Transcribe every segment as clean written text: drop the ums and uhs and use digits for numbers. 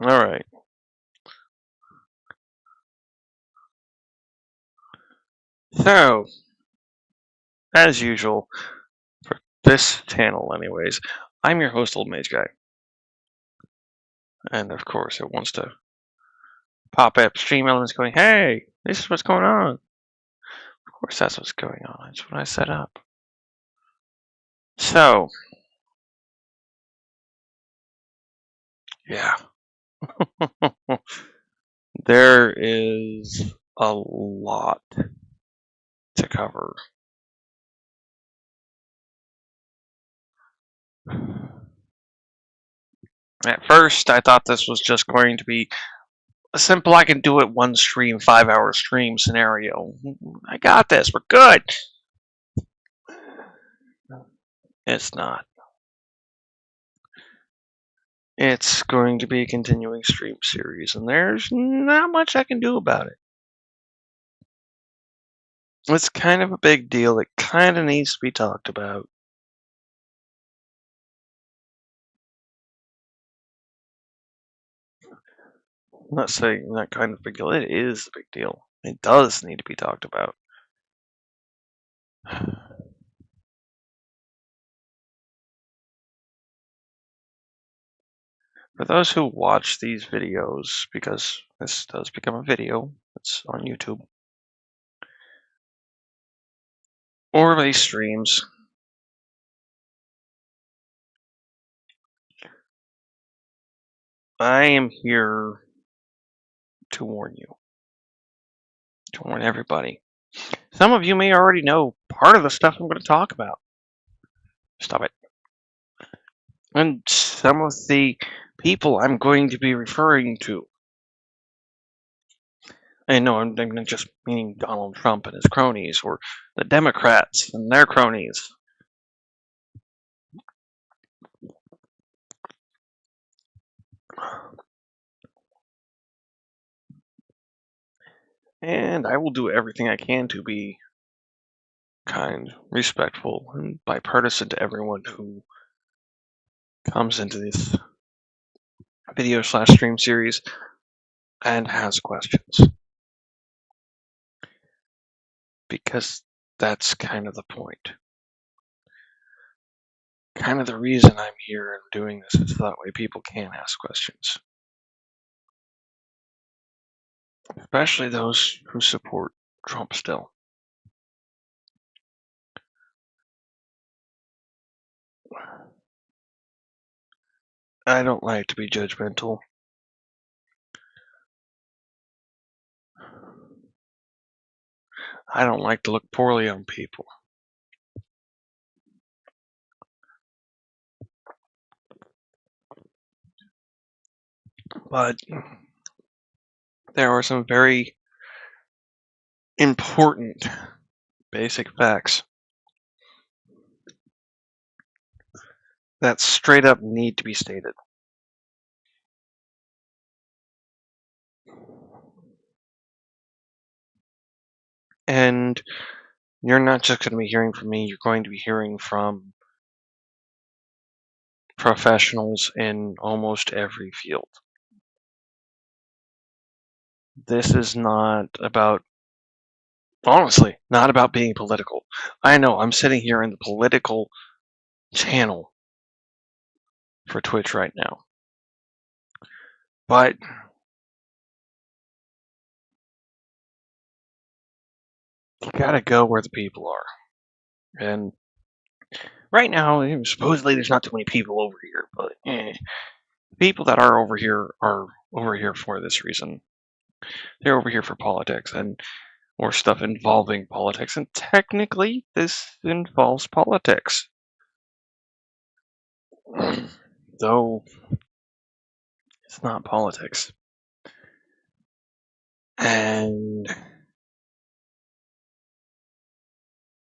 All right. So, as usual, for this channel, anyways, I'm your host, Old Mage Guy, and of course, it wants to pop up stream elements going, "Hey, this is what's going on." Of course, that's what's going on. That's what I set up. So, yeah, there is a lot to cover. At first, I thought this was just going to be a simple, I can do it one stream, 5-hour stream scenario. I got this, we're good. It's not. It's going to be a continuing stream series, and there's not much I can do about it. It's kind of a big deal. It kind of needs to be talked about. I'm not saying that kind of big deal. It is a big deal. It does need to be talked about. For those who watch these videos, because this does become a video, it's on YouTube, or these streams, I am here to warn you, to warn everybody. Some of you may already know part of the stuff I'm going to talk about. Stop it. And some of the people I'm going to be referring to. And no, I'm not just meaning Donald Trump and his cronies, or the Democrats and their cronies. And I will do everything I can to be kind, respectful, and bipartisan to everyone who comes into this video/stream series and has questions. Because that's kind of the point. Kind of the reason I'm here and doing this is so that way people can ask questions. Especially those who support Trump still. I don't like to be judgmental. I don't like to look poorly on people. But there are some very important basic facts that straight up need to be stated. And you're not just going to be hearing from me, you're going to be hearing from professionals in almost every field. This is not about, honestly, not about being political. I know I'm sitting here in the political channel for Twitch right now. But you gotta go where the people are. And right now, supposedly there's not too many people over here, but people that are over here for this reason. They're over here for politics or stuff involving politics, and technically this involves politics. Though it's not politics. And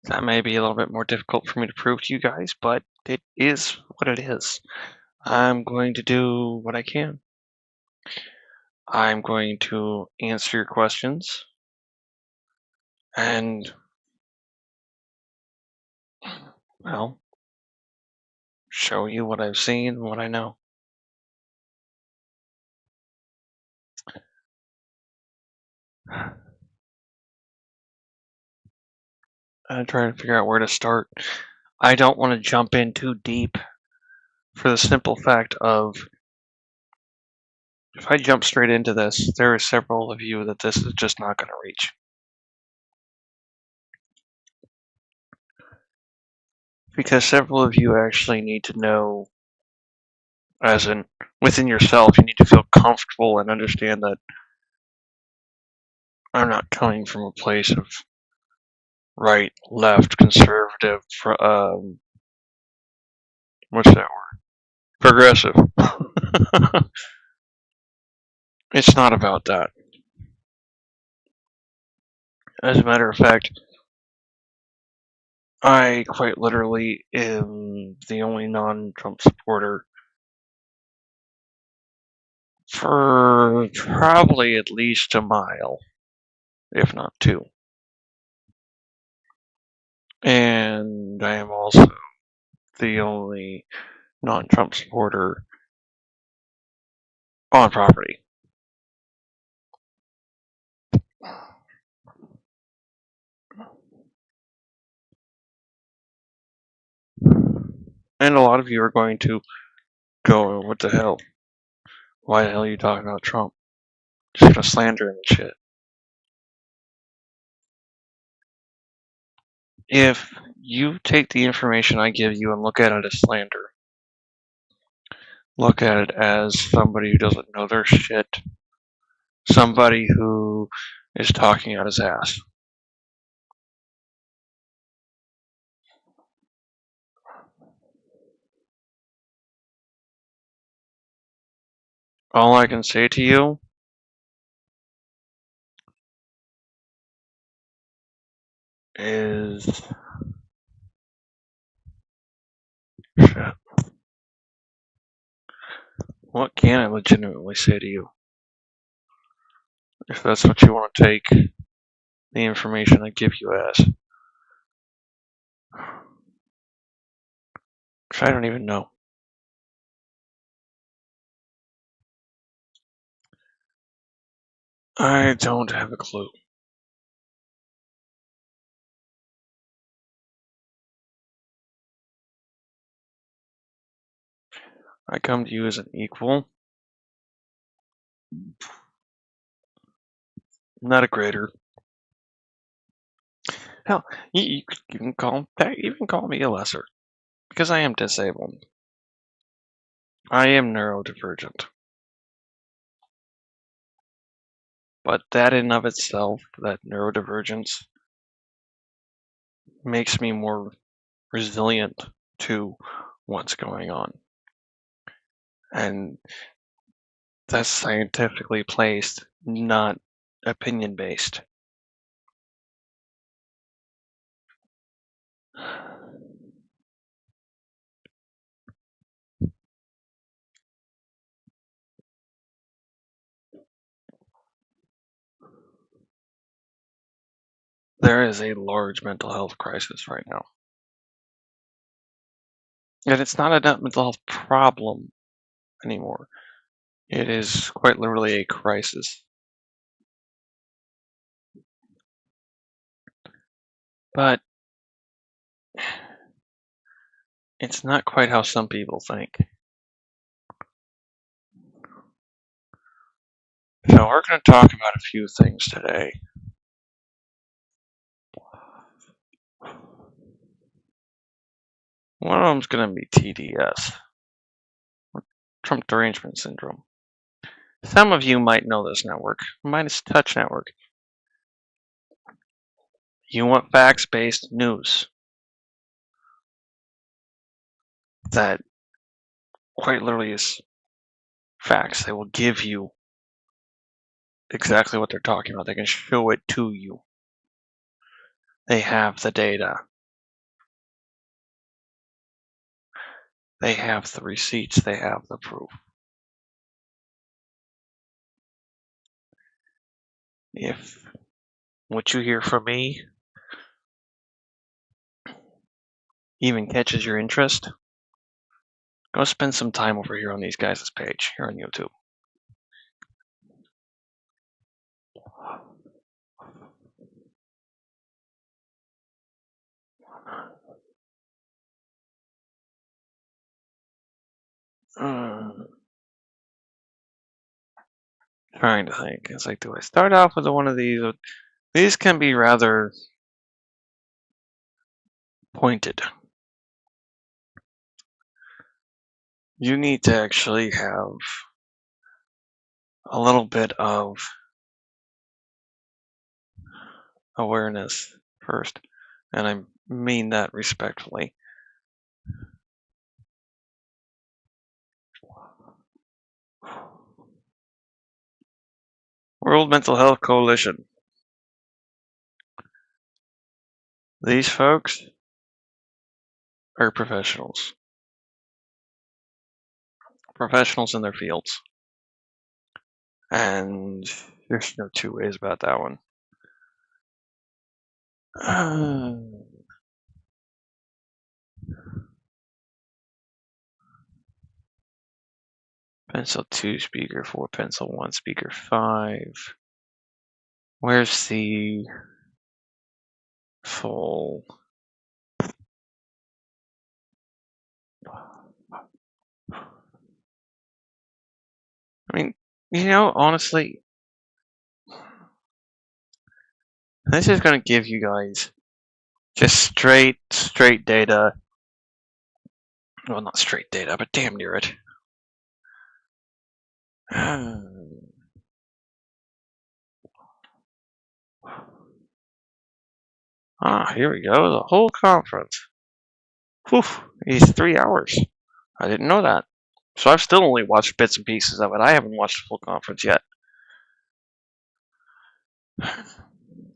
that may be a little bit more difficult for me to prove to you guys, but it is what it is. I'm going to do what I can. I'm going to answer your questions and, well, show you what I've seen and what I know. I'm trying to figure out where to start. I don't want to jump in too deep for the simple fact of if I jump straight into this, there are several of you that this is just not going to reach. Because several of you actually need to know, as in within yourself, you need to feel comfortable and understand that I'm not coming from a place of right, left, conservative, what's that word? Progressive. It's not about that. As a matter of fact, I quite literally am the only non-Trump supporter for probably at least a mile, if not two. And I am also the only non-Trump supporter on property. And a lot of you are going to go, what the hell? Why the hell are you talking about Trump? Just gonna slander him and shit. If you take the information I give you and look at it as slander, look at it as somebody who doesn't know their shit, somebody who is talking out his ass. All I can say to you is shit. What can I legitimately say to you? If that's what you want to take the information I give you as. I don't even know. I don't have a clue. I come to you as an equal, not a greater. Hell, you could even call me a lesser, because I am disabled. I am neurodivergent. But that in of itself, that neurodivergence, makes me more resilient to what's going on. And that's scientifically placed, not opinion based. There is a large mental health crisis right now. And it's not a mental health problem anymore. It is quite literally a crisis. But it's not quite how some people think. So we're going to talk about a few things today. One of them's going to be TDS, Trump Derangement Syndrome. Some of you might know this network, minus Touch Network. You want facts-based news that quite literally is facts. They will give you exactly what they're talking about. They can show it to you. They have the data. They have the receipts. They have the proof. If what you hear from me even catches your interest, go spend some time over here on these guys' page here on YouTube. Trying to think. It's like, do I start off with one of these? These can be rather pointed. You need to actually have a little bit of awareness first, and I mean that respectfully. World Mental Health Coalition. These folks are professionals. Professionals in their fields. And there's no two ways about that one. Pencil 2, speaker 4, pencil 1, speaker 5. Where's the full? I mean, honestly, this is going to give you guys just straight data. Well, not straight data, but damn near it. Here we go. The whole conference. Whew, it's 3 hours. I didn't know that. So I've still only watched bits and pieces of it. I haven't watched the full conference yet.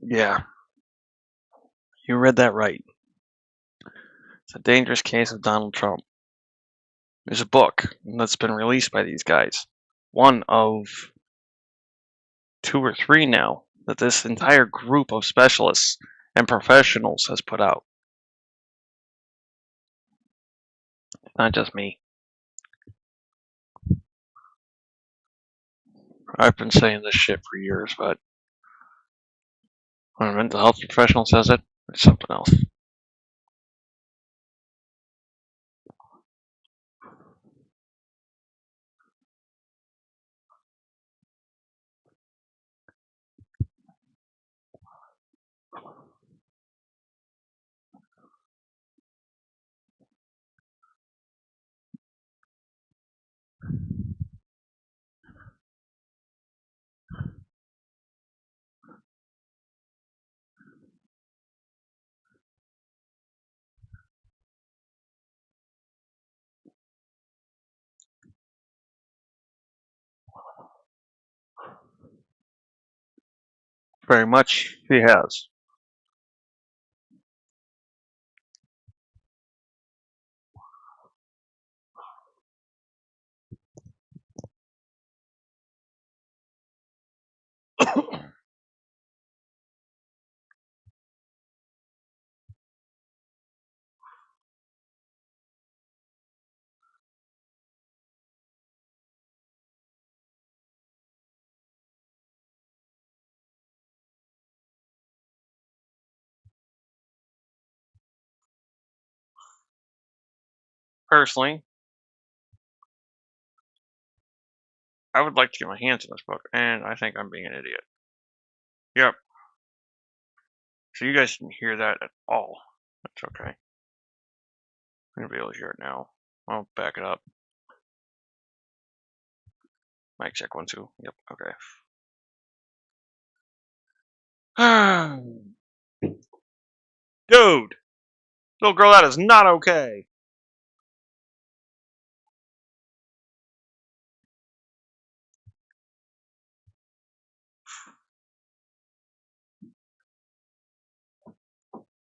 Yeah. You read that right. It's a Dangerous Case of Donald Trump. There's a book that's been released by these guys. One of 2 or 3 now that this entire group of specialists and professionals has put out. It's not just me. I've been saying this shit for years, but when a mental health professional says it, it's something else. Very much he has. Personally, I would like to get my hands on this book, and I think I'm being an idiot. Yep. So you guys didn't hear that at all. That's okay. I'm going to be able to hear it now. I'll back it up. Mic check 1, 2. Yep, okay. Dude! Little girl, that is not okay!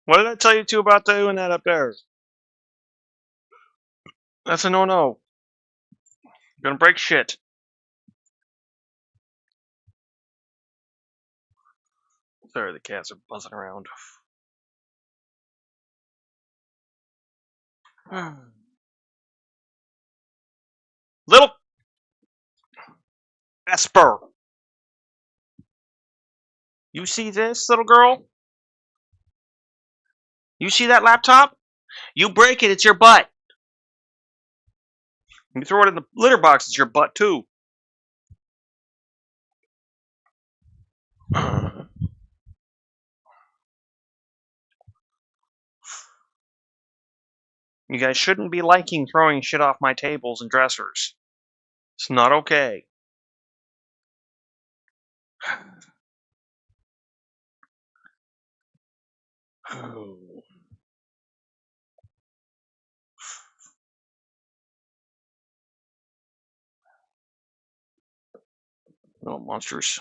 What did I tell you two about doing that up there? That's a no-no. Gonna break shit. Sorry, the cats are buzzing around. Little Esper! You see this, little girl? You see that laptop? You break it, it's your butt. You throw it in the litter box, it's your butt too. You guys shouldn't be liking throwing shit off my tables and dressers. It's not okay. Oh, monsters.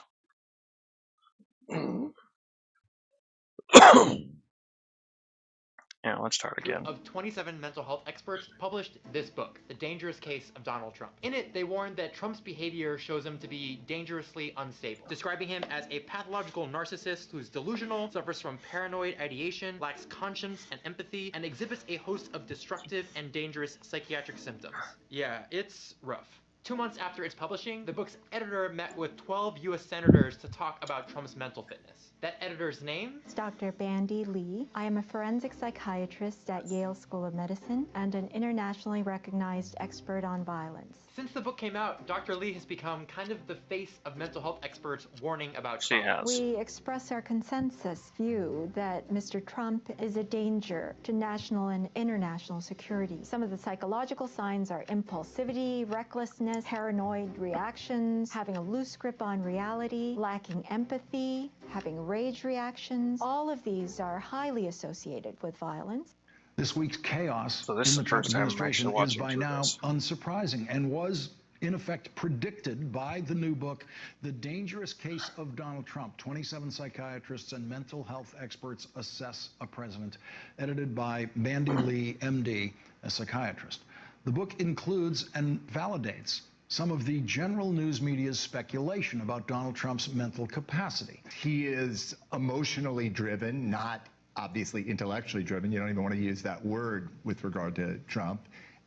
Yeah, let's start again. Of 27 mental health experts published this book, The Dangerous Case of Donald Trump. In it, they warned that Trump's behavior shows him to be dangerously unstable, describing him as a pathological narcissist who's delusional, suffers from paranoid ideation, lacks conscience and empathy, and exhibits a host of destructive and dangerous psychiatric symptoms. Yeah, it's rough. 2 months after its publishing, the book's editor met with 12 U.S. senators to talk about Trump's mental fitness. That editor's name? It's Dr. Bandy Lee. I am a forensic psychiatrist at Yale School of Medicine and an internationally recognized expert on violence. Since the book came out, Dr. Lee has become kind of the face of mental health experts warning about Trump. She has. We express our consensus view that Mr. Trump is a danger to national and international security. Some of the psychological signs are impulsivity, recklessness, paranoid reactions, having a loose grip on reality, lacking empathy, having rage reactions. All of these are highly associated with violence. This week's chaos So this is in the the Trump first time I'm administration actually is watching by through now this. unsurprising and was, in effect, predicted by the new book, The Dangerous Case of Donald Trump, 27 psychiatrists and mental health experts assess a president, edited by Bandy Lee, MD, a psychiatrist. The book includes and validates some of the general news media's speculation about Donald Trump's mental capacity. He is emotionally driven, not obviously intellectually driven. You don't even want to use that word with regard to Trump.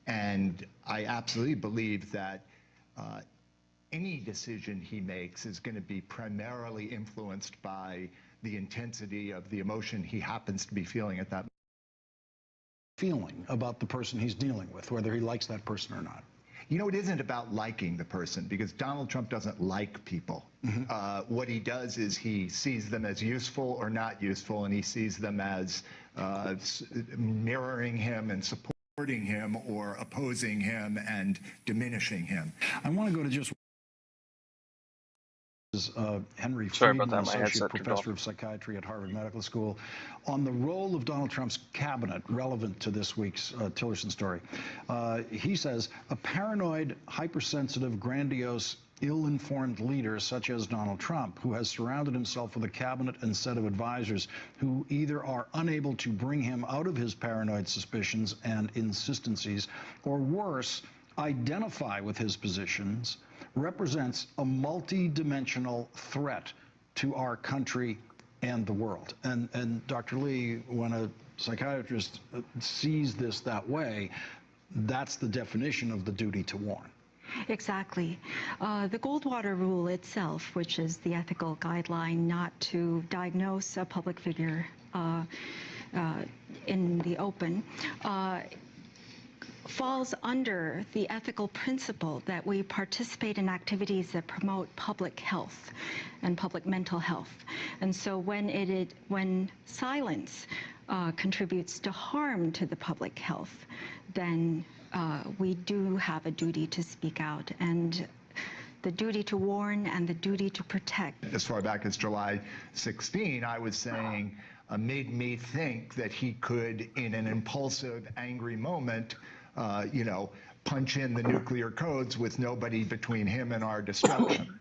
And I absolutely believe that any decision he makes is going to be primarily influenced by the intensity of the emotion he happens to be feeling at that moment. Feeling about the person he's dealing with, whether he likes that person or not. You know, it isn't about liking the person, because Donald Trump doesn't like people. What he does is he sees them as useful or not useful, and he sees them as mirroring him and supporting him or opposing him and diminishing him. I want to go to just Henry Sorry about Friedman, that, my Associate headset turned Professor off. of Psychiatry at Harvard Medical School, on the role of Donald Trump's cabinet relevant to this week's Tillerson story. He says, a paranoid, hypersensitive, grandiose, ill-informed leader such as Donald Trump, who has surrounded himself with a cabinet and set of advisors who either are unable to bring him out of his paranoid suspicions and insistencies, or worse, identify with his positions, represents a multi-dimensional threat to our country and the world. And Dr. Lee, when a psychiatrist sees this that way, that's the definition of the duty to warn. Exactly. The Goldwater rule itself, which is the ethical guideline not to diagnose a public figure in the open, falls under the ethical principle that we participate in activities that promote public health and public mental health. And so when silence contributes to harm to the public health, then we do have a duty to speak out, and the duty to warn and the duty to protect. As far back as July 16, I was saying, made me think that he could, in an impulsive, angry moment, you know, punch in the nuclear codes with nobody between him and our destruction.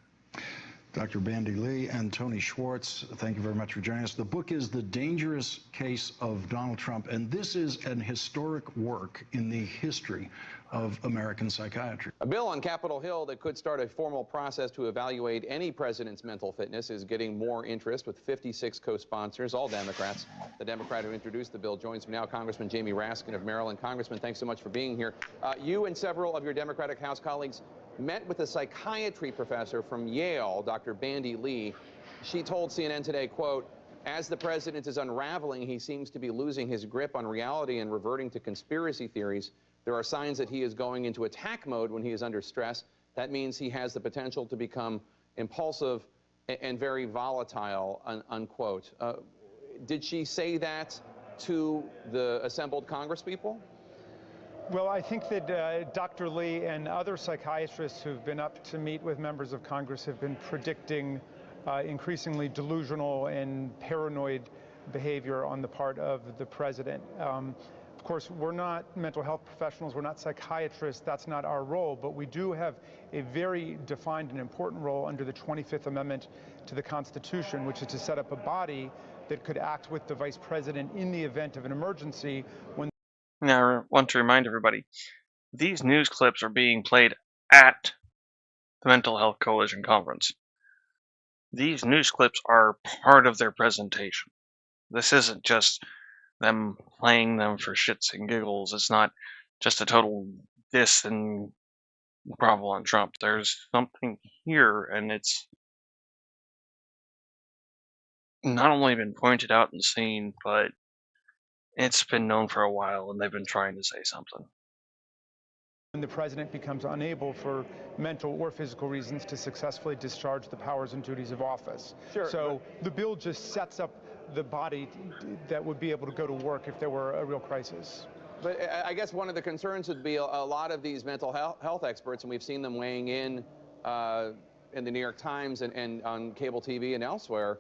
Dr. Bandy Lee and Tony Schwartz, thank you very much for joining us. The book is The Dangerous Case of Donald Trump, and this is an historic work in the history of American psychiatry. A bill on Capitol Hill that could start a formal process to evaluate any president's mental fitness is getting more interest, with 56 co-sponsors, all Democrats. The Democrat who introduced the bill joins me now, Congressman Jamie Raskin of Maryland. Congressman, thanks so much for being here. You and several of your Democratic House colleagues met with a psychiatry professor from Yale, Dr. Bandy Lee. She told CNN today, quote, as the president is unraveling, he seems to be losing his grip on reality and reverting to conspiracy theories. There are signs that he is going into attack mode when he is under stress. That means he has the potential to become impulsive and very volatile, unquote. Did she say that to the assembled congresspeople? Well, I think that Dr. Lee and other psychiatrists who've been up to meet with members of Congress have been predicting increasingly delusional and paranoid behavior on the part of the president. Of course, we're not mental health professionals, we're not psychiatrists, that's not our role, but we do have a very defined and important role under the 25th Amendment to the Constitution, which is to set up a body that could act with the vice president in the event of an emergency when. Now, I want to remind everybody, these news clips are being played at the Mental Health Coalition Conference. These news clips are part of their presentation. This isn't just them playing them for shits and giggles. It's not just a total diss and grovel on Trump. There's something here, and it's not only been pointed out and seen, but it's been known for a while, and they've been trying to say something. When the president becomes unable for mental or physical reasons to successfully discharge the powers and duties of office. Sure. So the bill just sets up the body that would be able to go to work if there were a real crisis. But I guess one of the concerns would be a lot of these mental health experts, and we've seen them weighing in the New York Times and on cable TV and elsewhere.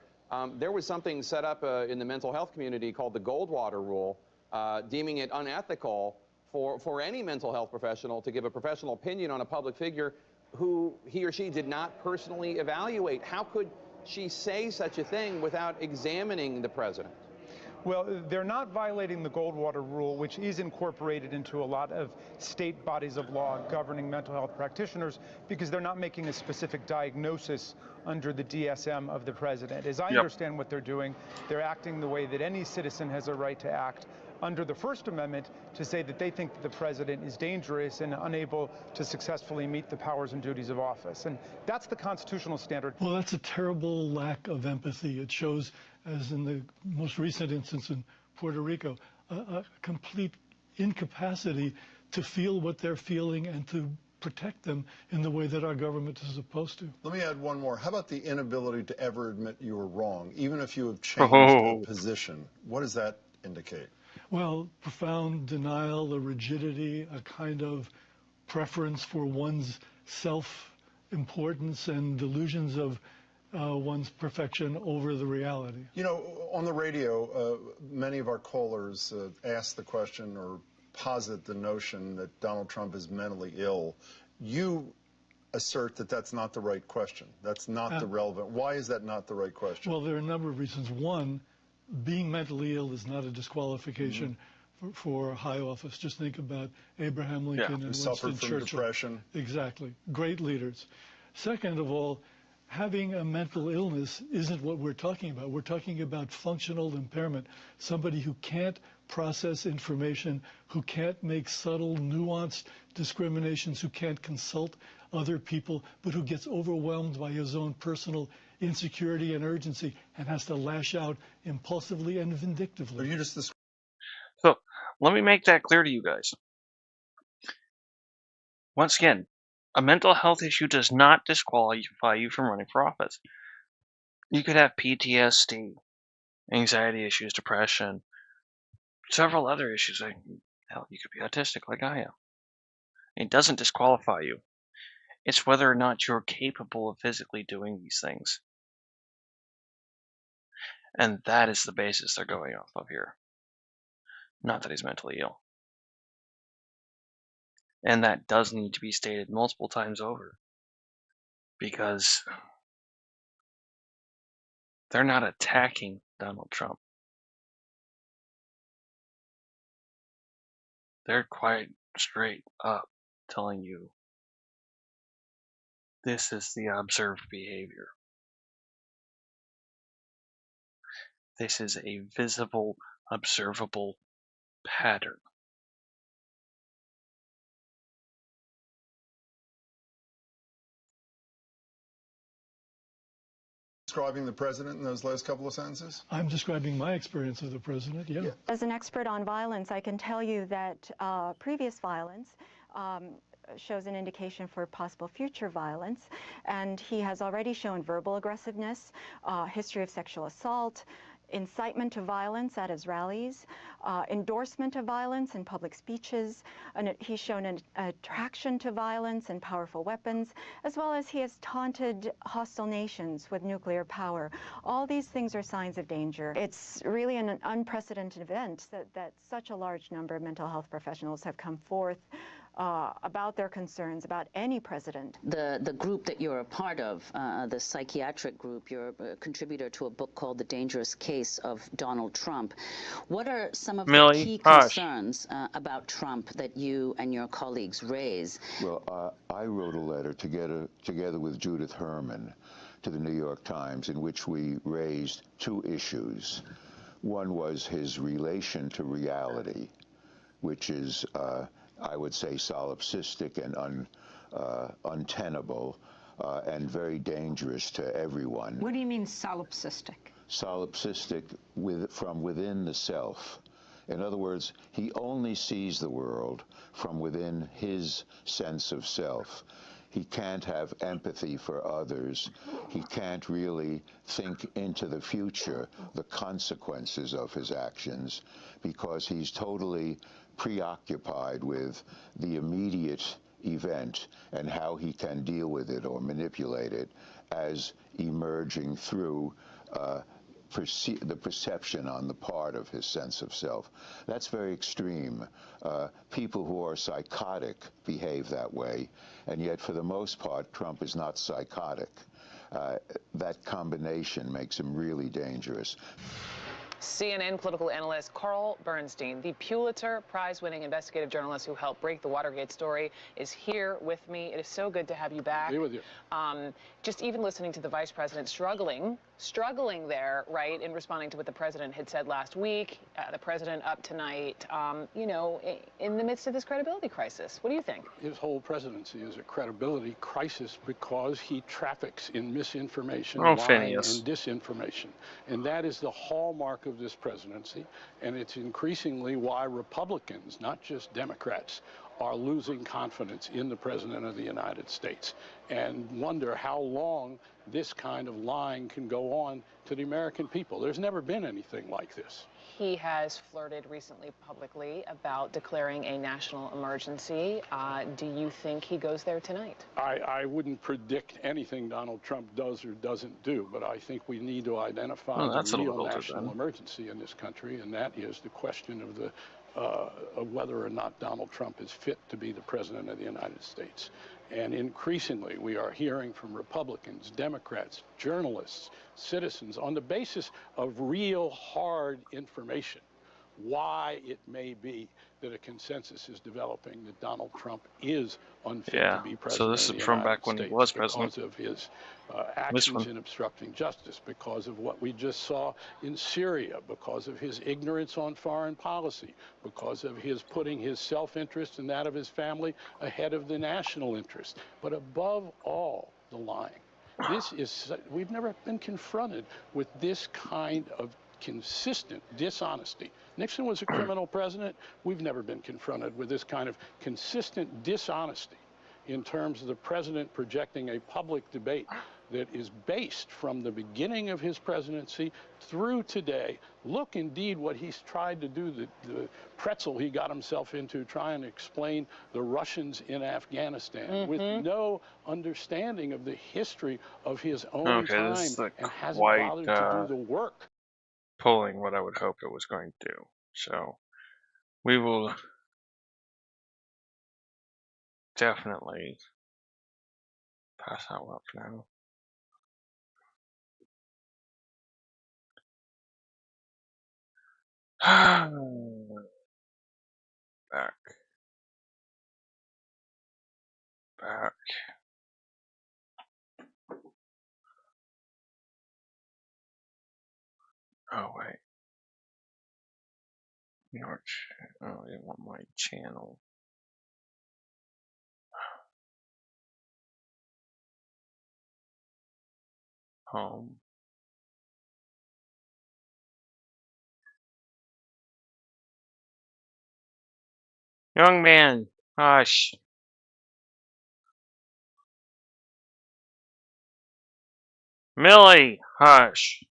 There was something set up in the mental health community called the Goldwater Rule, deeming it unethical for any mental health professional to give a professional opinion on a public figure who he or she did not personally evaluate. How could she say such a thing without examining the president? Well, they're not violating the Goldwater Rule, which is incorporated into a lot of state bodies of law governing mental health practitioners, because they're not making a specific diagnosis under the DSM of the president. As I understand what they're doing, they're acting the way that any citizen has a right to act under the First Amendment, to say that they think that the president is dangerous and unable to successfully meet the powers and duties of office. And that's the constitutional standard. Well, that's a terrible lack of empathy. It shows, as in the most recent instance in Puerto Rico, a complete incapacity to feel what they're feeling and to protect them in the way that our government is supposed to. Let me add one more. How about the inability to ever admit you were wrong, even if you have changed the position? What does that indicate? Well, profound denial, a rigidity, a kind of preference for one's self-importance and delusions of one's perfection over the reality. You know, on the radio, many of our callers ask the question or posit the notion that Donald Trump is mentally ill. You assert that that's not the right question. That's not the relevant. Why is that not the right question? Well, there are a number of reasons. One, being mentally ill is not a disqualification for high office. Just think about Abraham Lincoln and Winston suffered from Churchill. depression. Exactly. Great leaders. Second of all, having a mental illness isn't what we're talking about. We're talking about functional impairment. Somebody who can't process information, who can't make subtle, nuanced discriminations, who can't consult other people, but who gets overwhelmed by his own personal insecurity and urgency and has to lash out impulsively and vindictively. Are you just this? So, let me make that clear to you guys. Once again, a mental health issue does not disqualify you from running for office. You could have PTSD, anxiety issues, depression, several other issues. Like, hell, you could be autistic like I am. It doesn't disqualify you. It's whether or not you're capable of physically doing these things. And that is the basis they're going off of here. Not that he's mentally ill. And that does need to be stated multiple times over. Because they're not attacking Donald Trump. They're quite straight up telling you this is the observed behavior. This is a visible, observable pattern. Describing the president in those last couple of sentences? I'm describing my experience of the president, yeah. As an expert on violence, I can tell you that previous violence shows an indication for possible future violence, and he has already shown verbal aggressiveness, history of sexual assault, incitement to violence at his rallies, endorsement of violence in public speeches, and he's shown an attraction to violence and powerful weapons, as well as he has taunted hostile nations with nuclear power. All these things are signs of danger. It's really an unprecedented event that such a large number of mental health professionals have come forth about their concerns about any president. The group that you're a part of, the psychiatric group, you're a contributor to a book called The Dangerous Case of Donald Trump. What are some of the key concerns about Trump that you and your colleagues raise? Well, I wrote a letter together with Judith Herman to the New York Times in which we raised two issues. One was his relation to reality, which is I would say solipsistic and untenable and very dangerous to everyone. What do you mean solipsistic? Solipsistic from within the self. In other words, he only sees the world from within his sense of self. He can't have empathy for others. He can't really think into the future, the consequences of his actions, because he's totally preoccupied with the immediate event and how he can deal with it or manipulate it as emerging through the perception on the part of his sense of self. That's very extreme. People who are psychotic behave that way, and yet for the most part, Trump is not psychotic. That combination makes him really dangerous. CNN political analyst Carl Bernstein, the Pulitzer Prize-winning investigative journalist who helped break the Watergate story, is here with me. It is so good to have you back. Be with you. Just even listening to the vice president struggling there, right, in responding to what the president had said last week. The president up tonight, you know, in the midst of this credibility crisis. What do you think? His whole presidency is a credibility crisis because he traffics in misinformation, lying, and disinformation. And that is the hallmark of this presidency, and it's increasingly why Republicans, not just Democrats, are losing confidence in the President of the United States and wonder how long this kind of lying can go on to the American people. There's never been anything like this. He has flirted recently publicly about declaring a national emergency. Do you think he goes there tonight? I wouldn't predict anything Donald Trump does or doesn't do, but I think we need to identify the real national emergency in this country, and that is the question of the of whether or not Donald Trump is fit to be the president of the United States. And increasingly, we are hearing from Republicans, Democrats, journalists, citizens, on the basis of real hard information, why it may be that a consensus is developing that Donald Trump is unfit to be president. So this is from back when he was president. Because of his actions in obstructing justice, because of what we just saw in Syria, because of his ignorance on foreign policy, because of his putting his self-interest and that of his family ahead of the national interest. But above all, the lying. This is, we've never been confronted with this kind of consistent dishonesty. Nixon was a criminal president. We've never been confronted with this kind of consistent dishonesty in terms of the president projecting a public debate that is based from the beginning of his presidency through today. Look, indeed, what he's tried to do, the pretzel he got himself into trying to explain the Russians in Afghanistan with no understanding of the history of his own time, and hasn't bothered to do the work. Pulling what I would hope it was going to do. So we will definitely pass that one up now. Back. Oh wait. Oh, they want my channel. Home. Young man, hush. Millie, hush.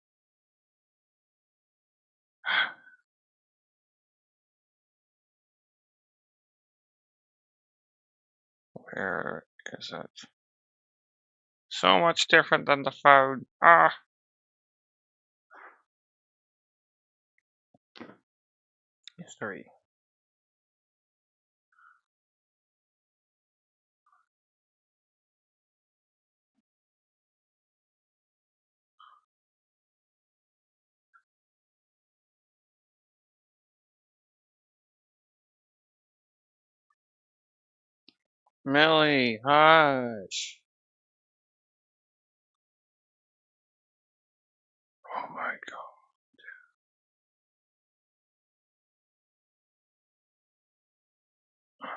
Where is it? So much different than the phone. Ah. History. Millie, hush. Oh my god.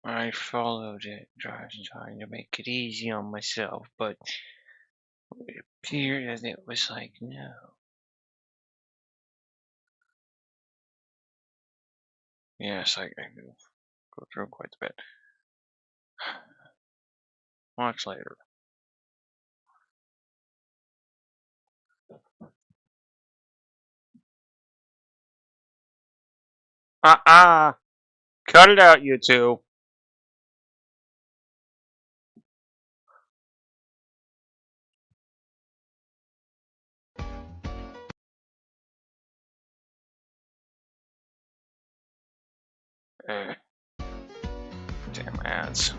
I followed it, just trying to make it easy on myself, but it appeared as it was like, no. Yes, I can go through quite a bit. Much later. Cut it out, you two. Damn ads.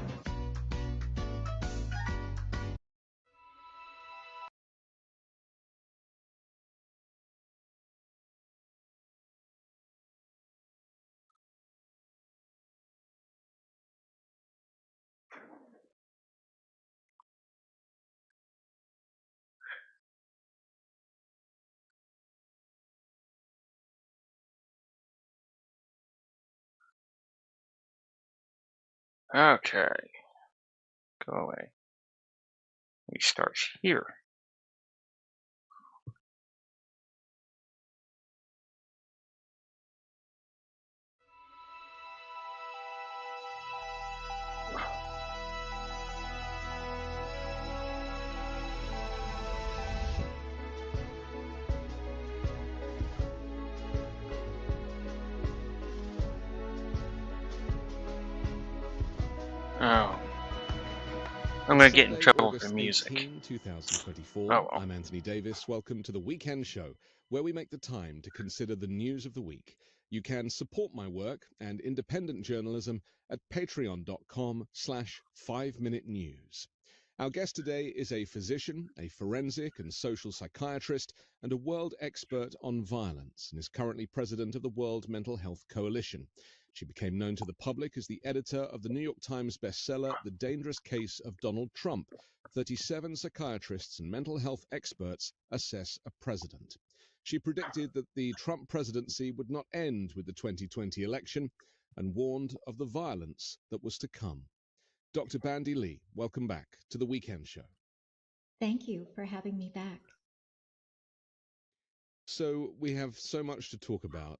Okay. Go away. We start here. Oh. I'm gonna get in trouble for music. 18, 2024. Oh well. I'm Anthony Davis. Welcome to the Weekend Show, where we make the time to consider the news of the week. You can support my work and independent journalism at patreon.com/5minutenews. Our guest today is a physician, a forensic and social psychiatrist, and a world expert on violence, and is currently president of the World Mental Health Coalition. She became known to the public as the editor of the New York Times bestseller, The Dangerous Case of Donald Trump. 37 psychiatrists and mental health experts assess a president. She predicted that the Trump presidency would not end with the 2020 election and warned of the violence that was to come. Dr. Bandy Lee, welcome back to The Weekend Show. Thank you for having me back. So we have so much to talk about.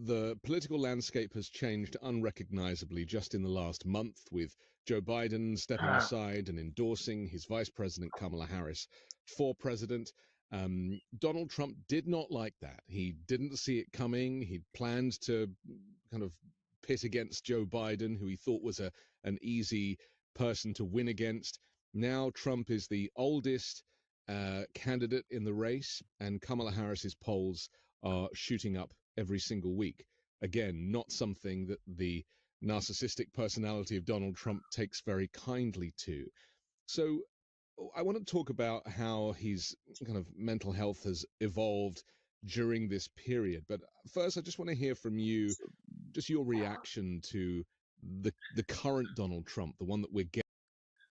The political landscape has changed unrecognizably just in the last month, with Joe Biden stepping aside and endorsing his vice president, Kamala Harris, for president. Donald Trump did not like that. He didn't see it coming. He planned to kind of pit against Joe Biden, who he thought was an easy person to win against. Now Trump is the oldest candidate in the race, and Kamala Harris's polls are shooting up every single week. Again, not something that the narcissistic personality of Donald Trump takes very kindly to. So I want to talk about how his kind of mental health has evolved during this period. But first, I just want to hear from you, just your reaction to the current Donald Trump, the one that we're getting.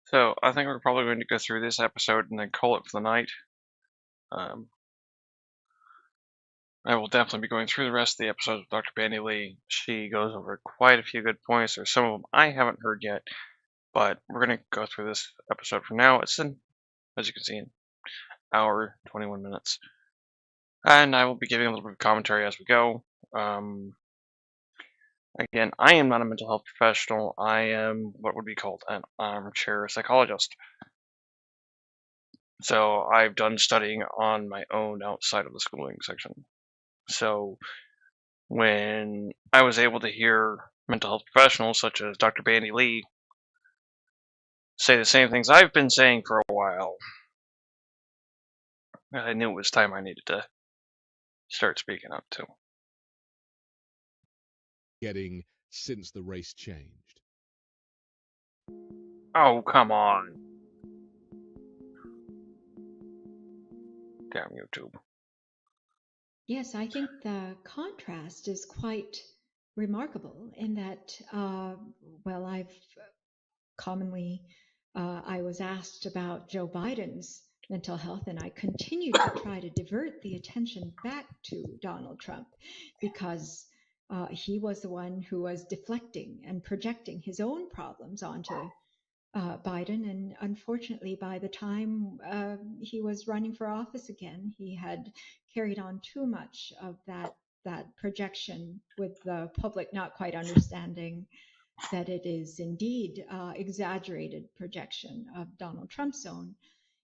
So I think we're probably going to go through this episode and then call it for the night. I will definitely be going through the rest of the episodes with Dr. Bandy Lee. She goes over quite a few good points. There's some of them I haven't heard yet, but we're going to go through this episode for now. It's in, as you can see, an hour, 21 minutes. And I will be giving a little bit of commentary as we go. Again, I am not a mental health professional. I am what would be called an armchair psychologist. So I've done studying on my own outside of the schooling section. So when I was able to hear mental health professionals such as Dr. Bandy Lee say the same things I've been saying for a while, I knew it was time I needed to start speaking up too. Getting since the race changed. Oh, come on. Damn YouTube. Yes, I think the contrast is quite remarkable in that, well, I've commonly, I was asked about Joe Biden's mental health, and I continued to try to divert the attention back to Donald Trump because he was the one who was deflecting and projecting his own problems onto Biden. And unfortunately, by the time he was running for office again, he had carried on too much of that projection, with the public not quite understanding that it is indeed exaggerated projection of Donald Trump's own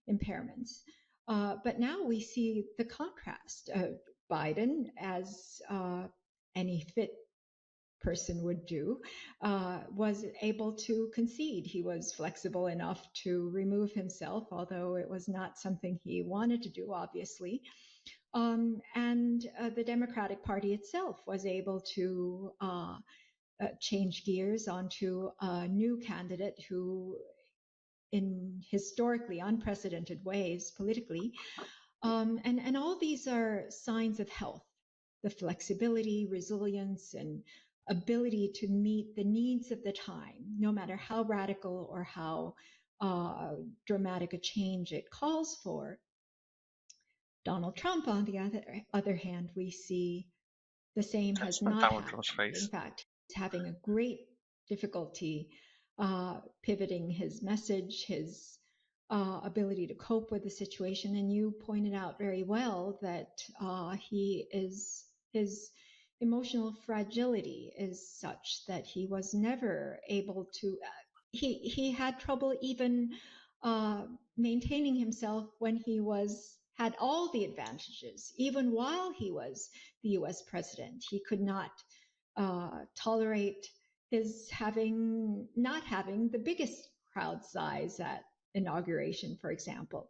impairments. But now we see the contrast. Biden, as any fit person would do, was able to concede. He was flexible enough to remove himself, although it was not something he wanted to do, obviously. And the Democratic Party itself was able to change gears onto a new candidate who, in historically unprecedented ways politically, and all these are signs of health, the flexibility, resilience, and ability to meet the needs of the time, no matter how radical or how dramatic a change it calls for. Donald Trump, on the other hand, we see the same has not happened. In fact, he's having a great difficulty pivoting his message, his ability to cope with the situation. And you pointed out very well that his emotional fragility is such that he was never able to. He had trouble even maintaining himself when he had all the advantages, even while he was the U.S. president. He could not tolerate his not having the biggest crowd size at inauguration, for example.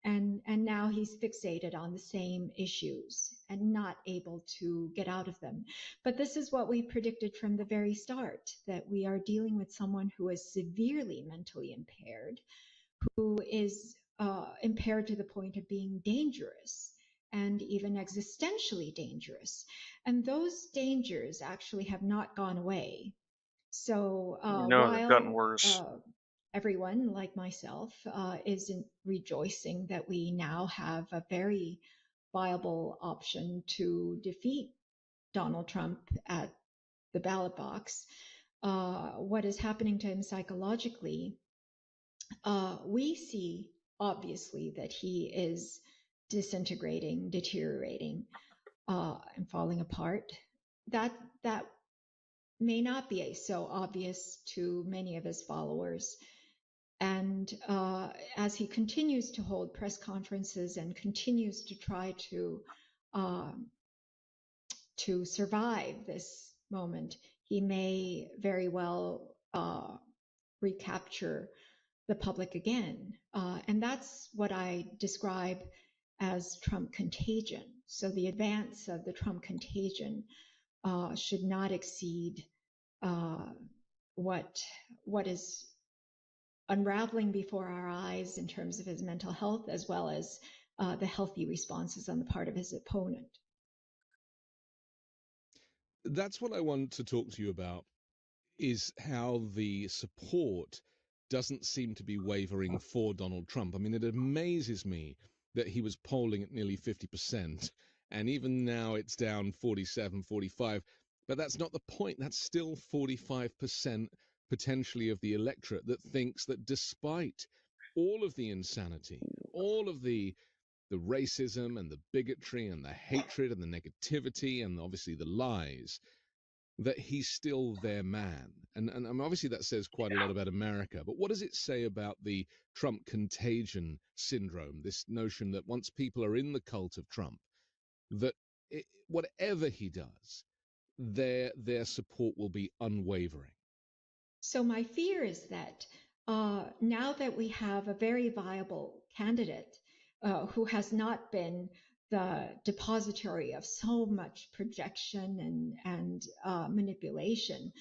And now he's fixated on the same issues and not able to get out of them. But this is what we predicted from the very start, that we are dealing with someone who is severely mentally impaired, who is impaired to the point of being dangerous and even existentially dangerous. And those dangers actually have not gone away. So they've gotten worse. Everyone, like myself, is rejoicing that we now have a very viable option to defeat Donald Trump at the ballot box. What is happening to him psychologically, we see obviously that he is disintegrating, deteriorating, and falling apart. That may not be so obvious to many of his followers. And as he continues to hold press conferences and continues to try to survive this moment, he may very well recapture the public again. And that's what I describe as Trump contagion. So the advance of the Trump contagion should not exceed what is unraveling before our eyes in terms of his mental health, as well as the healthy responses on the part of his opponent. That's what I want to talk to you about, is how the support doesn't seem to be wavering for Donald Trump. I mean, it amazes me that he was polling at nearly 50%, and even now it's down 47, 45. But that's not the point. That's still 45% potentially of the electorate that thinks that despite all of the insanity, all of the racism and the bigotry and the hatred and the negativity and obviously the lies, that he's still their man. And obviously that says quite a lot about America, but what does it say about the Trump contagion syndrome, this notion that once people are in the cult of Trump, that whatever he does, their support will be unwavering? So my fear is that now that we have a very viable candidate who has not been the depository of so much projection and manipulation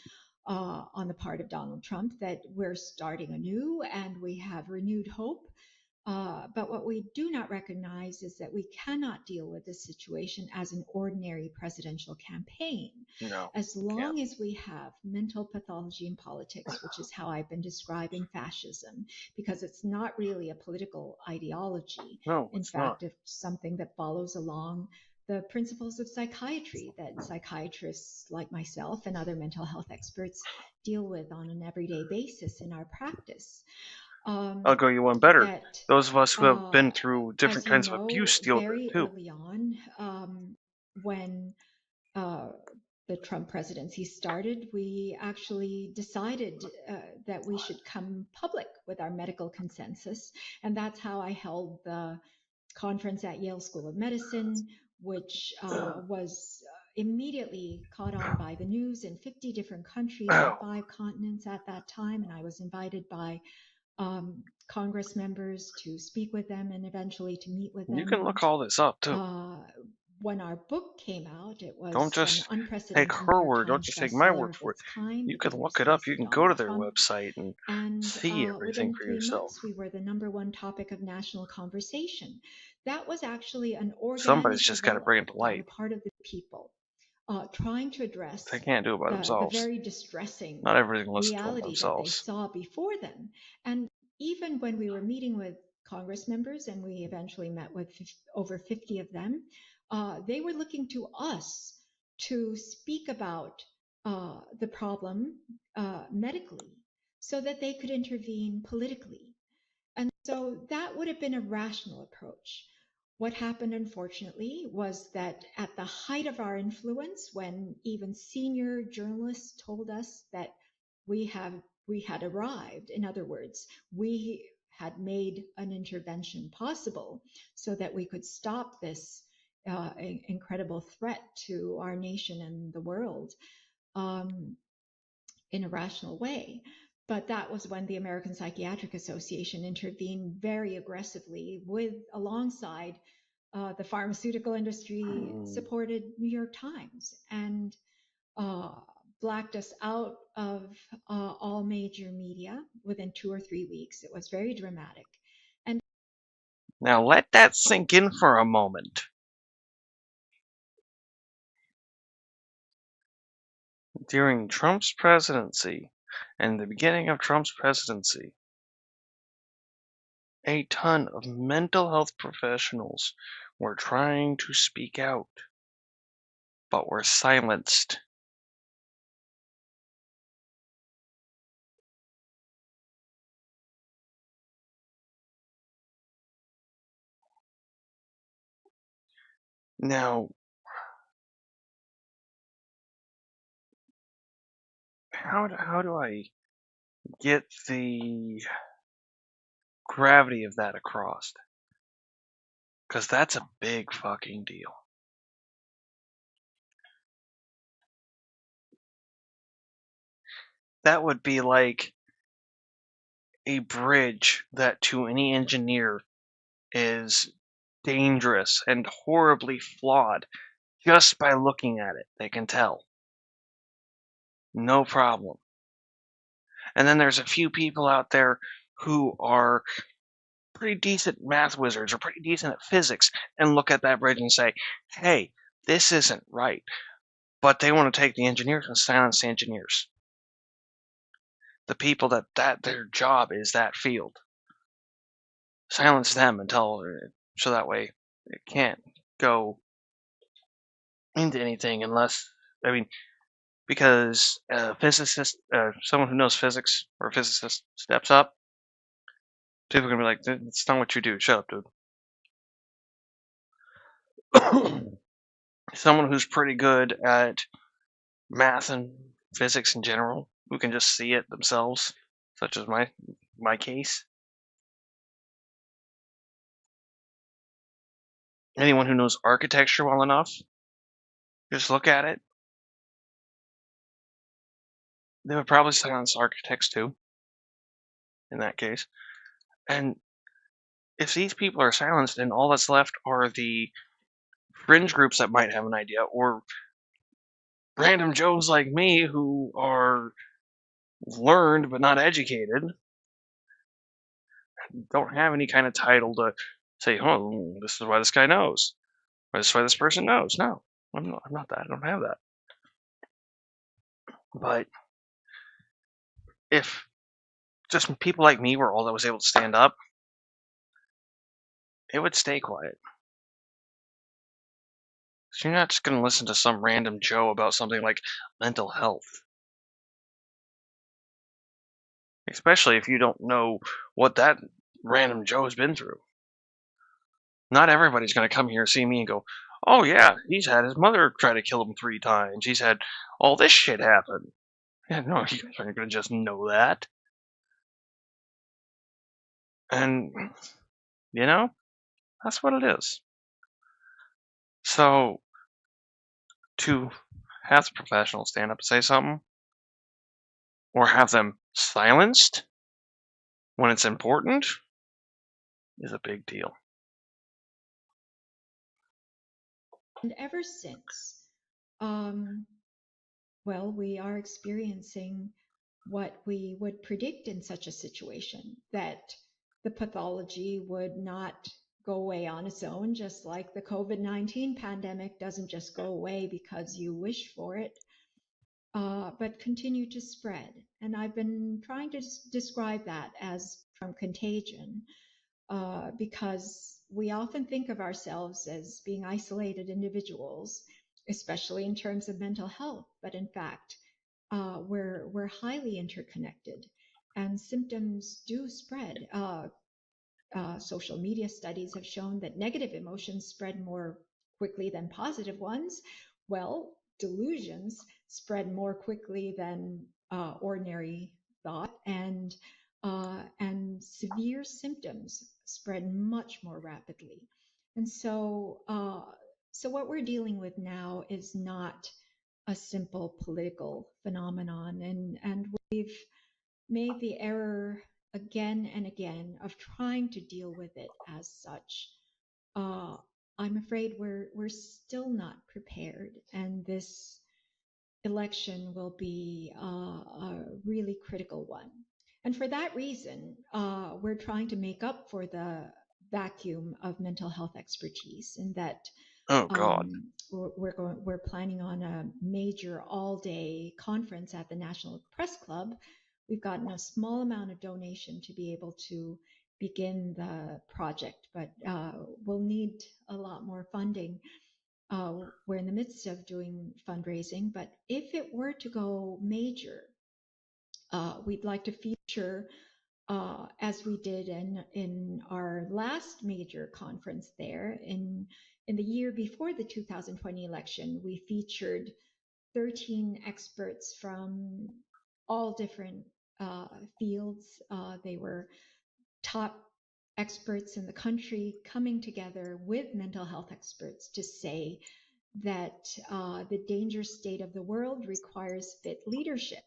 on the part of Donald Trump, that we're starting anew and we have renewed hope. But what we do not recognize is that we cannot deal with this situation as an ordinary presidential campaign. No, as long as we have mental pathology in politics, which is how I've been describing fascism, because it's not really a political ideology. No, in it's fact, not. it's something that follows along the principles of psychiatry that psychiatrists like myself and other mental health experts deal with on an everyday basis in our practice. I'll go you one better. Those of us who have been through different kinds of abuse deal with it very too. early on, when the Trump presidency started, we actually decided that we should come public with our medical consensus. And that's how I held the conference at Yale School of Medicine, which was immediately caught on by the news in 50 different countries on 5 continents at that time. And I was invited by Congress members to speak with them and eventually to meet with them. You can look all this up too. When our book came out, it was Don't just an unprecedented take her word. Don't just take my word for it. You can look it up. You can go to their website and see everything for yourself. Months, we were the #1 topic of national conversation. That was actually an organized Somebody's just got to bring it to light. on the part of the people, trying to address they can't do it by themselves. The very distressing Not everything reality that they saw before them. And even when we were meeting with Congress members, and we eventually met with over 50 of them, they were looking to us to speak about the problem medically so that they could intervene politically. And so that would have been a rational approach. What happened, unfortunately, was that at the height of our influence, when even senior journalists told us that we had arrived, in other words, we had made an intervention possible so that we could stop this incredible threat to our nation and the world in a rational way. But that was when the American Psychiatric Association intervened very aggressively alongside the pharmaceutical industry supported New York Times, and blacked us out of all major media within 2 or 3 weeks. It was very dramatic. And now let that sink in for a moment. During Trump's presidency and the beginning of Trump's presidency, a ton of mental health professionals were trying to speak out, but were silenced. Now, how do I get the gravity of that across? Because that's a big fucking deal. That would be like a bridge that to any engineer is dangerous and horribly flawed. Just by looking at it, they can tell. No problem. And then there's a few people out there who are pretty decent math wizards or pretty decent at physics and look at that bridge and say, hey, this isn't right. But they want to take the engineers and silence the engineers. The people that their job is that field. Silence them so that way it can't go into anything unless, because a physicist, someone who knows physics or a physicist steps up, people are going to be like, that's not what you do. Shut up, dude. Someone who's pretty good at math and physics in general who can just see it themselves, such as my case. Anyone who knows architecture well enough, just look at it. They would probably silence architects too, in that case. And if these people are silenced and all that's left are the fringe groups that might have an idea, or random Joes like me who are learned but not educated, don't have any kind of title to say, oh, this is why this guy knows, or this is why this person knows. No, I'm not that. I don't have that. But if just people like me were all that was able to stand up, it would stay quiet. So you're not just going to listen to some random Joe about something like mental health. Especially if you don't know what that random Joe has been through. Not everybody's going to come here and see me and go, oh yeah, he's had his mother try to kill him 3 times. He's had all this shit happen. Yeah, no, you guys aren't going to just know that. And, you know, that's what it is. So, to have the professionals stand up and say something, or have them silenced when it's important, is a big deal. And ever since, well, we are experiencing what we would predict in such a situation, that the pathology would not go away on its own, just like the COVID-19 pandemic doesn't just go away because you wish for it, but continue to spread. And I've been trying to describe that as from contagion, because we often think of ourselves as being isolated individuals, especially in terms of mental health, but in fact, we're highly interconnected, and symptoms do spread. Social media studies have shown that negative emotions spread more quickly than positive ones. Well, delusions spread more quickly than ordinary thought, and severe symptoms spread much more rapidly. And so, so what we're dealing with now is not a simple political phenomenon, and we've made the error again and again of trying to deal with it as such. I'm afraid we're still not prepared, and this election will be a really critical one. And for that reason, we're trying to make up for the vacuum of mental health expertise, in that Oh God. we're planning on a major all-day conference at the National Press Club. We've gotten a small amount of donation to be able to begin the project, but we'll need a lot more funding. We're in the midst of doing fundraising, but if it were to go major, we'd like to feature, as we did in our last major conference there in the year before the 2020 election, we featured 13 experts from all different fields. They were top experts in the country coming together with mental health experts to say that the dangerous state of the world requires fit leadership,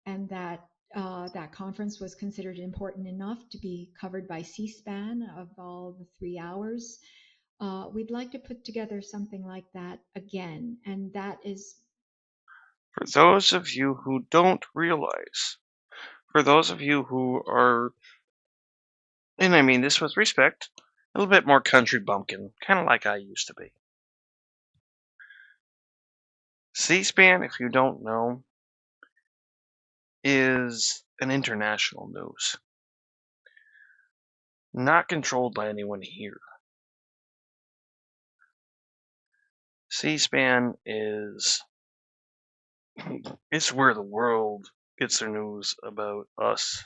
and that that conference was considered important enough to be covered by C-SPAN of all the 3 hours. We'd like to put together something like that again, and that is... For those of you who don't realize, for those of you who are, and I mean this with respect, a little bit more country bumpkin, kind of like I used to be. C-SPAN, if you don't know, is an international news. Not controlled by anyone here. C-SPAN is... it's where the world gets their news about us.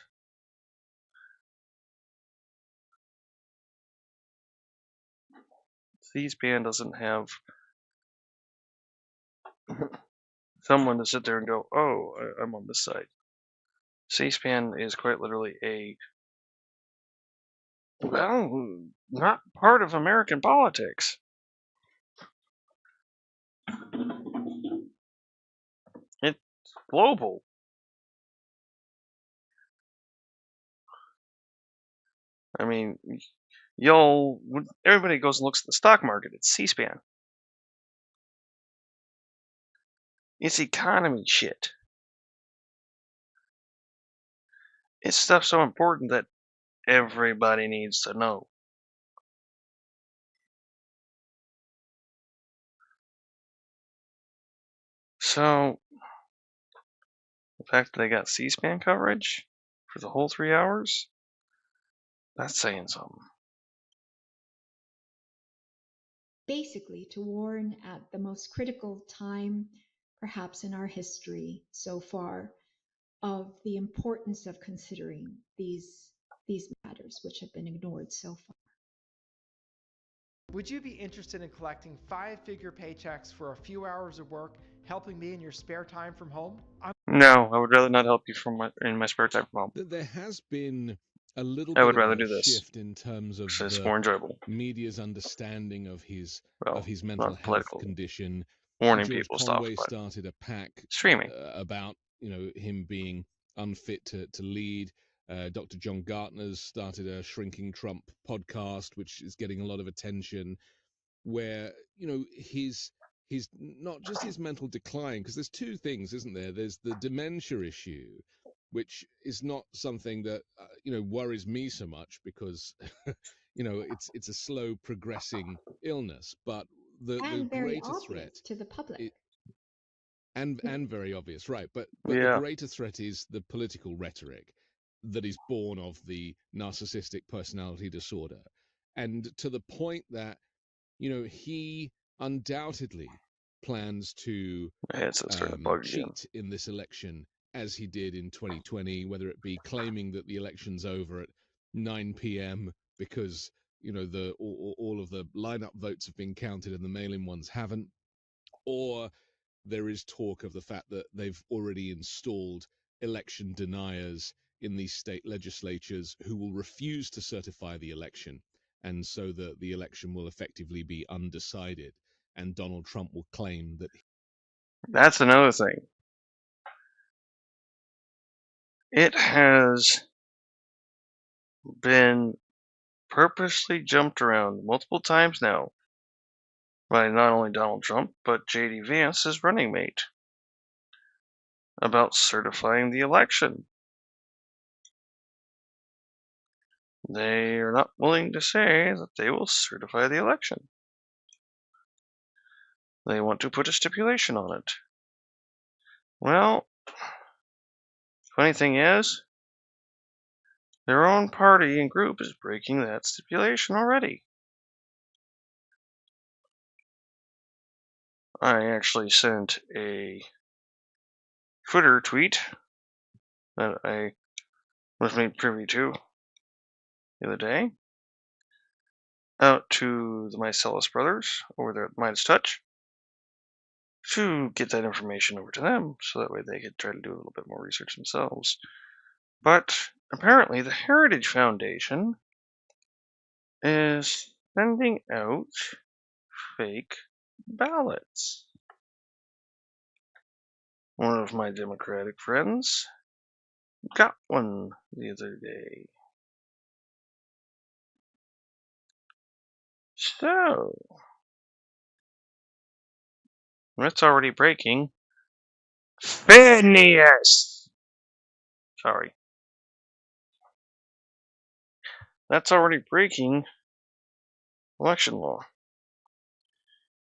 C-SPAN doesn't have someone to sit there and go, oh, I'm on this side. C-SPAN is quite literally not part of American politics. It's global. I mean, everybody goes and looks at the stock market. It's C-SPAN. It's economy shit. It's stuff so important that everybody needs to know. So, the fact that they got C-SPAN coverage for the whole 3 hours, that's saying something. Basically, to warn at the most critical time, perhaps in our history so far, of the importance of considering these matters which have been ignored so far. Would you be interested in collecting 5-figure paychecks for a few hours of work, helping me in your spare time from home? No, I would rather not help you in my spare time from home. There has been a little I bit would rather of a do this. shift in terms of It's the more enjoyable. media's understanding of his mental health political. condition. Warning George people Conway stuff, but started a pack streaming about him being unfit to lead. Dr. John Gartner's started a Shrinking Trump podcast, which is getting a lot of attention, where his not just his mental decline, because there's two things, isn't there? There's the dementia issue, which is not something that worries me so much, because it's a slow progressing illness, but the greater threat to the public. And very obvious, right? But yeah. The greater threat is the political rhetoric that is born of the narcissistic personality disorder, and to the point that he undoubtedly plans to cheat in this election, as he did in 2020, whether it be claiming that the election's over at 9 p.m. because all of the lineup votes have been counted and the mail-in ones haven't, or there is talk of the fact that they've already installed election deniers in these state legislatures who will refuse to certify the election, and so the election will effectively be undecided, and Donald Trump will claim that. That's another thing. It has been purposely jumped around multiple times now by not only Donald Trump, but J.D. Vance, his running mate, about certifying the election. They are not willing to say that they will certify the election. They want to put a stipulation on it. Well, funny thing is, their own party and group is breaking that stipulation already. I actually sent a Twitter tweet that I was made privy to the other day out to the Mycellus brothers over there at Midas Touch to get that information over to them so that way they could try to do a little bit more research themselves. But apparently the Heritage Foundation is sending out fake ballots. One of my Democratic friends got one the other day. So, that's already breaking. Phineas! Sorry. That's already breaking election law.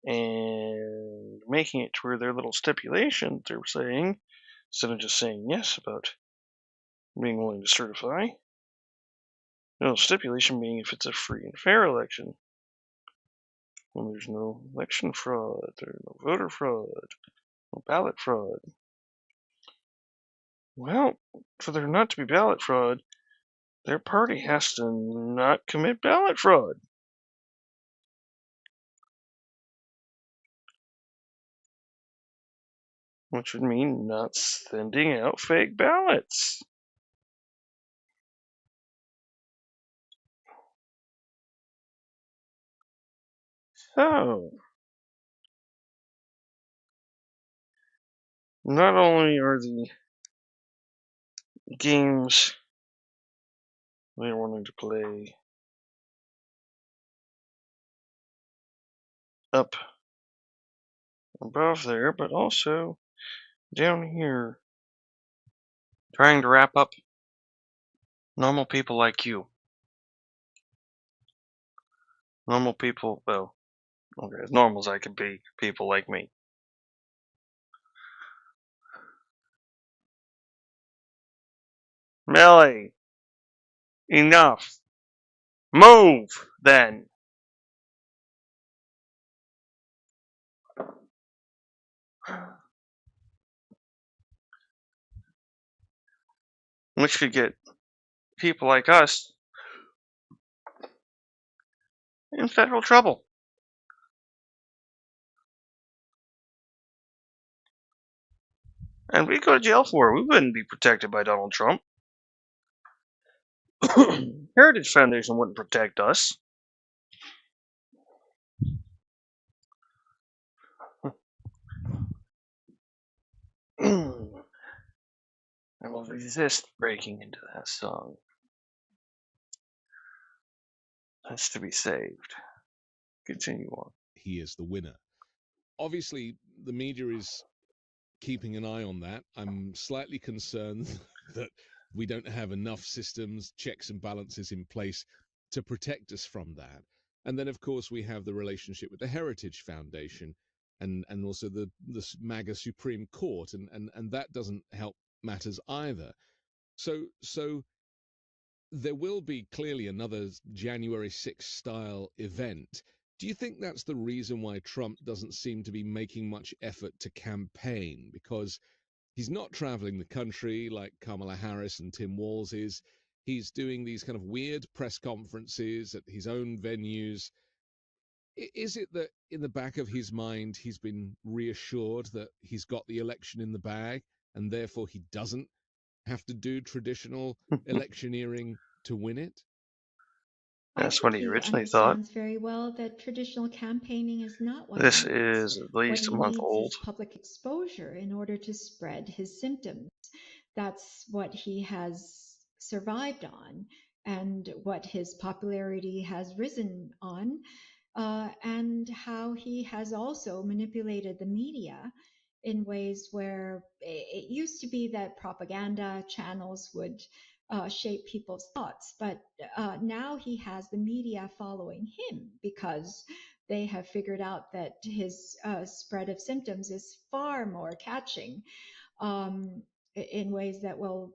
And making it to where their little stipulation they're saying, instead of just saying yes about being willing to certify, no stipulation being if it's a free and fair election. When there's no election fraud, there's no voter fraud, no ballot fraud. Well, for there not to be ballot fraud, their party has to not commit ballot fraud. which would mean not sending out fake ballots. So, not only are the games they wanted to play up above there, but also down here, trying to wrap up normal people like you. Normal people, well, okay, as normal as I can be, people like me. Millie, enough. Move, then. Which could get people like us in federal trouble. And we go to jail for it. We wouldn't be protected by Donald Trump. Heritage Foundation wouldn't protect us. I will resist breaking into that song. That's to be saved. Continue on. He is the winner. Obviously, the media is keeping an eye on that. I'm slightly concerned that we don't have enough systems, checks and balances in place to protect us from that. And then, of course, we have the relationship with the Heritage Foundation and also the MAGA Supreme Court, and that doesn't help matters either. So there will be clearly another January 6th style event. Do you think that's the reason why Trump doesn't seem to be making much effort to campaign? Because he's not traveling the country like Kamala Harris and Tim Walz is. He's doing these kind of weird press conferences at his own venues. Is it that in the back of his mind he's been reassured that he's got the election in the bag and therefore he doesn't have to do traditional electioneering to win it? That's what he originally thought. He understands very well that traditional campaigning is not what This he needs. is at least a What he month needs old. is public exposure in order to spread his symptoms. That's what he has survived on and what his popularity has risen on, and how he has also manipulated the media in ways where it used to be that propaganda channels would shape people's thoughts, but now he has the media following him because they have figured out that his spread of symptoms is far more catching in ways that will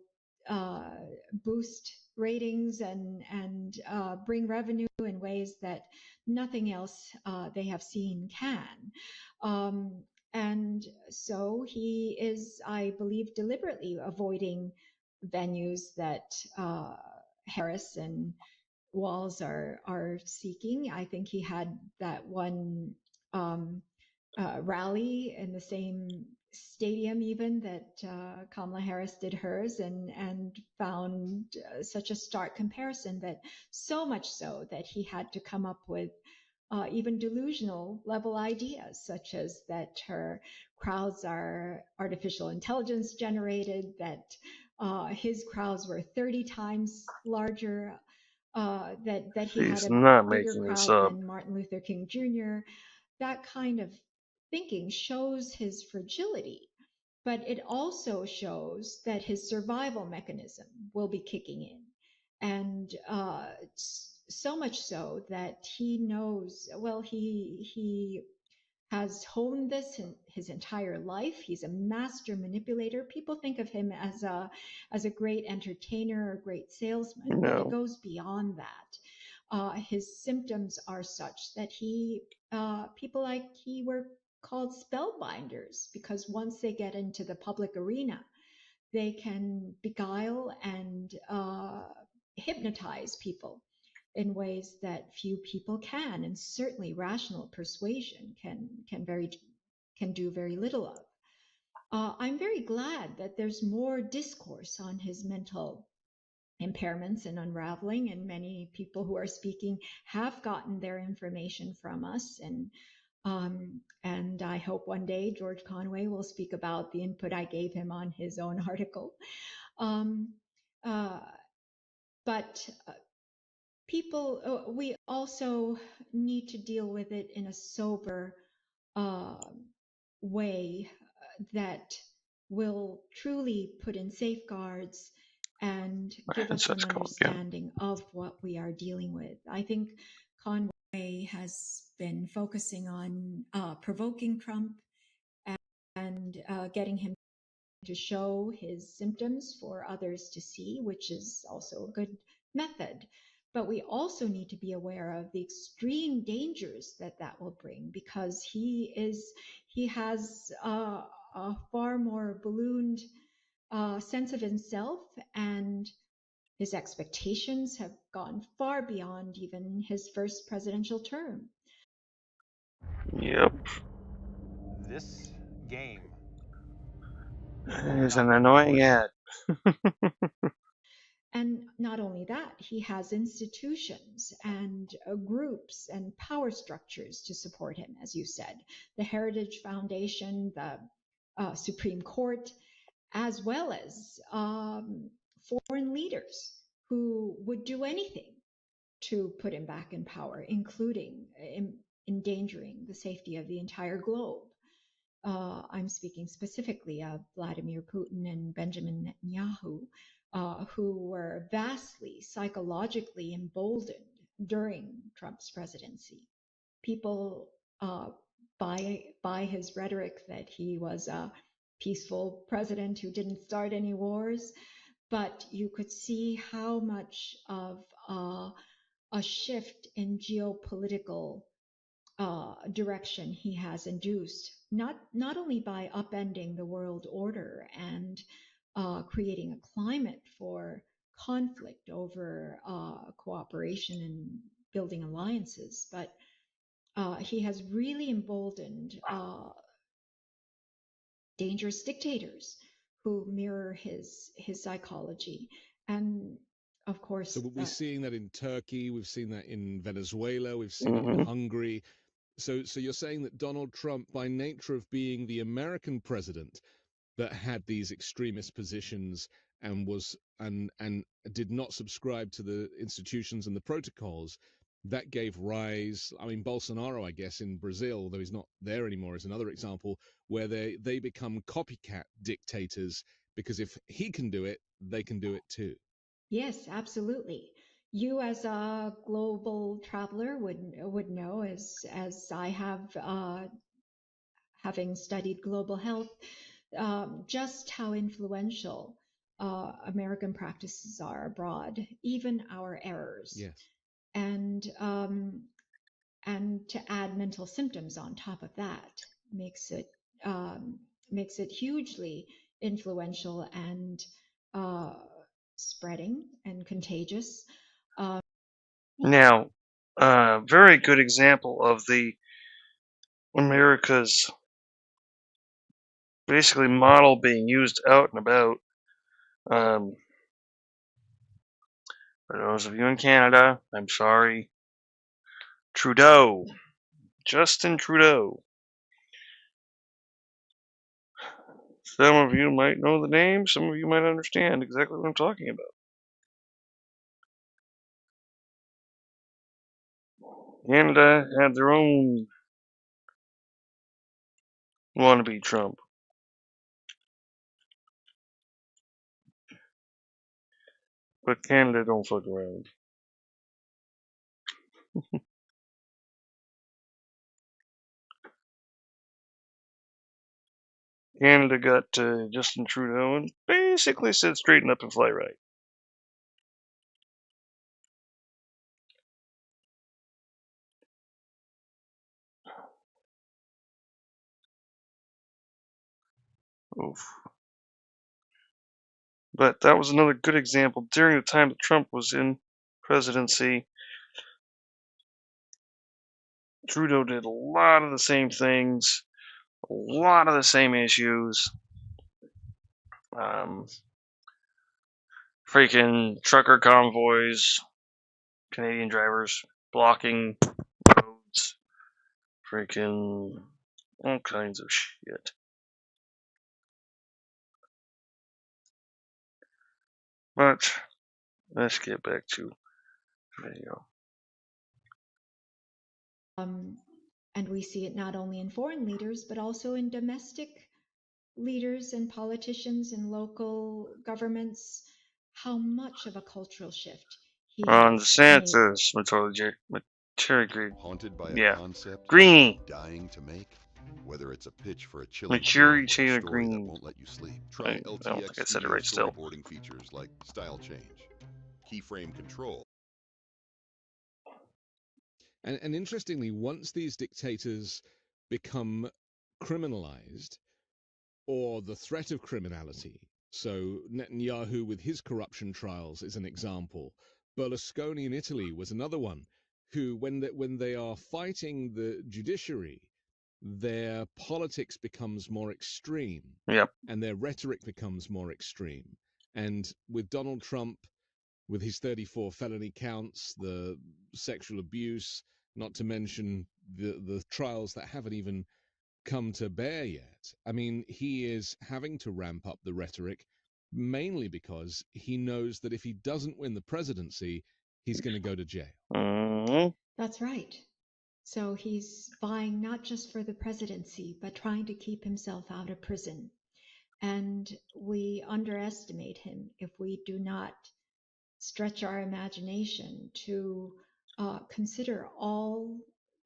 boost ratings and bring revenue in ways that nothing else they have seen can. And so he is, I believe, deliberately avoiding venues that Harris and Walz are seeking. I think he had that one rally in the same stadium even that Kamala Harris did hers, and found such a stark comparison, that so much so that he had to come up with even delusional level ideas, such as that her crowds are artificial intelligence generated, that his crowds were 30 times larger, that he He's had a not bigger making this crowd up. than Martin Luther King Jr. That kind of thinking shows his fragility, but it also shows that his survival mechanism will be kicking in. And so much so that he knows, well, he has honed this in his entire life. He's a master manipulator. People think of him as a great entertainer or great salesman, but it goes beyond that. His symptoms are such that people like he were called spellbinders, because once they get into the public arena, they can beguile and hypnotize people in ways that few people can, and certainly rational persuasion can do very little I'm very glad that there's more discourse on his mental impairments and unraveling, and many people who are speaking have gotten their information from us, and I hope one day George Conway will speak about the input I gave him on his own article. But people, we also need to deal with it in a sober way that will truly put in safeguards and give us an understanding of what we are dealing with. I think Conway has been focusing on provoking Trump and getting him to show his symptoms for others to see, which is also a good method. But we also need to be aware of the extreme dangers that that will bring, because he has a far more ballooned sense of himself, and his expectations have gone far beyond even his first presidential term. Yep. This game is an annoying ad. And not only that, he has institutions and groups and power structures to support him, as you said. The Heritage Foundation, the Supreme Court, as well as foreign leaders who would do anything to put him back in power, including endangering the safety of the entire globe. I'm speaking specifically of Vladimir Putin and Benjamin Netanyahu, who were vastly psychologically emboldened during Trump's presidency. People buy his rhetoric that he was a peaceful president who didn't start any wars, but you could see how much of a shift in geopolitical direction he has induced, not only by upending the world order and creating a climate for conflict over cooperation and building alliances, but he has really emboldened dangerous dictators who mirror his psychology. And of course, so we're seeing that in Turkey, we've seen that in Venezuela, we've seen it in Hungary. So you're saying that Donald Trump, by nature of being the American president that had these extremist positions and did not subscribe to the institutions and the protocols, that gave rise, I mean, Bolsonaro, I guess, in Brazil, though he's not there anymore, is another example where they become copycat dictators, because if he can do it, they can do it too. Yes, absolutely. You, as a global traveler, would know, as I have, having studied global health, just how influential American practices are abroad, even our errors. Yes. And to add mental symptoms on top of that makes it hugely influential and spreading and contagious. Now, very good example of the America's basically model being used out and about. For those of you in Canada, I'm sorry. Trudeau. Justin Trudeau. Some of you might know the name, some of you might understand exactly what I'm talking about. Canada had their own wannabe Trump. But Canada don't fuck around. Canada got Justin Trudeau and basically said straighten up and fly right. Oof. But that was another good example. During the time that Trump was in presidency, Trudeau did a lot of the same things, a lot of the same issues, Freaking trucker convoys, Canadian drivers blocking roads, freaking all kinds of shit. But let's get back to the video. And we see it not only in foreign leaders, but also in domestic leaders and politicians and local governments, how much of a cultural shift he On has DeSantis, Mature Green. Haunted by Yeah. a concept Greeny. dying to make? Whether it's a pitch for a chilling Mature film or a Taylor story Green. that won't let you sleep, try I don't LTX think I said it Studio right still. storyboarding features like style change, keyframe control. And interestingly, once these dictators become criminalized, or the threat of criminality, so Netanyahu with his corruption trials is an example. Berlusconi in Italy was another one, who, when they are fighting the judiciary, their politics becomes more extreme. Yep. And their rhetoric becomes more extreme. And with Donald Trump, with his 34 felony counts, the sexual abuse, not to mention the trials that haven't even come to bear yet. I mean, he is having to ramp up the rhetoric, mainly because he knows that if he doesn't win the presidency, he's going to go to jail. Mm-hmm. That's right. So he's vying not just for the presidency, but trying to keep himself out of prison. And we underestimate him if we do not stretch our imagination to consider all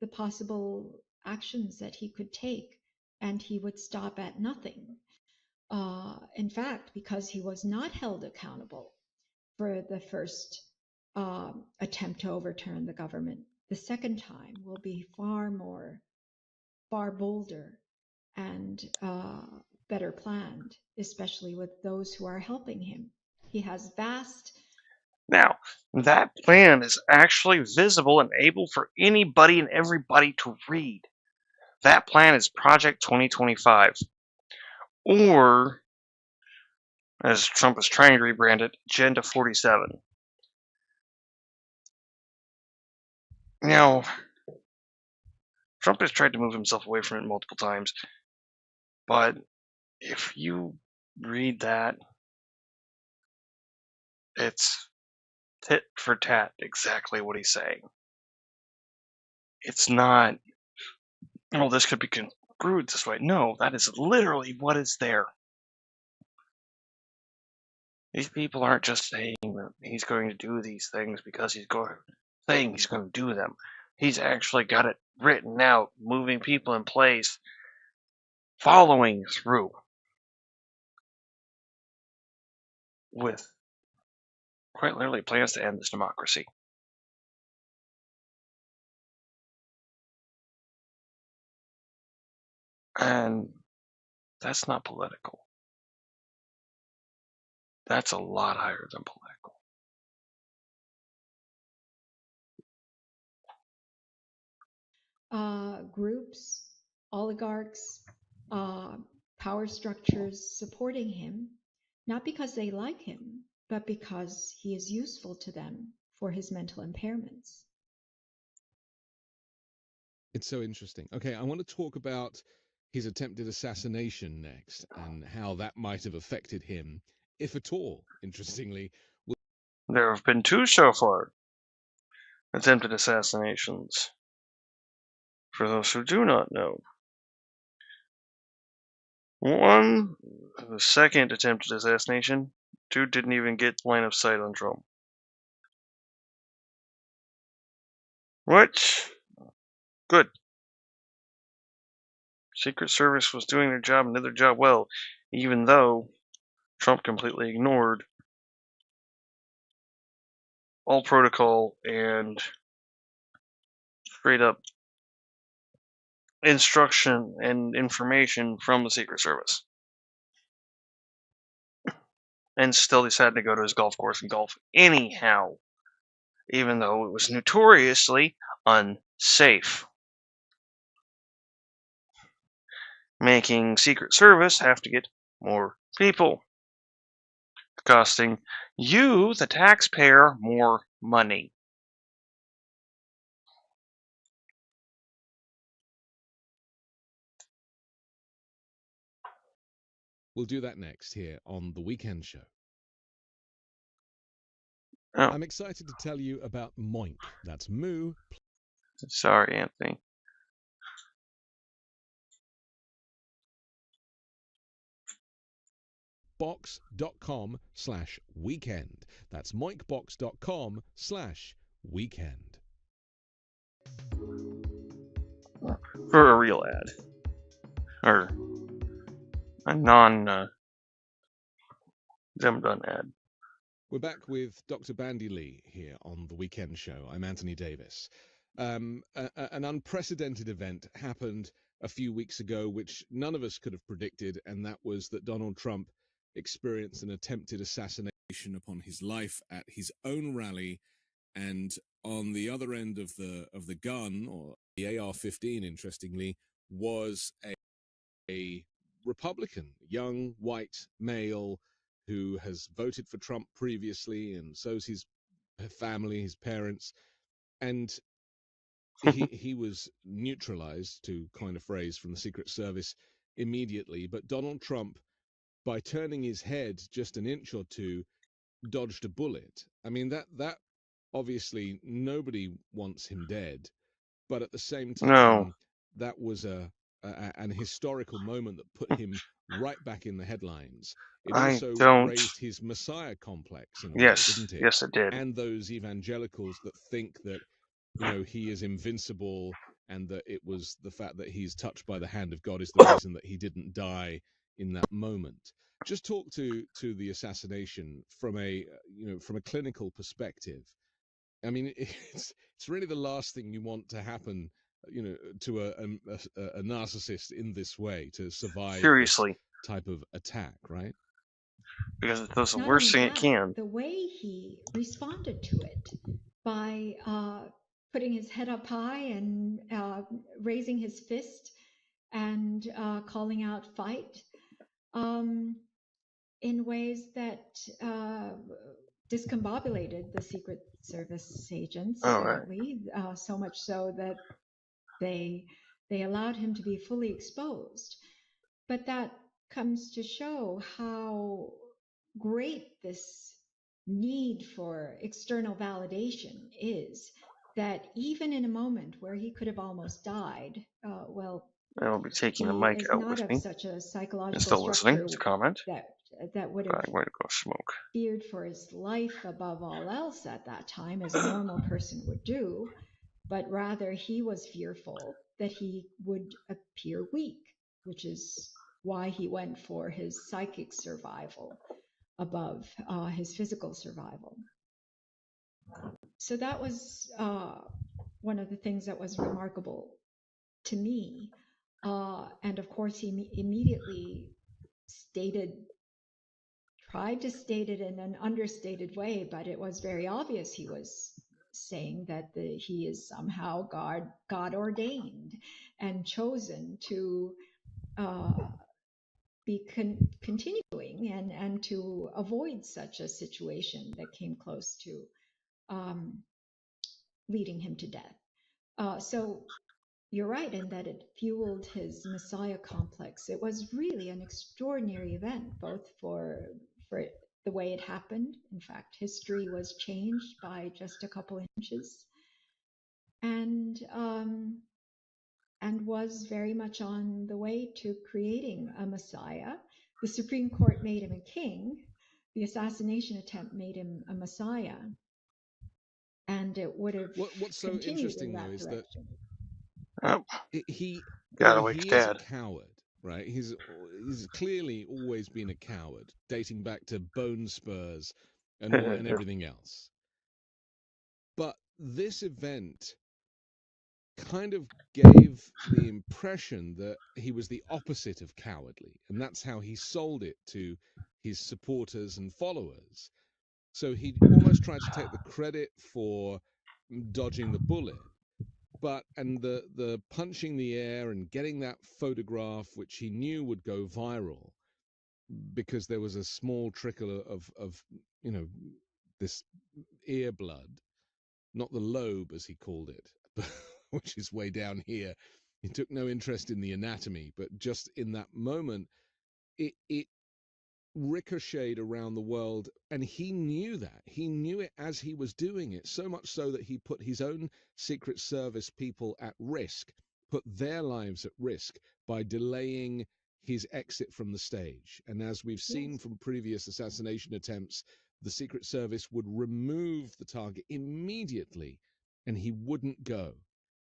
the possible actions that he could take, and he would stop at nothing. In fact, because he was not held accountable for the first attempt to overturn the government, the second time will be far bolder and better planned, especially with those who are helping him. He has vast. Now, that plan is actually visible and able for anybody and everybody to read. That plan is Project 2025. Or, as Trump is trying to rebrand it, Agenda 47. Now, Trump has tried to move himself away from it multiple times, but if you read that, it's tit for tat exactly what he's saying. It's not, oh, this could be construed this way. No, that is literally what is there. These people aren't just saying that he's going to do these things because saying he's going to do them. He's actually got it written out, moving people in place, following through with quite literally plans to end this democracy. And that's not political. That's a lot higher than political. Groups, oligarchs, power structures supporting him, not because they like him, but because he is useful to them for his mental impairments. It's so interesting. Okay, I want to talk about his attempted assassination next and how that might have affected him, if at all, interestingly. There have been 2 so far. Attempted assassinations. For those who do not know. One, the second attempted assassination, dude didn't even get line of sight on Trump. What? Good. Secret Service was doing their job and did their job well, even though Trump completely ignored all protocol and straight up instruction and information from the Secret Service. And still decided to go to his golf course and golf anyhow, even though it was notoriously unsafe. Making Secret Service have to get more people. costing you, the taxpayer, more money. We'll do that next here on The Weekend Show. Oh. I'm excited to tell you about Moink. That's Moo. Sorry, Anthony. Box.com/weekend. That's moinkbox.com/weekend. For a real ad. Or a non them done ad. We're back with Dr. Bandy Lee here on The Weekend Show. I'm Anthony Davis. An unprecedented event happened a few weeks ago, which none of us could have predicted, and that was that Donald Trump experienced an attempted assassination upon his life at his own rally, and on the other end of the gun, or the AR-15, interestingly, was a Republican, young white male who has voted for Trump previously, and so's his family, his parents, and he was neutralized, to coin a phrase from the Secret Service, immediately. But Donald Trump, by turning his head just an inch or two, dodged a bullet. I mean, that obviously nobody wants him dead, but at the same time, that was an historical moment that put him right back in the headlines. It also raised his Messiah complex in a way, didn't it? Yes, it did. And those evangelicals that think that, he is invincible, and that it was the fact that he's touched by the hand of God is the reason that he didn't die in that moment. Just talk to the assassination from a clinical perspective. I mean, it's really the last thing you want to happen, to a narcissist in this way, to survive this type of attack, right? Because that's the worst thing it can. The way he responded to it by putting his head up high and raising his fist and calling out "fight" in ways that discombobulated the Secret Service agents, apparently, so much so that they allowed him to be fully exposed. But that comes to show how great this need for external validation is, that even in a moment where he could have almost died, I'll be taking the mic out with me. Such a psychological still listening to comment. That would have going to go smoke. Feared for his life above all else at that time, as a normal person would do, but rather he was fearful that he would appear weak, which is why he went for his psychic survival above his physical survival. So that was one of the things that was remarkable to me. And of course, he immediately tried to state it in an understated way, but it was very obvious he was saying that he is somehow God ordained and chosen to be continuing and to avoid such a situation that came close to leading him to death. So you're right in that it fueled his Messiah complex. It was really an extraordinary event, both for the way it happened. In fact, history was changed by just a couple inches, and was very much on the way to creating a Messiah. The Supreme Court made him a king. The assassination attempt made him a Messiah, and it would have What's so interesting, though, is that he is a coward, right? He's clearly always been a coward, dating back to bone spurs and everything else. But this event kind of gave the impression that he was the opposite of cowardly, and that's how he sold it to his supporters and followers. So he almost tried to take the credit for dodging the bullet, and the punching the air and getting that photograph, which he knew would go viral, because there was a small trickle of this ear blood, not the lobe as he called it, but, which is way down here. He took no interest in the anatomy, but just in that moment, it ricocheted around the world, and he knew that. He knew it as he was doing it, so much so that he put his own Secret Service people at risk, put their lives at risk by delaying his exit from the stage. And as we've seen from previous assassination attempts, the Secret Service would remove the target immediately, and he wouldn't go.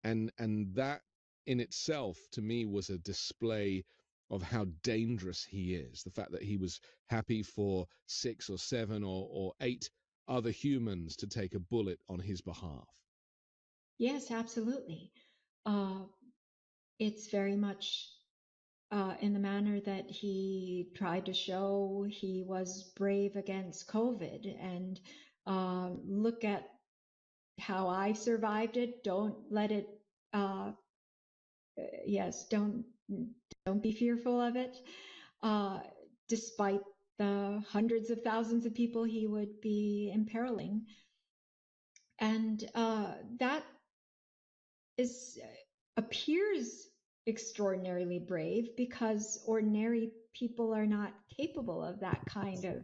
And that in itself, to me, was a display of how dangerous he is. The fact that he was happy for 6 or 7 or 8 other humans to take a bullet on his behalf. Yes, absolutely. It's very much in the manner that he tried to show he was brave against COVID. And look at how I survived it. Don't let it, yes, don't be fearful of it. Despite the hundreds of thousands of people he would be imperiling. And that appears extraordinarily brave because ordinary people are not capable of that kind of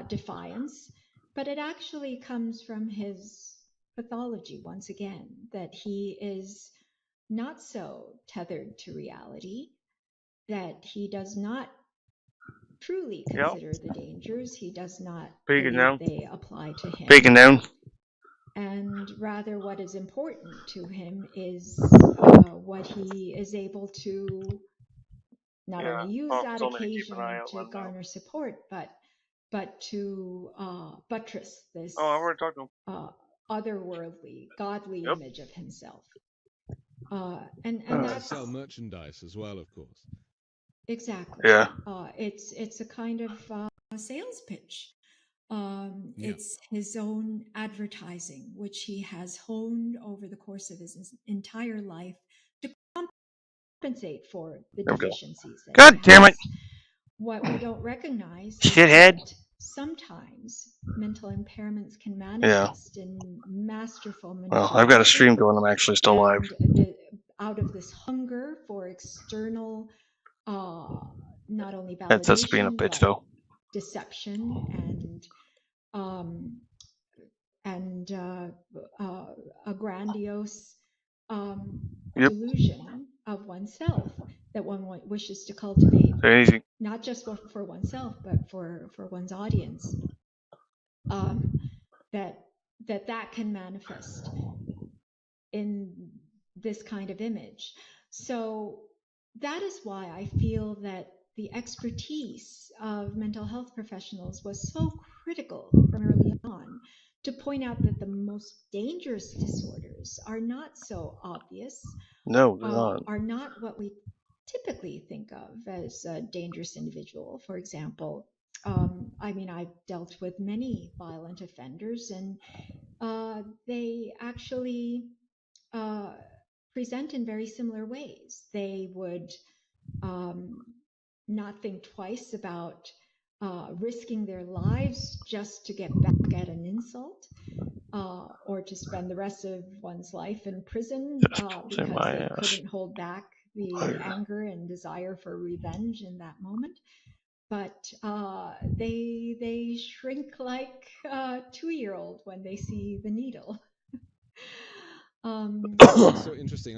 defiance. But it actually comes from his pathology, once again, that he is not so tethered to reality, that he does not truly consider the dangers. He does not believe they apply to him. And rather, what is important to him is what he is able to not only use that occasion to garner support, but to buttress this otherworldly, godly image of himself. And that's sell merchandise as well, of course. Exactly. Yeah. It's a kind of sales pitch. It's his own advertising, which he has honed over the course of his entire life to compensate for the deficiencies. God damn it! What we don't recognize Shithead. is that sometimes mental impairments can manifest in masterful manipulation. Well, I've got a stream going. I'm actually still live. Out of this hunger for external, not only validation, That's being a bitch, though. Deception and a grandiose delusion of oneself that one wishes to cultivate, not just for oneself but for one's audience. That can manifest in this kind of image. So that is why I feel that the expertise of mental health professionals was so critical from early on to point out that the most dangerous disorders are not so obvious. No, they're not. Are not what we typically think of as a dangerous individual. For example, I've dealt with many violent offenders, and they actually present in very similar ways. They would not think twice about risking their lives just to get back at an insult, or to spend the rest of one's life in prison because they couldn't hold back the anger and desire for revenge in that moment. But they shrink like a 2-year-old when they see the needle. That's so interesting.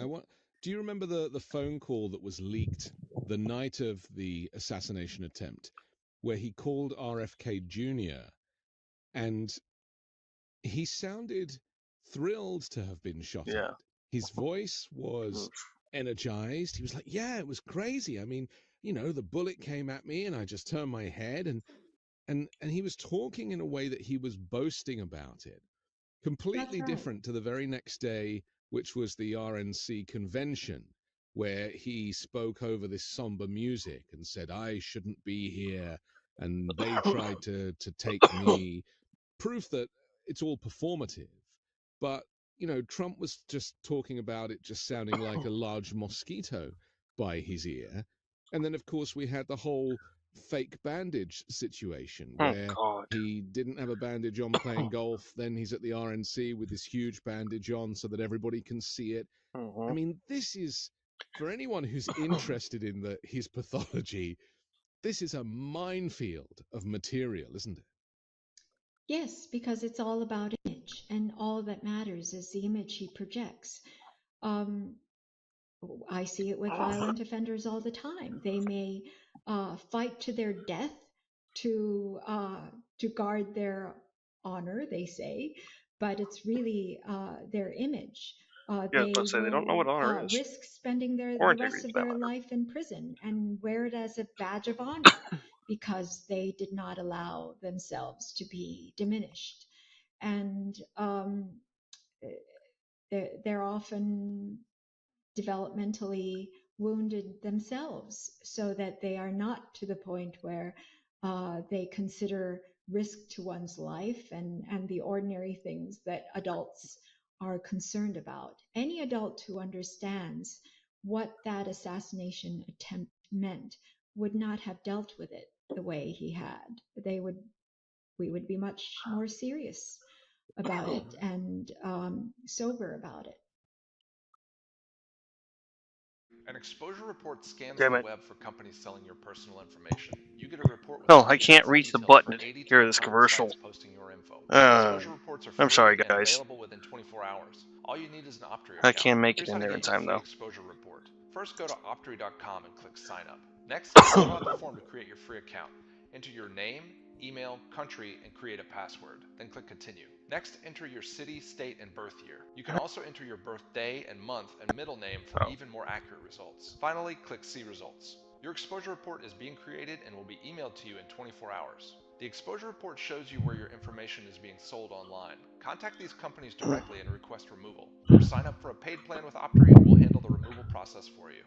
Do you remember the phone call that was leaked the night of the assassination attempt, where he called RFK Jr. and he sounded thrilled to have been shot at. His voice was energized. He was like, yeah, it was crazy. I mean, the bullet came at me and I just turned my head, and he was talking in a way that he was boasting about it. Completely different to the very next day, which was the RNC convention, where he spoke over this somber music and said, I shouldn't be here, and they tried to take me. Proof that it's all performative. But, Trump was just talking about it just sounding like a large mosquito by his ear. And then, of course, we had the whole fake bandage situation where he didn't have a bandage on playing golf, then he's at the RNC with this huge bandage on so that everybody can see it. I mean, this is, for anyone who's interested in his pathology, this is a minefield of material, isn't it? Yes, because it's all about image, and all that matters is the image he projects. I see it with violent offenders all the time. They may fight to their death to guard their honor, they say, but it's really their image. They don't know what honor is. Risk spending the rest of their life in prison and wear it as a badge of honor because they did not allow themselves to be diminished. And they're often developmentally wounded themselves so that they are not to the point where they consider risk to one's life and the ordinary things that adults are concerned about. Any adult who understands what that assassination attempt meant would not have dealt with it the way he had. We would be much more serious about it and sober about it. An exposure report scans the web for companies selling your personal information. You get a report with I can't reach the button to hear this commercial. Posting your info. Exposure reports are free I'm sorry, and guys. available within 24 hours. All you need is an Optry account. I can't make it Here's in how to there in get your time, free though. Exposure report. First, go to Optry.com and click Sign Up. Next, fill out the form to create your free account. Enter your name, email, country, and create a password. Then click Continue. Next, enter your city, state, and birth year. You can also enter your birthday and month and middle name for even more accurate results. Finally, click See Results. Your exposure report is being created and will be emailed to you in 24 hours. The exposure report shows you where your information is being sold online. Contact these companies directly and request removal. Or sign up for a paid plan with Optry and we'll handle the removal process for you.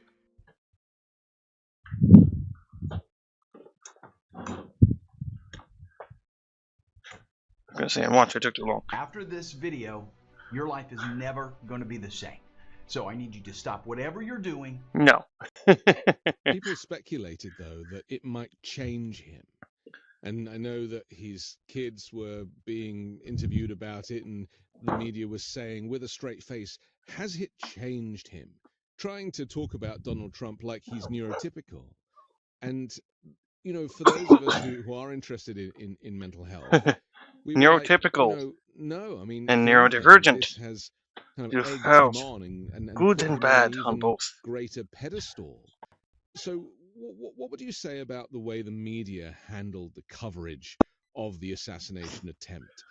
I'm gonna say, watch, it took too long. After this video, your life is never going to be the same. So I need you to stop whatever you're doing. No. People speculated, though, that it might change him. And I know that his kids were being interviewed about it, and the media was saying with a straight face, has it changed him? Trying to talk about Donald Trump like he's neurotypical. And, you know, for those of us who are interested in mental health, neurotypical. No, I mean, and neurodivergent. This has kind you of egged have him on and good put and him bad on on both. Greater pedestal. So, what would you say about the way the media handled the coverage of the assassination attempt?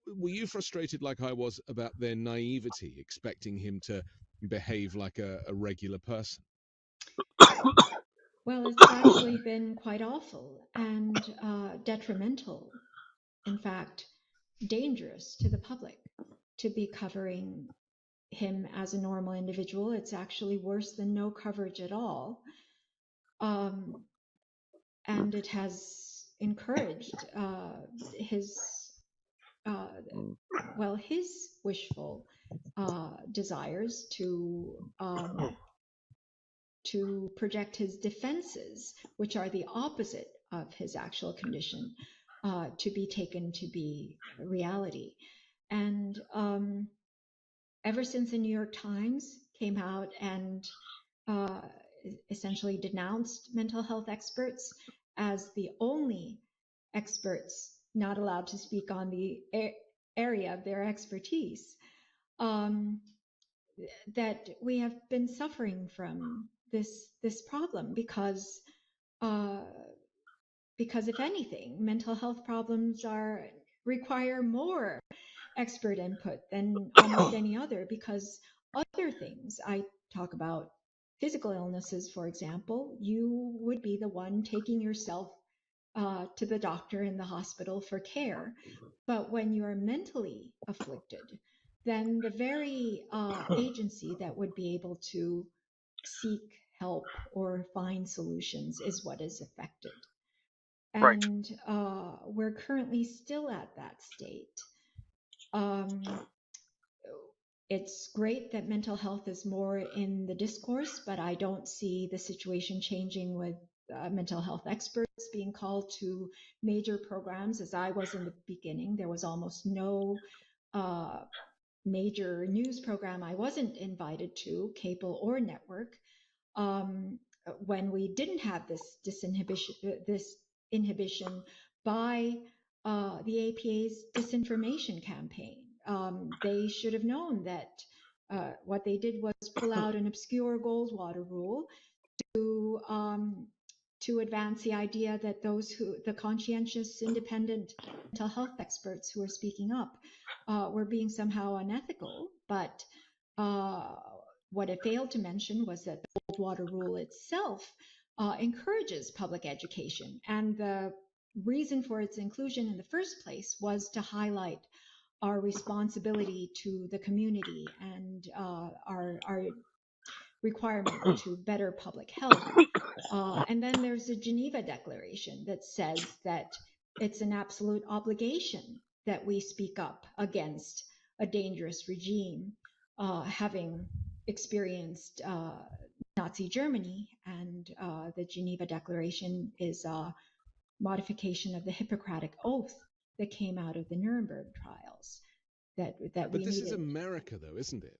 Were you frustrated like I was about their naivety, expecting him to behave like a regular person? Well, it's actually been quite awful and detrimental, in fact, dangerous to the public to be covering him as a normal individual. It's actually worse than no coverage at all. And it has encouraged his wishful desires to project his defenses, which are the opposite of his actual condition, to be taken to be reality. And ever since the New York Times came out and essentially denounced mental health experts as the only experts not allowed to speak on the area of their expertise, that we have been suffering from this problem because if anything, mental health problems require more expert input than almost any other, because other things I talk about, physical illnesses, for example, you would be the one taking yourself to the doctor in the hospital for care. But when you are mentally afflicted, then the very agency that would be able to seek help or find solutions is what is affected. And we're currently still at that state. It's great that mental health is more in the discourse, but I don't see the situation changing with mental health experts being called to major programs, as I was in the beginning. There was almost no major news program I wasn't invited to, cable or network, when we didn't have this inhibition by the APA's disinformation campaign. They should have known that what they did was pull out an obscure Goldwater rule to advance the idea that the conscientious, independent mental health experts who are speaking up were being somehow unethical. But what it failed to mention was that the Goldwater rule itself encourages public education. And the reason for its inclusion in the first place was to highlight our responsibility to the community and our requirement to better public health. And then there's the Geneva Declaration that says that it's an absolute obligation that we speak up against a dangerous regime, having experienced Nazi Germany, and the Geneva Declaration is a modification of the Hippocratic Oath that came out of the Nuremberg trials. But this is America, though, isn't it?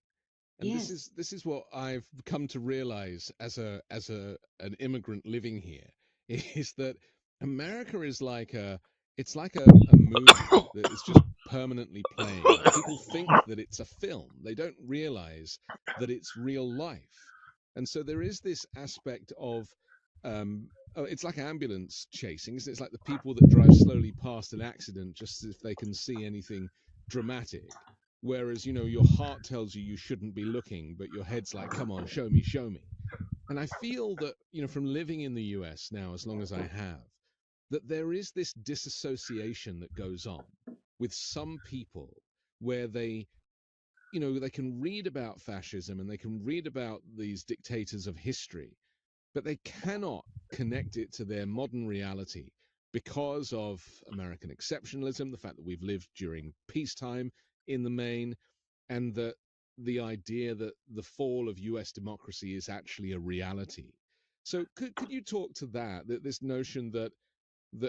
And yes. this is what I've come to realize as an immigrant living here, is that America is like a movie that is just permanently playing. People think that it's a film. They don't realize that it's real life. And so there is this aspect of it's like ambulance chasing. It's like the people that drive slowly past an accident just if they can see anything dramatic. Whereas, your heart tells you shouldn't be looking, but your head's like, come on, show me, show me. And I feel that, from living in the US now, as long as I have, that there is this disassociation that goes on with some people where they can read about fascism and they can read about these dictators of history, but they cannot connect it to their modern reality because of American exceptionalism, the fact that we've lived during peacetime in the main, and that the idea that the fall of US democracy is actually a reality. So could you talk to that this notion that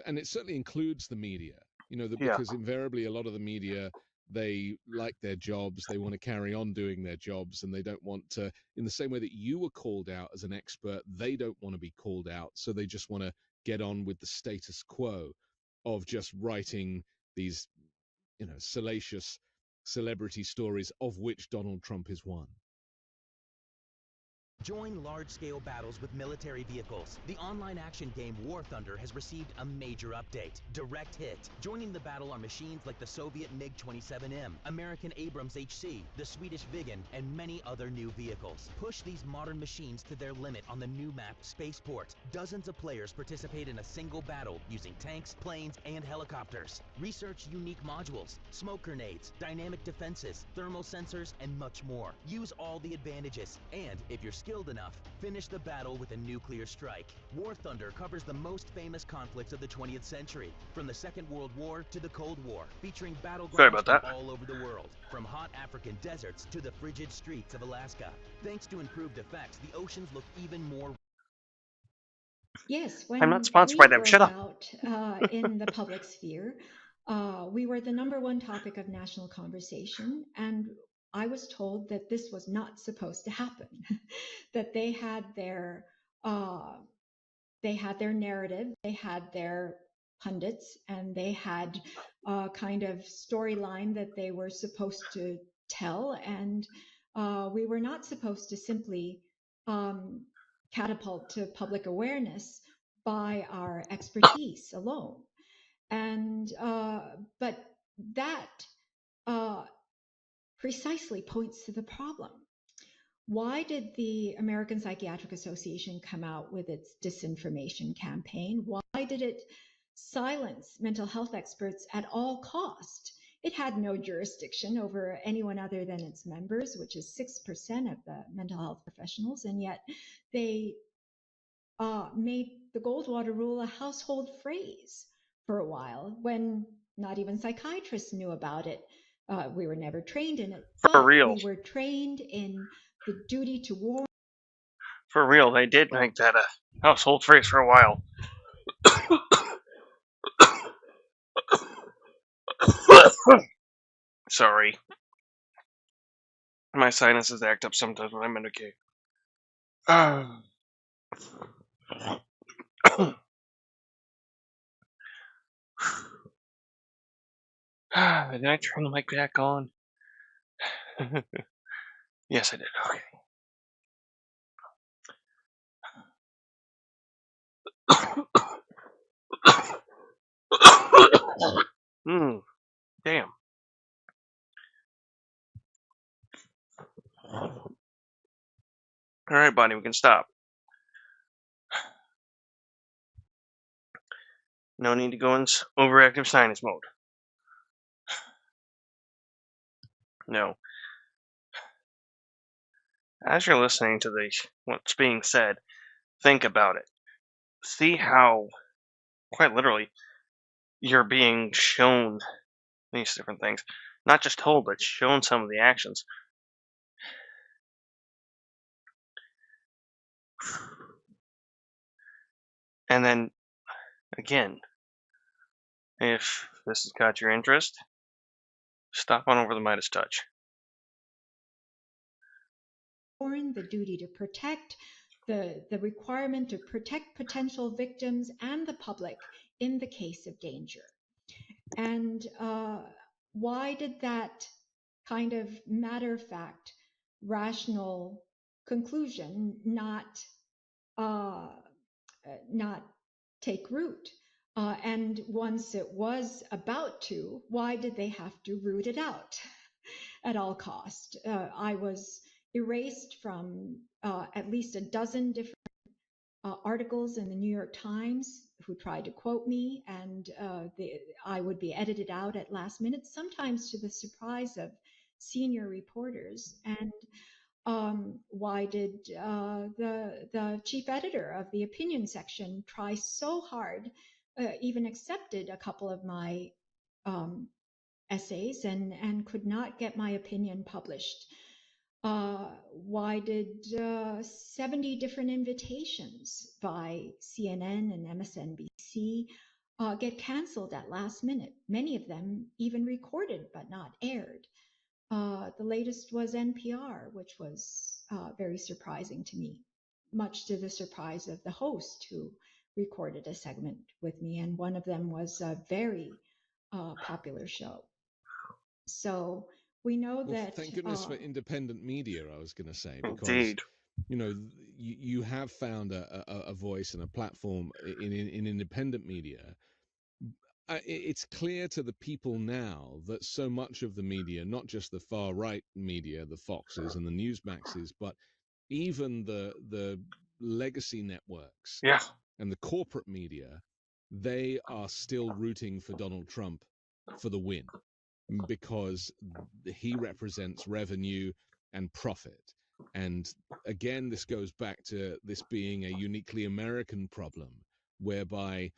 and it certainly includes the media, because invariably a lot of the media, they like their jobs, they want to carry on doing their jobs, and they don't want to, in the same way that you were called out as an expert, they don't want to be called out, so they just want to get on with the status quo of just writing these salacious celebrity stories, of which Donald Trump is one. Join large-scale battles with military vehicles. The online action game War Thunder has received a major update, Direct Hit. Joining the battle are machines like the Soviet MiG-27M, American Abrams HC, the Swedish Viggen, and many other new vehicles. Push these modern machines to their limit on the new map Spaceport. Dozens of players participate in a single battle using tanks, planes, and helicopters. Research unique modules, smoke grenades, dynamic defenses, thermal sensors, and much more. Use all the advantages, and if you're skilled enough, finish the battle with a nuclear strike. War Thunder covers the most famous conflicts of the 20th century, from the Second World War to the Cold War, featuring battlegrounds from all over the world, from hot African deserts to the frigid streets of Alaska. Thanks to improved effects, the oceans look even more. Yes, when I'm not sponsored by them. Shut up. Out in the public sphere, we were the #1 topic of national conversation, and I was told that this was not supposed to happen, that they had their narrative, they had their pundits, and they had a kind of storyline that they were supposed to tell, and we were not supposed to simply catapult to public awareness by our expertise alone. And but that precisely points to the problem. Why did the American Psychiatric Association come out with its disinformation campaign? Why did it silence mental health experts at all cost? It had no jurisdiction over anyone other than its members, which is 6% of the mental health professionals, and yet they made the Goldwater rule a household phrase for a while when not even psychiatrists knew about it. We were never trained in it, but we were trained in the duty to warn. For real, they did make that a household phrase for a while. Sorry. My sinuses act up sometimes when I'm medicated. Did I turn the mic back on? Yes, I did. Okay. Damn. Alright, Bonnie, we can stop. No need to go in overactive sinus mode. No. As you're listening to what's being said, think about it. See how, quite literally, you're being shown these different things. Not just told, but shown some of the actions. And then, again, if this has got your interest, stop on over the Midas Touch. The duty to protect, the requirement to protect potential victims and the public in the case of danger. And why did that kind of matter-of-fact, rational conclusion not take root? And once it was about to, why did they have to root it out at all cost? I was erased from at least a dozen different articles in the New York Times who tried to quote me, and I would be edited out at last minute, sometimes to the surprise of senior reporters. And why did the chief editor of the opinion section try so hard, even accepted a couple of my essays and could not get my opinion published? Why did 70 different invitations by CNN and MSNBC get canceled at last minute? Many of them even recorded but not aired. The latest was NPR, which was very surprising to me, much to the surprise of the host who recorded a segment with me, and one of them was a very popular show. So we know that. Thank goodness for independent media, I was going to say, because indeed. You have found a voice and a platform in independent media. It's clear to the people now that so much of the media, not just the far right media, the Foxes and the Newsmaxes, but even the legacy networks and the corporate media, they are still rooting for Donald Trump for the win, because he represents revenue and profit. And again, this goes back to this being a uniquely American problem, whereby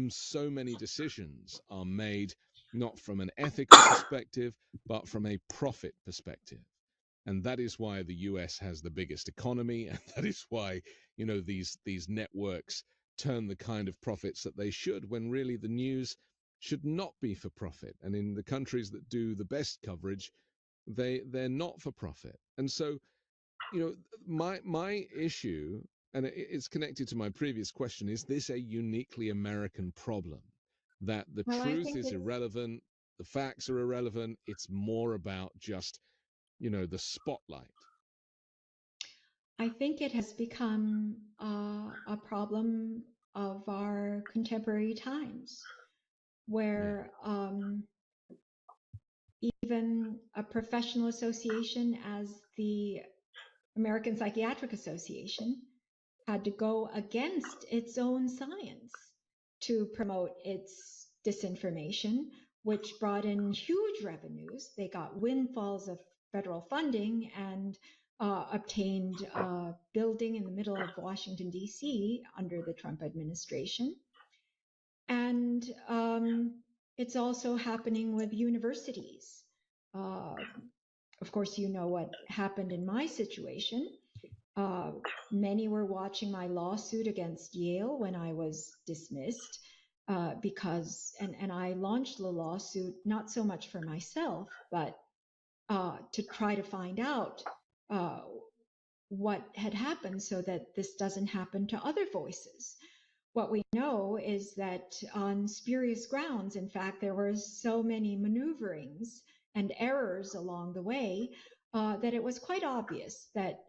so many decisions are made not from an ethical perspective, but from a profit perspective. And that is why the US has the biggest economy, and that is why, these networks turn the kind of profits that they should, when really the news should not be for profit. And in the countries that do the best coverage, they're not for profit. And so, my issue, and it's connected to my previous question, is this a uniquely American problem? That the truth is irrelevant, the facts are irrelevant, it's more about just, the spotlight. I think it has become a problem of our contemporary times, where even a professional association as the American Psychiatric Association had to go against its own science to promote its disinformation, which brought in huge revenues. They got windfalls of federal funding and obtained a building in the middle of Washington, D.C. under the Trump administration. And it's also happening with universities. Of course, you know what happened in my situation. Many were watching my lawsuit against Yale when I was dismissed because I launched the lawsuit not so much for myself, but to try to find out what had happened so that this doesn't happen to other voices. What we know is that on spurious grounds, in fact, there were so many maneuverings and errors along the way that it was quite obvious that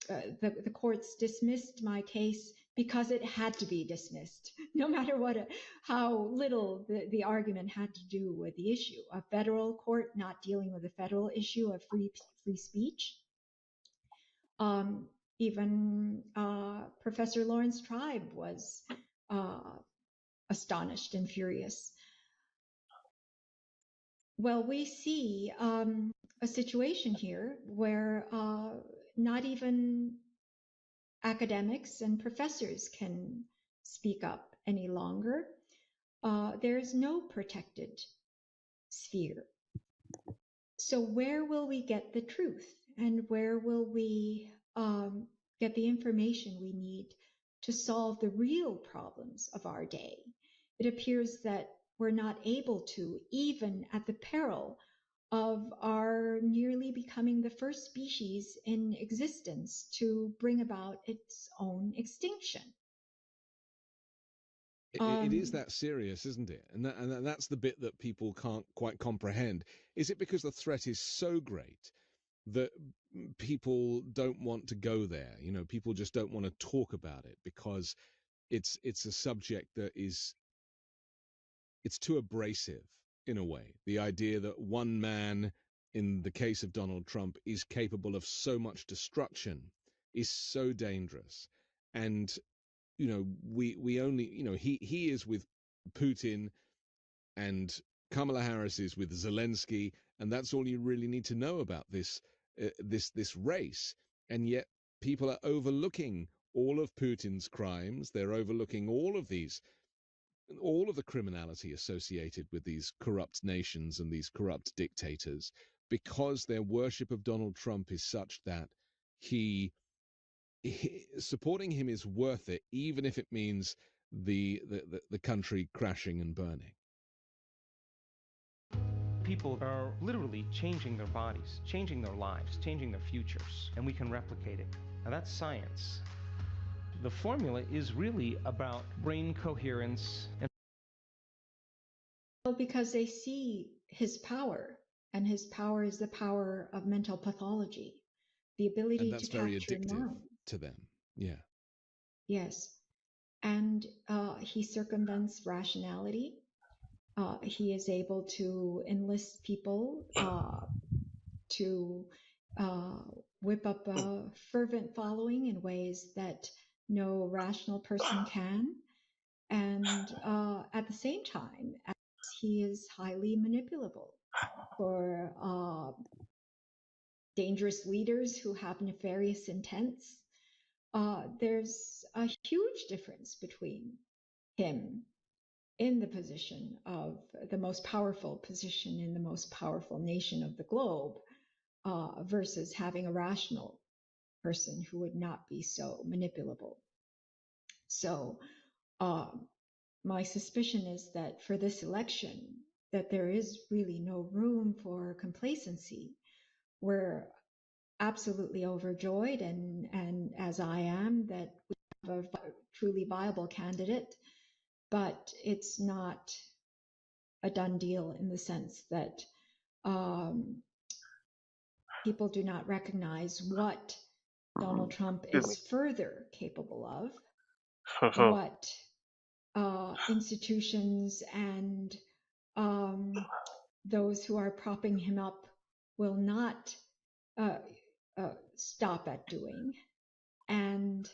the courts dismissed my case because it had to be dismissed, no matter how little the argument had to do with the issue. A federal court not dealing with the federal issue of free speech. Even Professor Lawrence Tribe was astonished and furious. Well, we see a situation here where not even academics and professors can speak up any longer. There's no protected sphere. So where will we get the truth? And where will we get the information we need to solve the real problems of our day? It appears that we're not able to, even at the peril of our nearly becoming the first species in existence to bring about its own extinction. It is that serious, isn't it? And that's the bit that people can't quite comprehend. Is it because the threat is so great that people don't want to go there? You know, people just don't want to talk about it because it's a subject that it's too abrasive in a way. The idea that one man, in the case of Donald Trump, is capable of so much destruction is so dangerous. And you know, we only, you know, he is with Putin and Kamala Harris is with Zelensky, and that's all you really need to know about this race. And yet people are overlooking all of Putin's crimes. They're overlooking all of the criminality associated with these corrupt nations and these corrupt dictators, because their worship of Donald Trump is such that supporting him is worth it, even if it means the country crashing and burning. People are literally changing their bodies, changing their lives, changing their futures, and we can replicate it. Now that's science. The formula is really about brain coherence. Because they see his power, and his power is the power of mental pathology, the ability to capture mind. That's very addictive to them. Yeah. Yes. And he circumvents rationality. He is able to enlist people to whip up a fervent following in ways that no rational person can. And at the same time, he is highly manipulable for dangerous leaders who have nefarious intents. There's a huge difference between him in the position of the most powerful position in the most powerful nation of the globe versus having a rational person who would not be so manipulable. So my suspicion is that for this election, that there is really no room for complacency. We're absolutely overjoyed, and as I am, that we have a truly viable candidate, but it's not a done deal in the sense that people do not recognize what Donald Trump is further capable of, what institutions and those who are propping him up will not stop at doing, and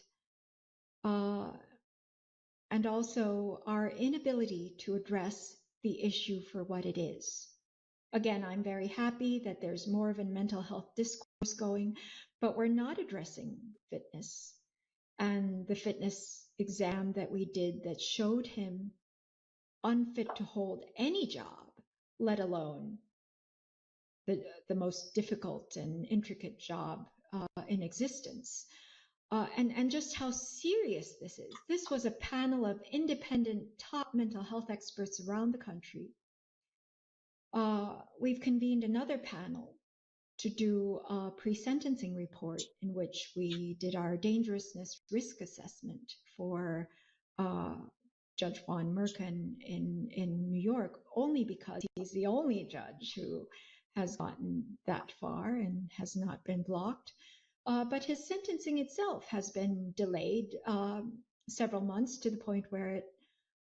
also our inability to address the issue for what it is. Again, I'm very happy that there's more of a mental health discourse going, but we're not addressing fitness. And the fitness exam that we did that showed him unfit to hold any job, let alone the most difficult and intricate job in existence. And just how serious this is. This was a panel of independent top mental health experts around the country. We've convened another panel to do a pre-sentencing report in which we did our dangerousness risk assessment for Judge Juan Merkin in New York, only because he's the only judge who has gotten that far and has not been blocked. But his sentencing itself has been delayed several months to the point where it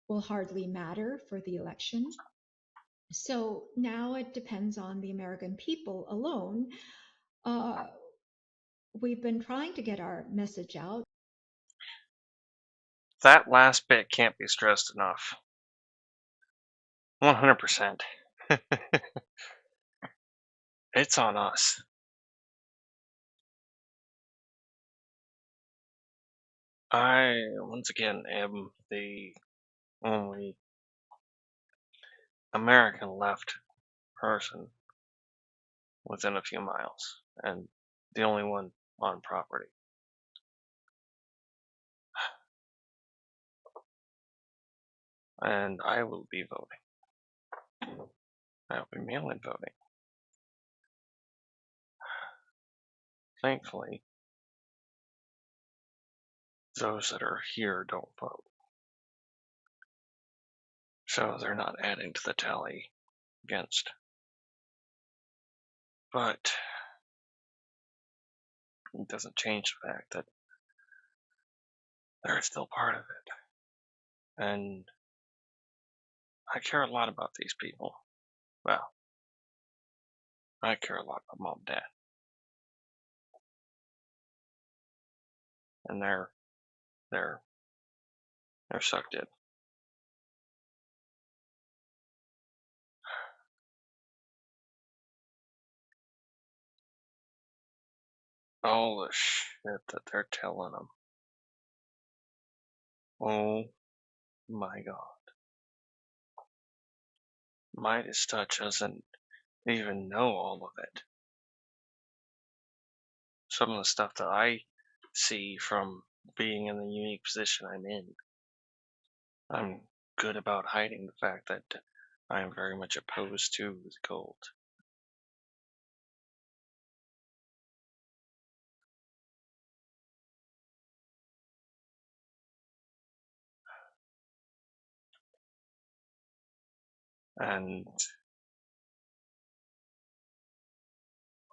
will hardly matter for the election. So now it depends on the American people alone. We've been trying to get our message out. That last bit can't be stressed enough. 100%. It's on us. I, once again, am the only American left person within a few miles, and the only one on property. And I will be voting. I will be mail-in voting. Thankfully, those that are here don't vote. So they're not adding to the tally against. But it doesn't change the fact that they're still part of it. And I care a lot about these people. Well, I care a lot about mom and dad. And they're sucked in. All the shit that they're telling them. Oh my God. Midas Touch doesn't even know all of it. Some of the stuff that I see from being in the unique position I'm in, I'm good about hiding the fact that I am very much opposed to the gold. And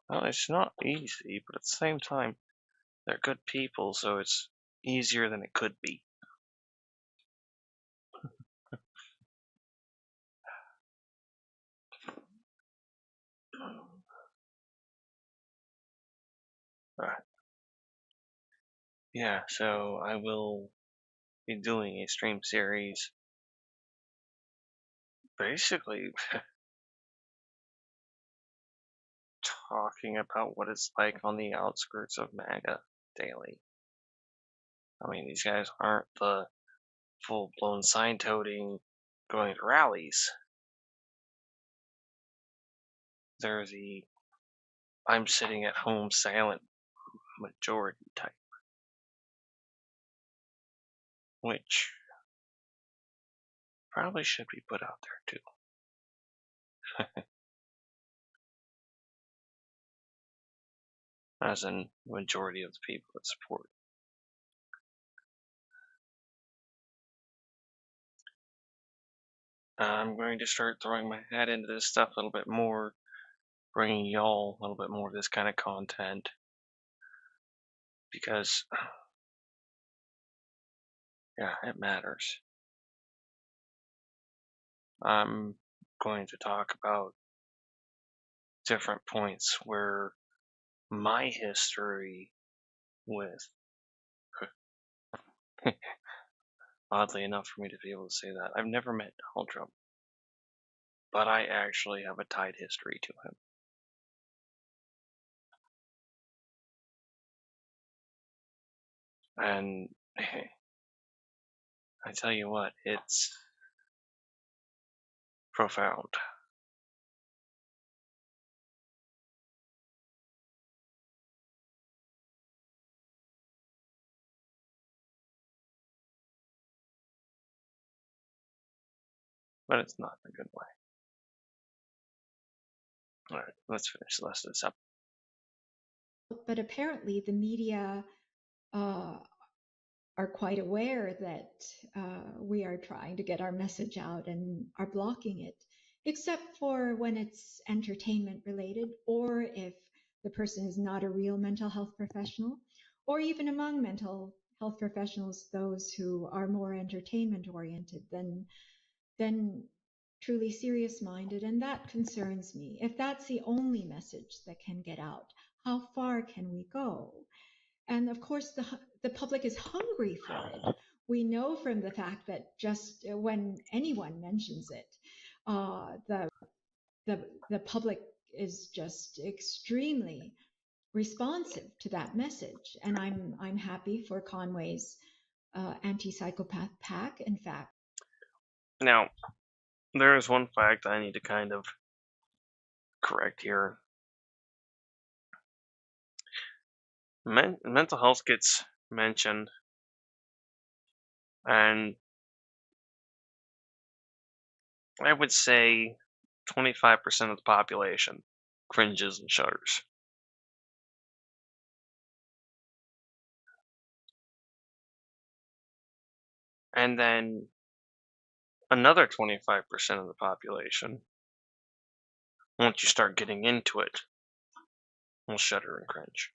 well, it's not easy, but at the same time, they're good people, so it's easier than it could be. Right. Yeah, so I will be doing a stream series basically talking about what it's like on the outskirts of MAGA daily. I mean, these guys aren't the full-blown sign-toting going to rallies. They're the I'm sitting at home silent majority type. Which probably should be put out there too. As in the majority of the people that support. I'm going to start throwing my hat into this stuff a little bit more, bringing y'all a little bit more of this kind of content. Because, yeah, it matters. I'm going to talk about different points where my history with, oddly enough for me to be able to say that, I've never met Donald Trump, but I actually have a tied history to him. And I tell you what, it's profound. but it's not in a good way. All right, let's finish the rest of this up. But apparently the media are quite aware that we are trying to get our message out and are blocking it, except for when it's entertainment related, or if the person is not a real mental health professional, or even among mental health professionals, those who are more entertainment oriented than truly serious minded. And that concerns me. If that's the only message that can get out, how far can we go? And of course, the public is hungry for it. We know from the fact that just when anyone mentions it, the public is just extremely responsive to that message. And I'm happy for Conway's anti-psychopath PAC. In fact, now there is one fact I need to kind of correct here. Mental health gets mentioned, and I would say 25% of the population cringes and shudders. And then another 25% of the population, once you start getting into it, will shudder and cringe.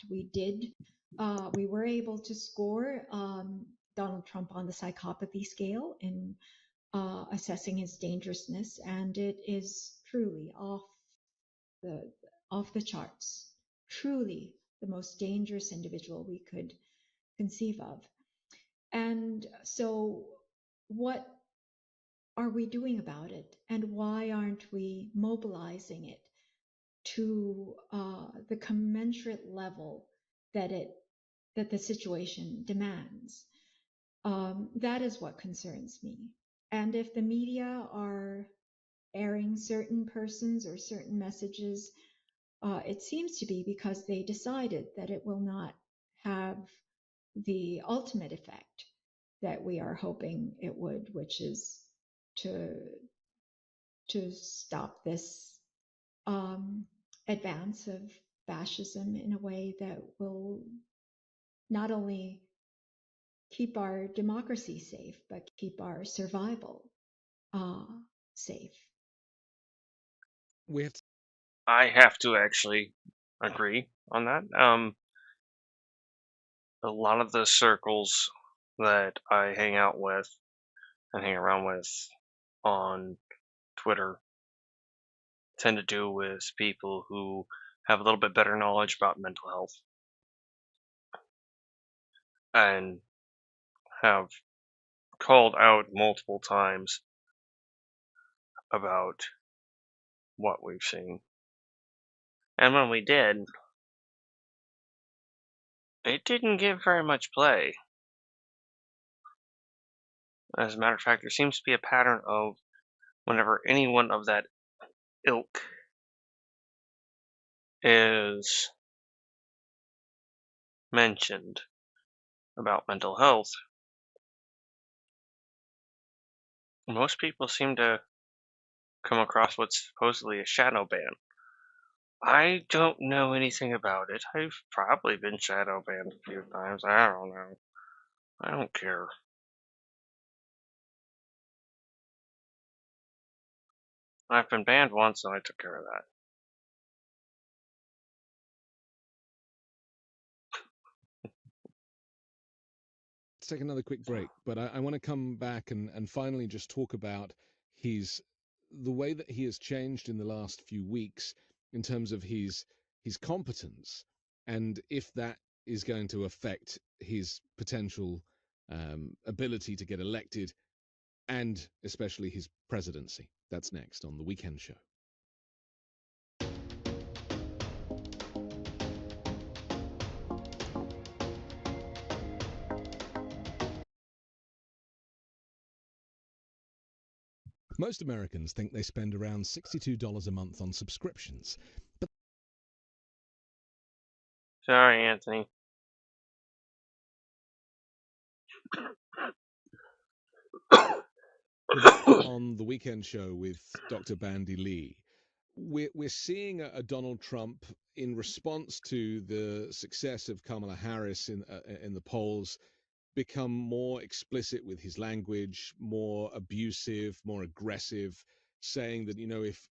We were able to score Donald Trump on the psychopathy scale in assessing his dangerousness, and it is truly off the charts. Truly the most dangerous individual we could conceive of. And so what are we doing about it? And why aren't we mobilizing it to the commensurate level that the situation demands? That is what concerns me. And if the media are airing certain persons or certain messages, it seems to be because they decided that it will not have the ultimate effect that we are hoping it would, which is to stop this advance of fascism in a way that will not only keep our democracy safe, but keep our survival safe. I have to actually agree on that. A lot of the circles that I hang out with and hang around with on Twitter tend to do with people who have a little bit better knowledge about mental health and have called out multiple times about what we've seen. And when we did, it didn't get very much play. As a matter of fact, there seems to be a pattern of whenever anyone of that ilk is mentioned about mental health, most people seem to come across what's supposedly a shadow ban. I don't know anything about it. I've probably been shadow banned a few times. I don't know. I don't care. I've been banned once and I took care of that. Let's take another quick break, but I want to come back and finally just talk about the way that he has changed in the last few weeks in terms of his competence, and if that is going to affect his potential ability to get elected, and especially his presidency. That's next on The Weekend Show. Most Americans think they spend around $62 a month on subscriptions. But sorry, Anthony. On the weekend show with Dr. Bandy Lee, we're seeing a Donald Trump in response to the success of Kamala Harris in the polls become more explicit with his language, more abusive, more aggressive, saying that,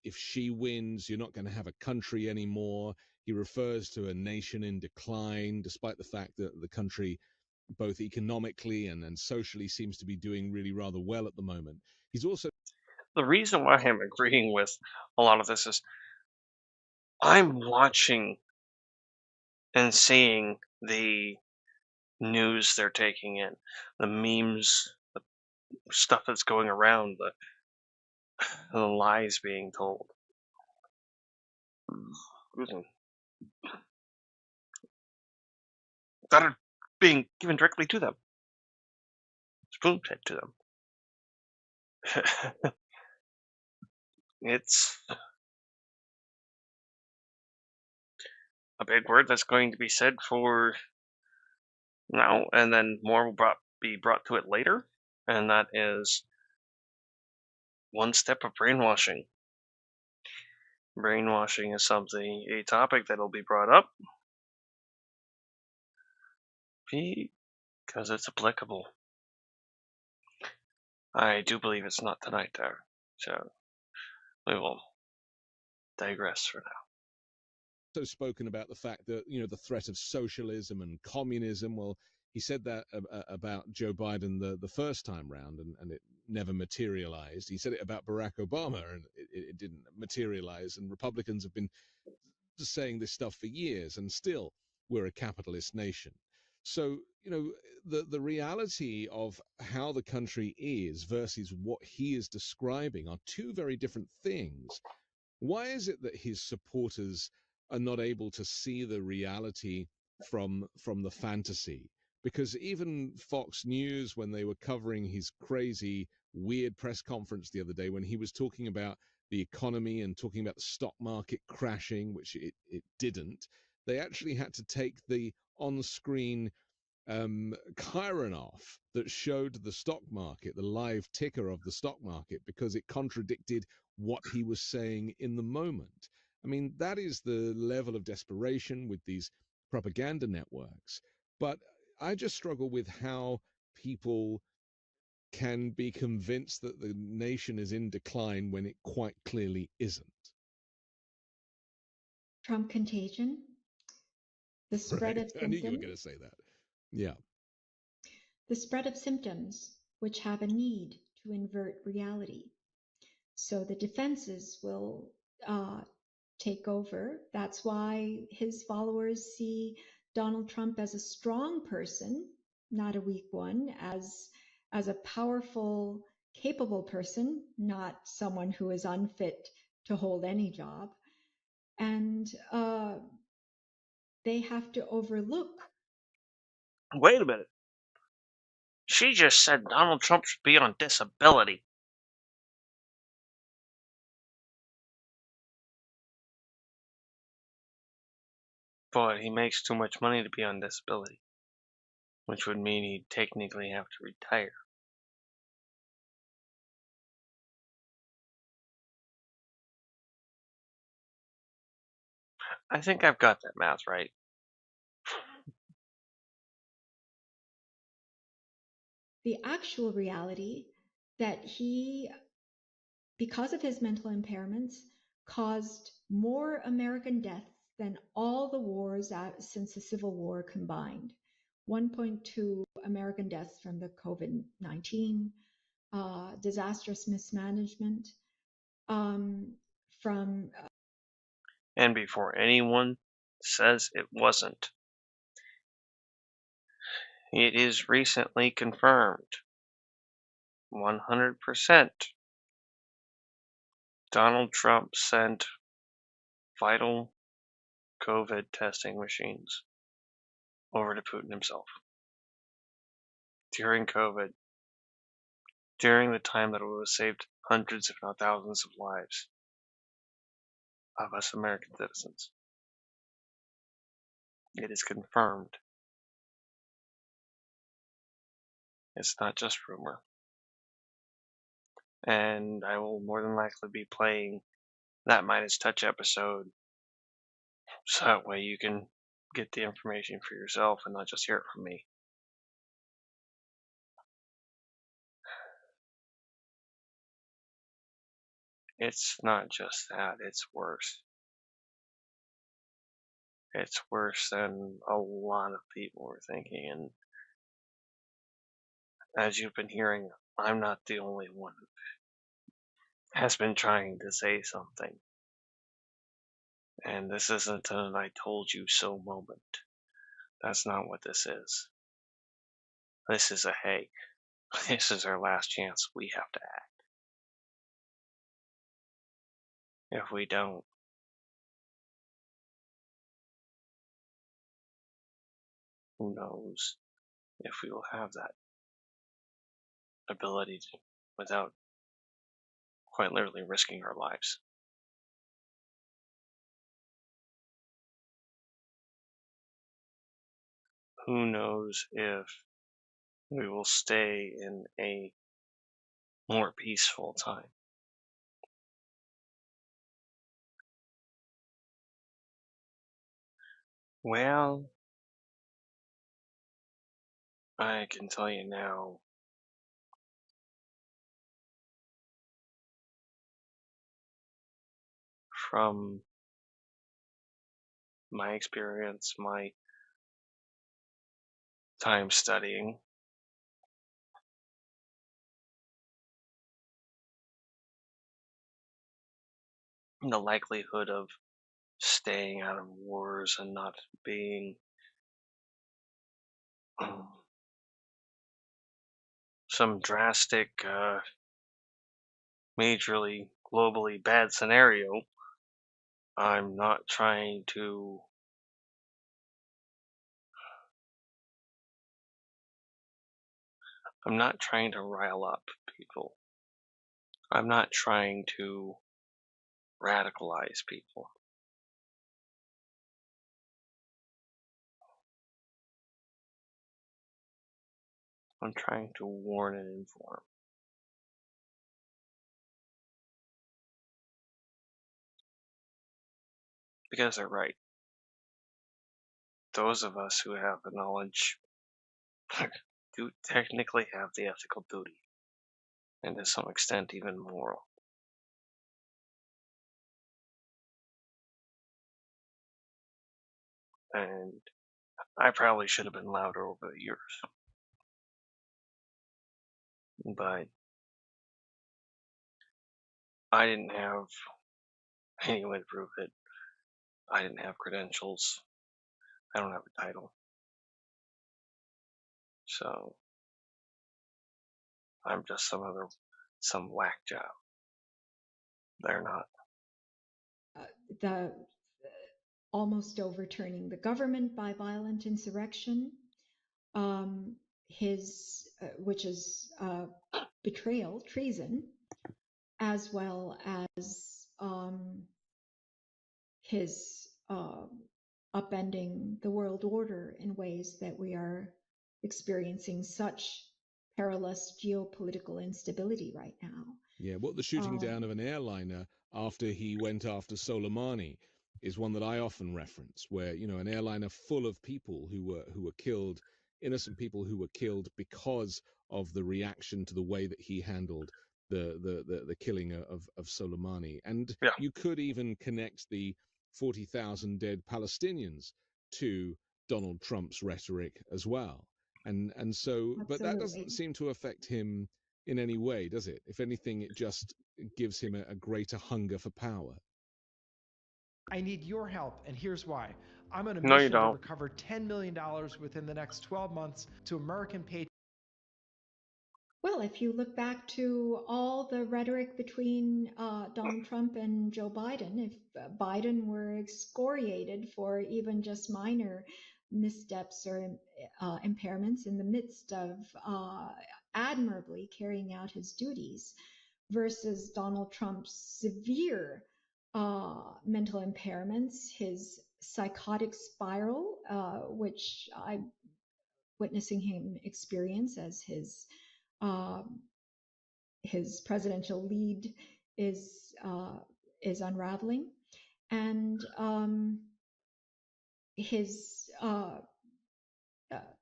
if she wins, you're not going to have a country anymore. He refers to a nation in decline, despite the fact that the country, both economically and socially, seems to be doing really rather well at the moment. He's also... The reason why I'm agreeing with a lot of this is I'm watching and seeing the news they're taking in, the memes, the stuff that's going around, the lies being told. That are being given directly to them. Spoon-fed to them. It's a big word that's going to be said for now, and then more will be brought to it later, and that is one step of brainwashing. Brainwashing is a topic that'll be brought up because it's applicable. I do believe it's not tonight, though, so we will digress for now. Also spoken about the fact that, the threat of socialism and communism. Well, he said that about Joe Biden the first time round, and it never materialized. He said it about Barack Obama, and it didn't materialize. And Republicans have been saying this stuff for years, and still we're a capitalist nation. So, the reality of how the country is versus what he is describing are two very different things. Why is it that his supporters are not able to see the reality from the fantasy? Because even Fox News, when they were covering his crazy, weird press conference the other day, when he was talking about the economy and talking about the stock market crashing, which it didn't, they actually had to take the on-screen Chiron off that showed the stock market, the live ticker of the stock market, because it contradicted what he was saying in the moment. I mean, that is the level of desperation with these propaganda networks. But I just struggle with how people can be convinced that the nation is in decline when it quite clearly isn't. Trump contagion, the spread of symptoms. I knew you were going to say that. Yeah. The spread of symptoms which have a need to invert reality. So the defenses will take over. That's why his followers see Donald Trump as a strong person, not a weak one, as a powerful, capable person, not someone who is unfit to hold any job. And they have to overlook. Wait a minute. She just said Donald Trump should be on disability. But he makes too much money to be on disability, which would mean he'd technically have to retire. I think I've got that math right. The actual reality that he, because of his mental impairments, caused more American deaths than all the wars since the Civil War combined. 1.2 American deaths from the COVID-19, disastrous mismanagement, from... And before anyone says it wasn't, it is recently confirmed, 100%, Donald Trump sent vital COVID testing machines over to Putin himself. During COVID, during the time that it would have saved hundreds, if not thousands, of lives of us American citizens. It is confirmed. It's not just rumor. and I will more than likely be playing that Midas Touch episode, so that way you can get the information for yourself and not just hear it from me. It's not just that, it's worse. It's worse than a lot of people are thinking, and as you've been hearing, I'm not the only one who has been trying to say something. And this isn't an I told you so moment. That's not what this is. This is a hey, this is our last chance. We have to act. If we don't, who knows if we will have that ability to, without quite literally risking our lives. Who knows if we will stay in a more peaceful time. Well, I can tell you now, from my experience, my time studying, the likelihood of staying out of wars and not being some drastic, majorly, globally bad scenario. I'm not trying to rile up people. I'm not trying to radicalize people. I'm trying to warn and inform. Because they're right. Those of us who have the knowledge do technically have the ethical duty, and to some extent even moral. And I probably should have been louder over the years. But I didn't have any way to prove it. I didn't have credentials. I don't have a title. So I'm just some whack job. They're not. The almost overturning the government by violent insurrection, which is betrayal, treason, as well as his upending the world order in ways that we are experiencing such perilous geopolitical instability right now. Yeah, what the shooting down of an airliner after he went after Soleimani is one that I often reference, where, you know, an airliner full of people who were killed, innocent people who were killed because of the reaction to the way that he handled the killing of Soleimani. And yeah. You could even connect the 40,000 dead Palestinians to Donald Trump's rhetoric as well. And so, Absolutely. But that doesn't seem to affect him in any way, does it? If anything, it just gives him a greater hunger for power. I need your help, and here's why. I'm on a No, you mission to don't. recover $10 million within the next 12 months to American patriots. Well, if you look back to all the rhetoric between Donald Trump and Joe Biden, if Biden were excoriated for even just minor missteps or impairments in the midst of admirably carrying out his duties, versus Donald Trump's severe mental impairments, his psychotic spiral, which I'm witnessing him experience as his his presidential lead is unraveling, and his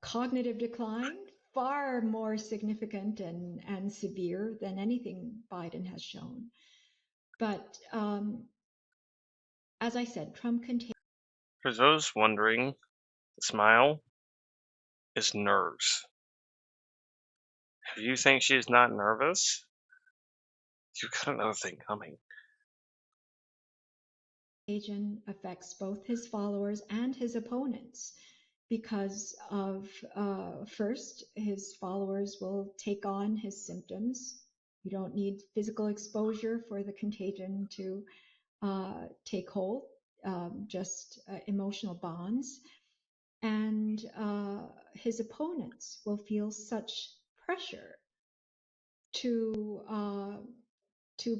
cognitive decline far more significant and severe than anything Biden has shown. But as I said, Trump can take. For those wondering, the smile is nerves. If you think she's not nervous, you've got another thing coming. Contagion affects both his followers and his opponents because of, first, his followers will take on his symptoms. You don't need physical exposure for the contagion to take hold, just emotional bonds. And his opponents will feel such pressure to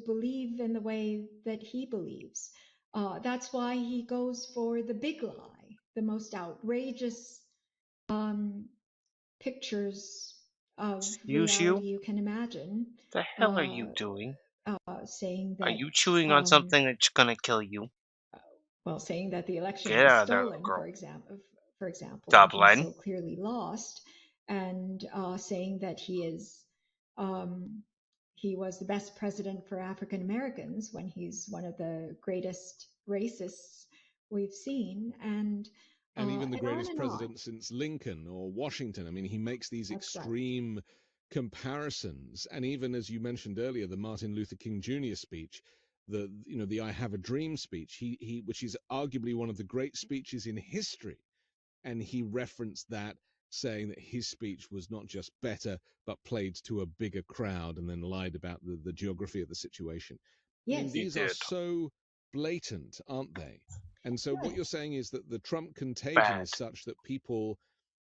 believe in the way that he believes. That's why he goes for the big lie, the most outrageous pictures of reality you can imagine. The hell are you doing? Saying that. Are you chewing on something that's gonna kill you? Well, saying that the election Get was out of there, stolen, girl. for example, Stop and lying. so clearly lost, and saying that he was the best president for African Americans when he's one of the greatest racists we've seen, and even the and greatest on president since Lincoln or Washington. I mean, he makes these extreme comparisons, and even as you mentioned earlier, the Martin Luther King Jr. speech, the "I Have a Dream" speech, which is arguably one of the great speeches in history, and he referenced that, saying that his speech was not just better but played to a bigger crowd, and then lied about the geography of the situation. Yes, I mean, these are so blatant, aren't they? And so what you're saying is that the Trump contagion is such that people,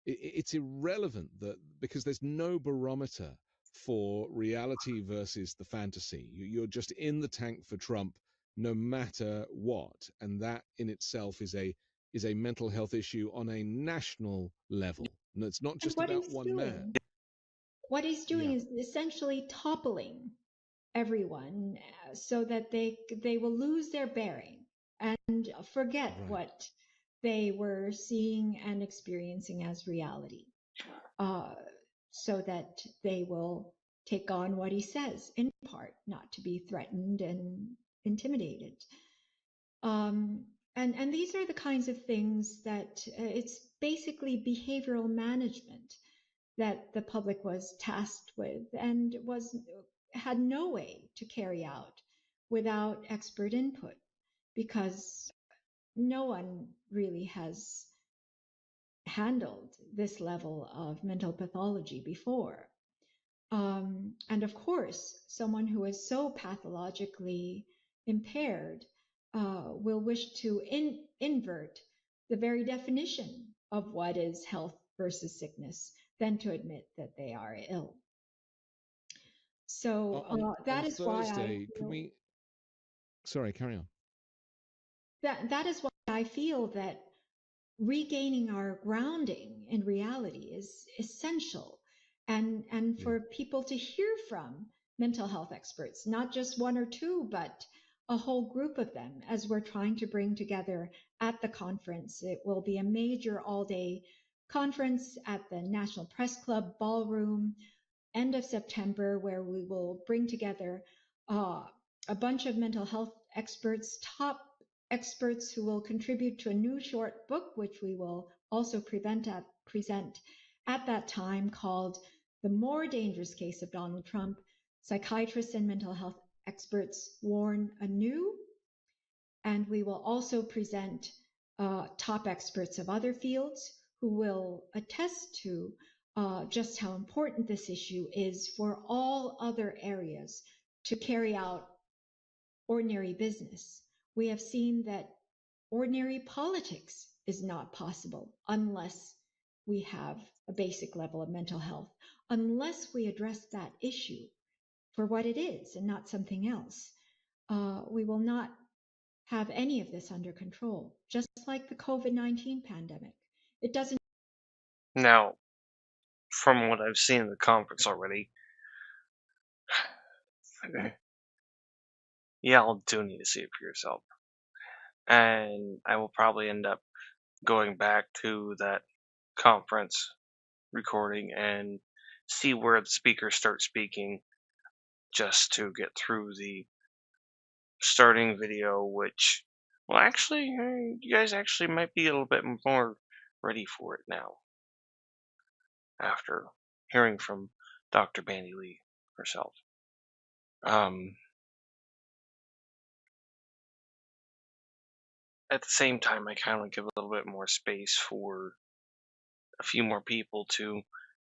it's irrelevant that because there's no barometer for reality versus the fantasy. You're just in the tank for Trump no matter what. And that in itself is a mental health issue on a national level. And it's not just about one man. What he's doing is essentially toppling everyone so that they will lose their bearing and forget what they were seeing and experiencing as reality, so that they will take on what he says, in part, not to be threatened and intimidated. And these are the kinds of things that it's basically behavioral management that the public was tasked with and had no way to carry out without expert input, because no one really has handled this level of mental pathology before. And of course, someone who is so pathologically impaired will wish to invert the very definition of what is health versus sickness than to admit that they are ill. So that is why I feel, Sorry, carry on. That is why I feel that regaining our grounding in reality is essential, and for people to hear from mental health experts, not just one or two, but a whole group of them, as we're trying to bring together at the conference. It will be a major all-day conference at the National Press Club Ballroom, end of September, where we will bring together a bunch of mental health experts, top experts who will contribute to a new short book, which we will also present at that time, called The More Dangerous Case of Donald Trump, Psychiatrists and Mental Health Experts Warn Anew. And we will also present top experts of other fields who will attest to just how important this issue is for all other areas to carry out ordinary business. We have seen that ordinary politics is not possible unless we have a basic level of mental health, unless we address that issue for what it is and not something else. We will not have any of this under control, just like the COVID-19 pandemic. It doesn't. Now, from what I've seen in the conference already, y'all do need to see it for yourself. And I will probably end up going back to that conference recording and see where the speakers start speaking, just to get through the starting video, which, well, actually, you guys actually might be a little bit more ready for it now, after hearing from Dr. Bandy Lee herself. At the same time, I kind of give a little bit more space for a few more people to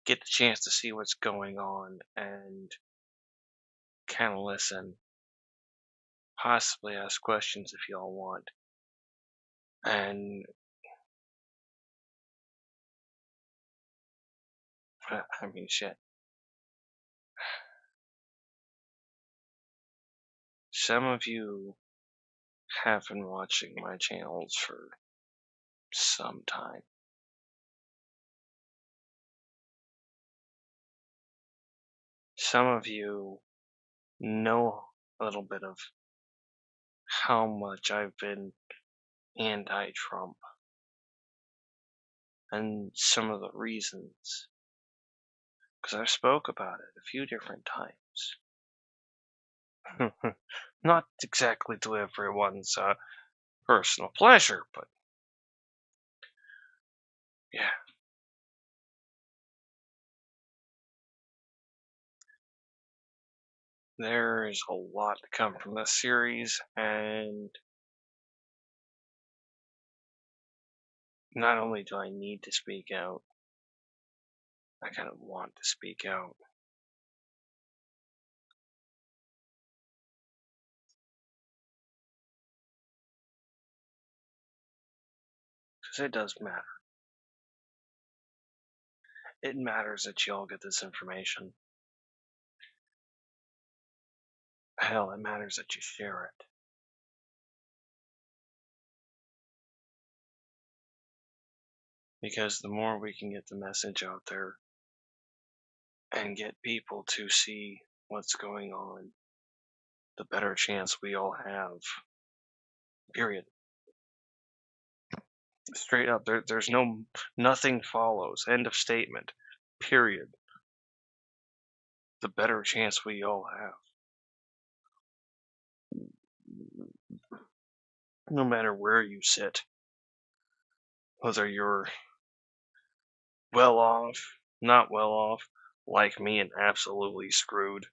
get the chance to see what's going on and kind of listen, possibly ask questions if y'all want. And I mean, shit. Some of you have been watching my channels for some time. Some of you know a little bit of how much I've been anti-Trump and some of the reasons, because I've spoke about it a few different times. Not exactly to everyone's personal pleasure, but yeah. There is a lot to come from this series, and not only do I need to speak out, I kind of want to speak out. Because it does matter. It matters that you all get this information. Hell, it matters that you share it. Because the more we can get the message out there and get people to see what's going on, the better chance we all have. Period. Straight up, there's nothing follows. End of statement. Period. The better chance we all have. No matter where you sit. Whether you're well off, not well off, like me and absolutely screwed.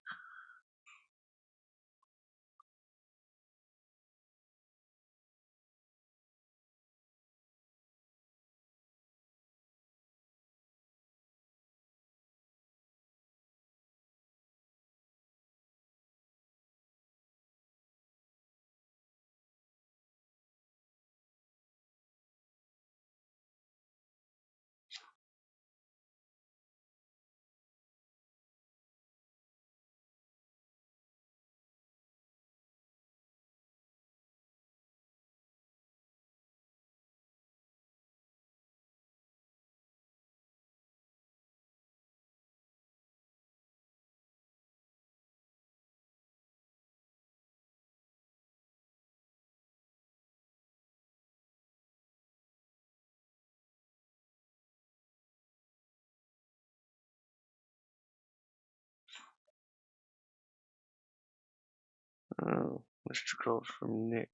Oh, Mr. Close from Nick.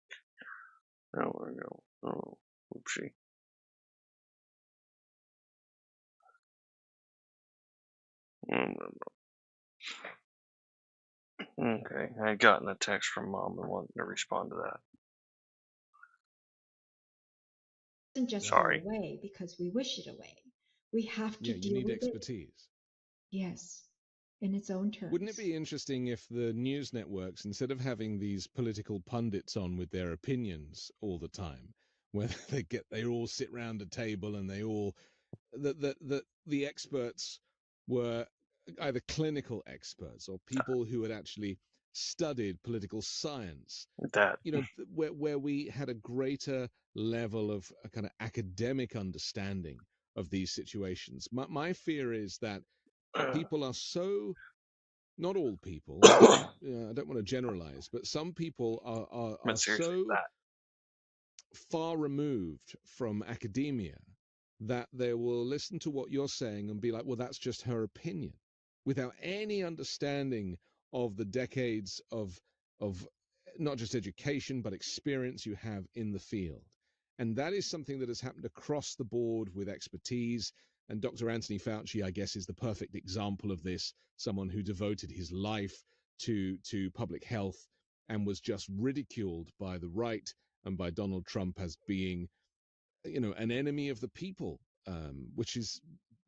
There we go. Oh, oopsie. Okay, I had gotten a text from Mom and wanted to respond to that. Doesn't just Sorry. go away because we wish it away. We have to Yeah, you deal need with expertise. it. Yes, in its own terms. Wouldn't it be interesting if the news networks, instead of having these political pundits on with their opinions all the time, where they all sit round a table and they all the experts were either clinical experts or people who had actually studied political science, that, you know, where we had a greater level of a kind of academic understanding of these situations. My fear is that people are so not all people, I don't want to generalize, but some people are so far removed from academia that they will listen to what you're saying and be like, well, that's just her opinion, without any understanding of the decades of not just education, but experience you have in the field. And that is something that has happened across the board with expertise. And Dr. Anthony Fauci, I guess, is the perfect example of this, someone who devoted his life to public health and was just ridiculed by the right and by Donald Trump as being, an enemy of the people, which is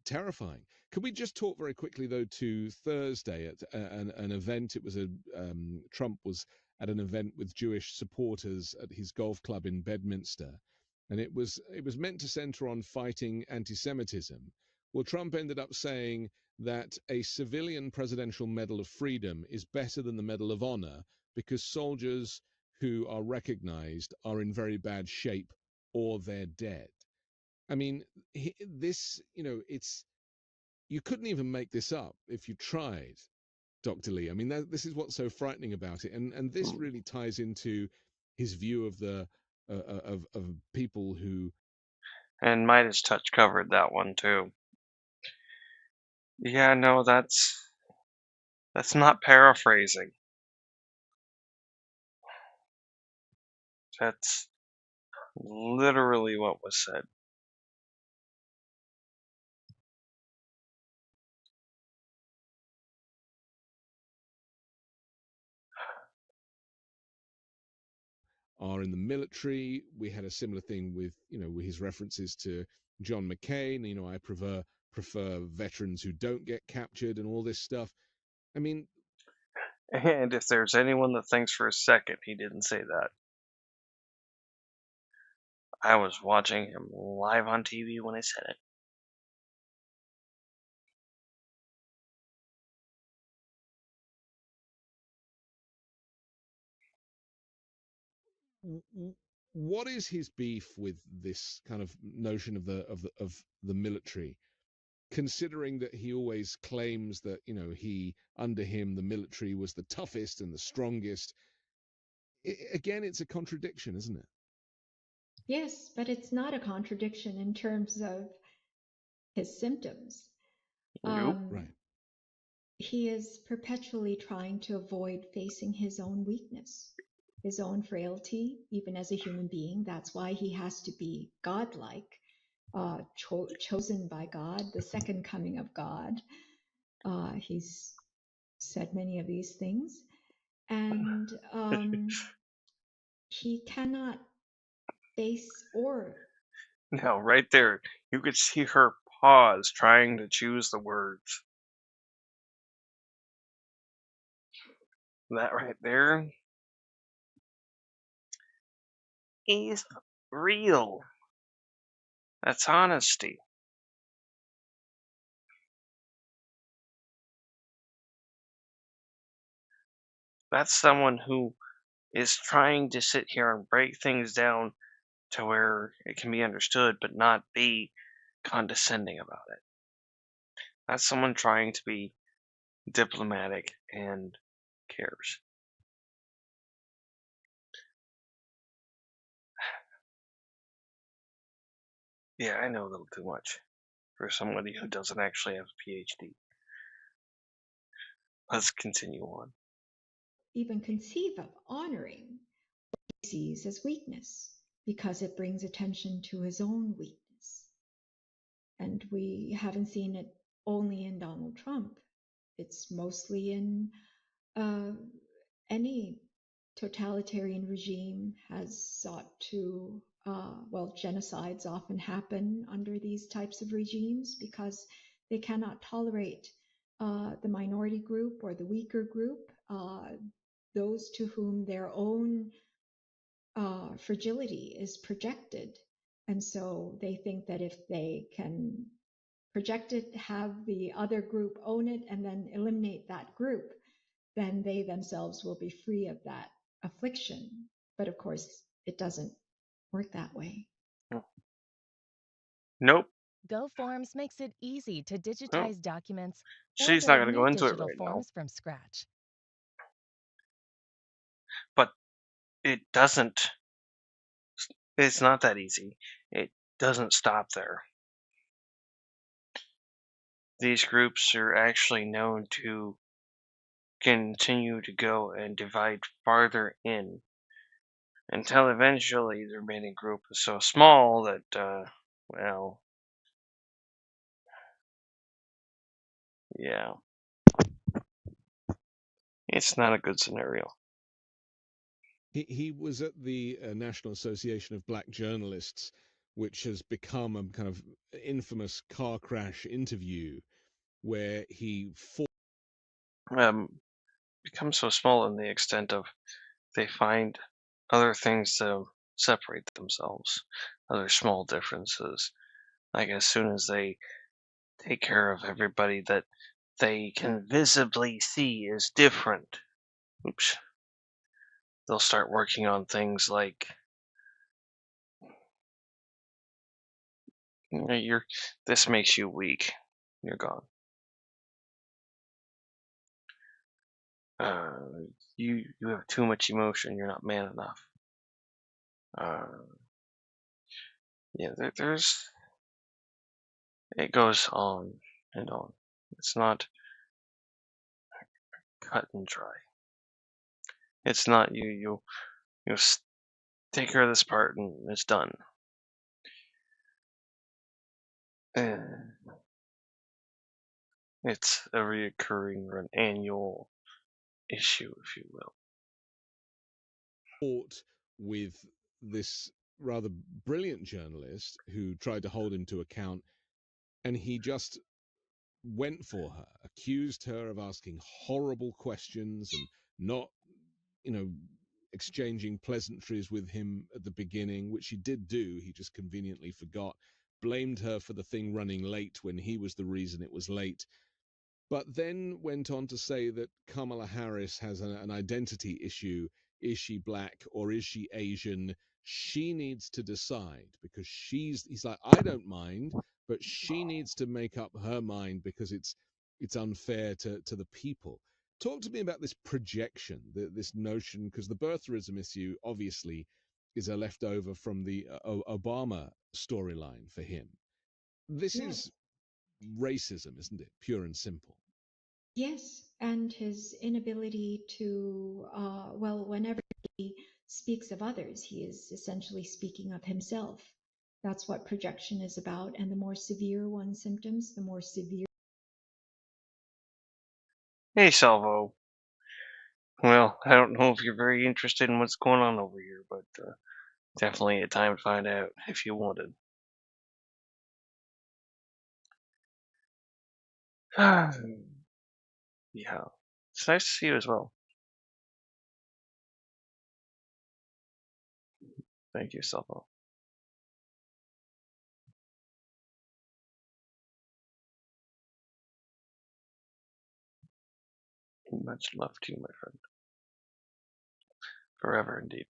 terrifying. Could we just talk very quickly, though, to Thursday at an event? It was Trump was at an event with Jewish supporters at his golf club in Bedminster, and it was meant to center on fighting anti-Semitism. Well, Trump ended up saying that a civilian Presidential Medal of Freedom is better than the Medal of Honor because soldiers who are recognized are in very bad shape or they're dead. I mean, this, you couldn't even make this up if you tried, Dr. Lee. I mean, this is what's so frightening about it, and this really ties into his view of the of people who. And Midas Touch covered that one too. Yeah, no, that's not paraphrasing. That's literally what was said. Are in the military. We had a similar thing with, with his references to John McCain. I prefer veterans who don't get captured and all this stuff. I mean, and if there's anyone that thinks for a second he didn't say that, I was watching him live on TV when I said it. What is his beef with this kind of notion of the military, considering that he always claims that under him the military was the toughest and the strongest? Again, it's a contradiction, isn't it? Yes, but it's not a contradiction in terms of his symptoms. Right. He is perpetually trying to avoid facing his own weakness, his own frailty, even as a human being. That's why he has to be godlike, chosen by God, the second coming of God. He's said many of these things. And he cannot face or... No, right there. You could see her pause trying to choose the words. That right there is real. That's honesty. That's someone who is trying to sit here and break things down to where it can be understood, but not be condescending about it. That's someone trying to be diplomatic and cares. Yeah, I know a little too much for somebody who doesn't actually have a PhD. Let's continue on. Even conceive of honoring what he sees as weakness, because it brings attention to his own weakness. And we haven't seen it only in Donald Trump. It's mostly in any totalitarian regime has sought to, genocides often happen under these types of regimes because they cannot tolerate the minority group or the weaker group, those to whom their own fragility is projected. And so they think that if they can project it, have the other group own it, and then eliminate that group, then they themselves will be free of that affliction. But of course, it doesn't work that way. Nope. GoForms makes it easy to digitize documents or She's not build going to new go into it digital right now. forms from scratch. But it doesn't. It's not that easy. It doesn't stop there. These groups are actually known to continue to go and divide farther in until eventually their remaining group is so small that, well, yeah, it's not a good scenario. He was at the National Association of Black Journalists, which has become a kind of infamous car crash interview where he fought. Becomes so small in the extent of they find other things to separate themselves, other small differences. Like as soon as they take care of everybody that they can visibly see is different, oops, they'll start working on things like this makes you weak, you're gone. You have too much emotion, you're not man enough. Yeah, it goes on and on. It's not cut and dry. It's not you take care of this part and it's done. It's a reoccurring or an annual issue, if you will. Fought with this rather brilliant journalist who tried to hold him to account, and he just went for her, accused her of asking horrible questions and not, exchanging pleasantries with him at the beginning, which she did do. He just conveniently forgot, blamed her for the thing running late when he was the reason it was late, but then went on to say that Kamala Harris has an identity issue. Is she black or is she Asian? She needs to decide because he's like, I don't mind, but she needs to make up her mind because it's unfair to the people. Talk to me about this projection, this notion, because the birtherism issue obviously is a leftover from the Obama storyline for him. This is racism, isn't it? Pure and simple. Yes, and his inability to, whenever he speaks of others, he is essentially speaking of himself. That's what projection is about. And the more severe one's symptoms, the more severe. Hey, Salvo. Well, I don't know if you're very interested in what's going on over here, but definitely a time to find out if you wanted. Yeah, it's nice to see you as well. Thank you, Salvo. Much love to you, my friend. Forever, indeed.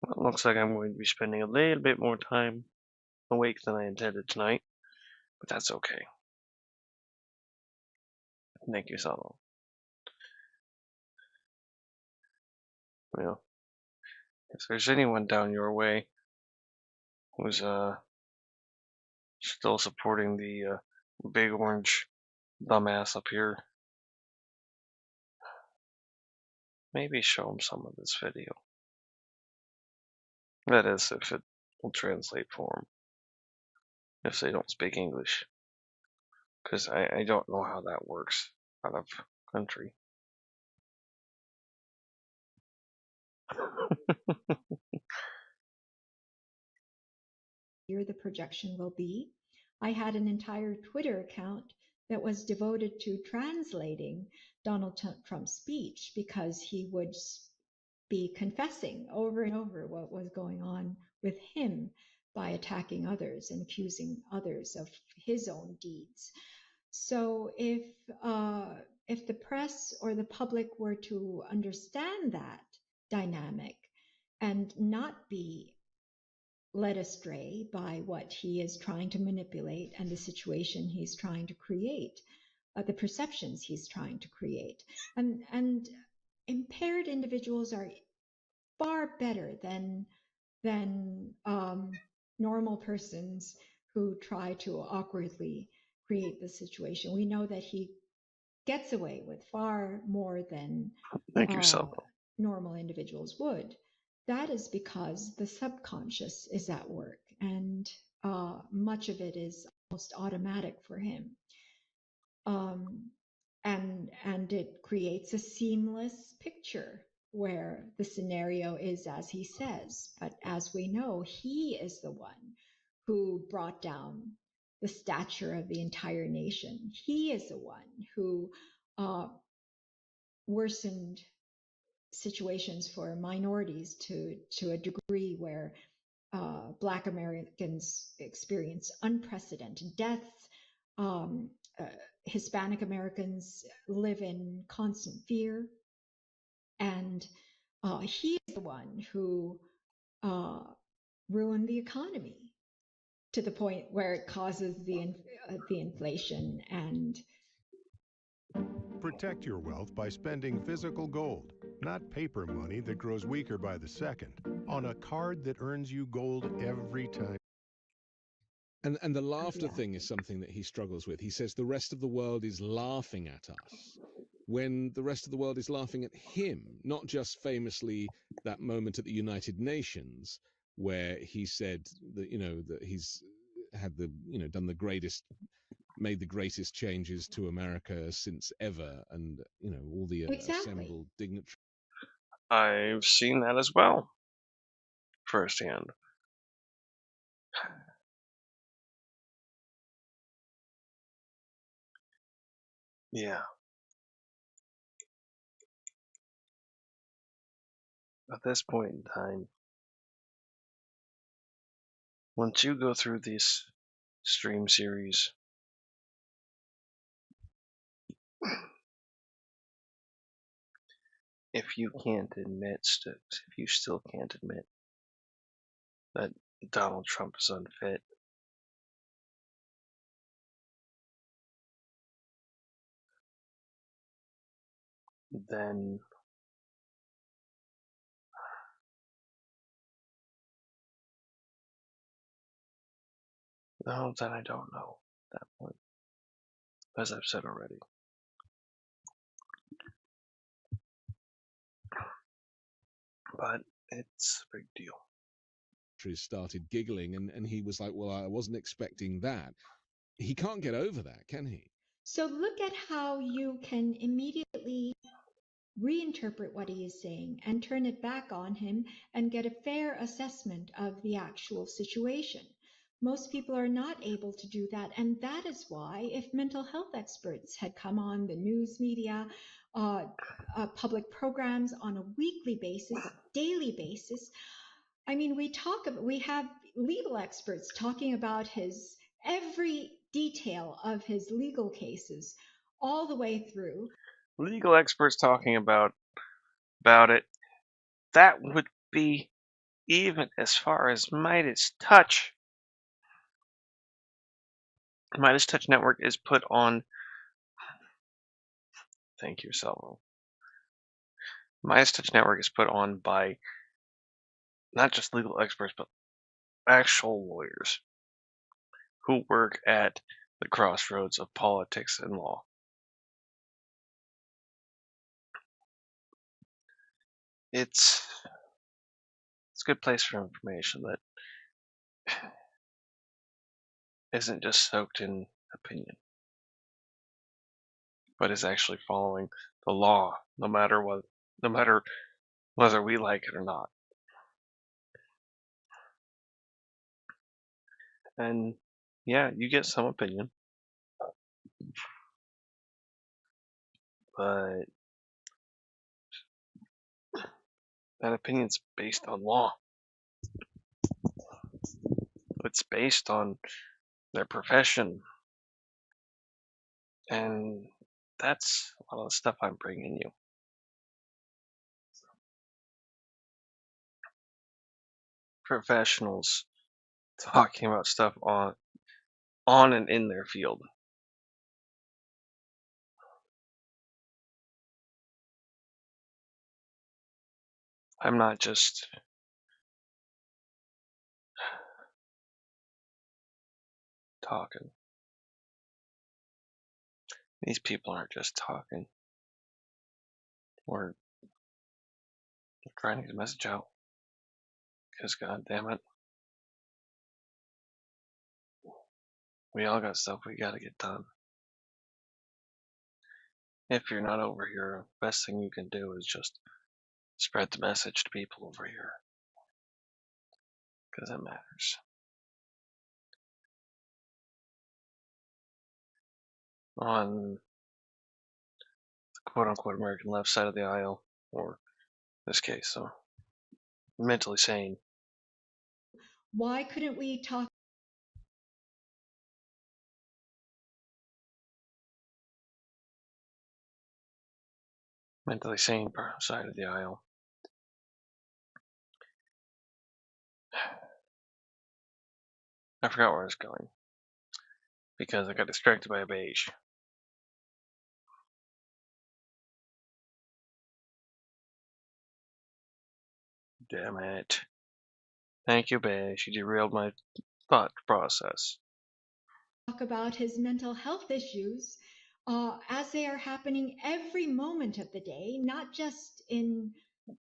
Well, it looks like I'm going to be spending a little bit more time awake than I intended tonight, but that's okay. Thank you, Salvo. Well, if there's anyone down your way who's still supporting the big orange dumbass up here, maybe show them some of this video. That is, if it will translate for them. If they don't speak English. Because I don't know how that works out of country. Here the projection will be. I had an entire Twitter account that was devoted to translating Donald Trump's speech because he would be confessing over and over what was going on with him by attacking others and accusing others of his own deeds. So if if the press or the public were to understand that dynamic and not be led astray by what he is trying to manipulate and the situation he's trying to create, the perceptions he's trying to create. And impaired individuals are far better than normal persons who try to awkwardly create the situation. We know that he gets away with far more than normal individuals would. That is because the subconscious is at work, and much of it is almost automatic for him. And it creates a seamless picture where the scenario is as he says. But as we know, he is the one who brought down the stature of the entire nation. He is the one who worsened situations for minorities to a degree where Black Americans experience unprecedented deaths. Hispanic Americans live in constant fear. And he is the one who ruined the economy to the point where it causes the inflation. And protect your wealth by spending physical gold, not paper money that grows weaker by the second, on a card that earns you gold every time. And the laughter thing is something that he struggles with. He says the rest of the world is laughing at us, when the rest of the world is laughing at him, not just famously that moment at the United Nations where he said that, that he's had made the greatest changes to America since ever, and, all the assembled dignitaries. I've seen that as well, firsthand. Yeah. At this point in time, once you go through this stream series, if you still can't admit that Donald Trump is unfit, then I don't know at that point, as I've said already. But it's a big deal. Started giggling, and he was like, well, I wasn't expecting that. He can't get over that, can he? so look at how you can immediately reinterpret what he is saying and turn it back on him and get a fair assessment of the actual situation. Most people are not able to do that, and that is why, if mental health experts had come on the news media, public programs on a weekly basis, daily basis, I mean, we have legal experts talking about every detail of his legal cases all the way through. Legal experts talking about it, that would be even as far as Midas Touch. Midas Touch Network is put on. Thank you, Salvo. Midas Touch Network is put on by not just legal experts, but actual lawyers who work at the crossroads of politics and law. It's a good place for information that isn't just soaked in opinion, but is actually following the law, no matter whether we like it or not. And yeah, you get some opinion, but that opinion's based on law. It's based on their profession, and that's a lot of the stuff I'm bringing you. Professionals talking about stuff on and in their field. I'm not just talking. These people aren't just talking. We're trying to get a message out. Because, god damn it, we all got stuff we gotta get done. If you're not over here, the best thing you can do is just spread the message to people over here. Because it matters. On the quote-unquote American left side of the aisle, or in this case, so mentally sane. Why couldn't we talk? Mentally sane side of the aisle. I forgot where I was going. Because I got distracted by a beige. Damn it. Thank you, beige. You derailed my thought process. Talk about his mental health issues as they are happening every moment of the day, not just in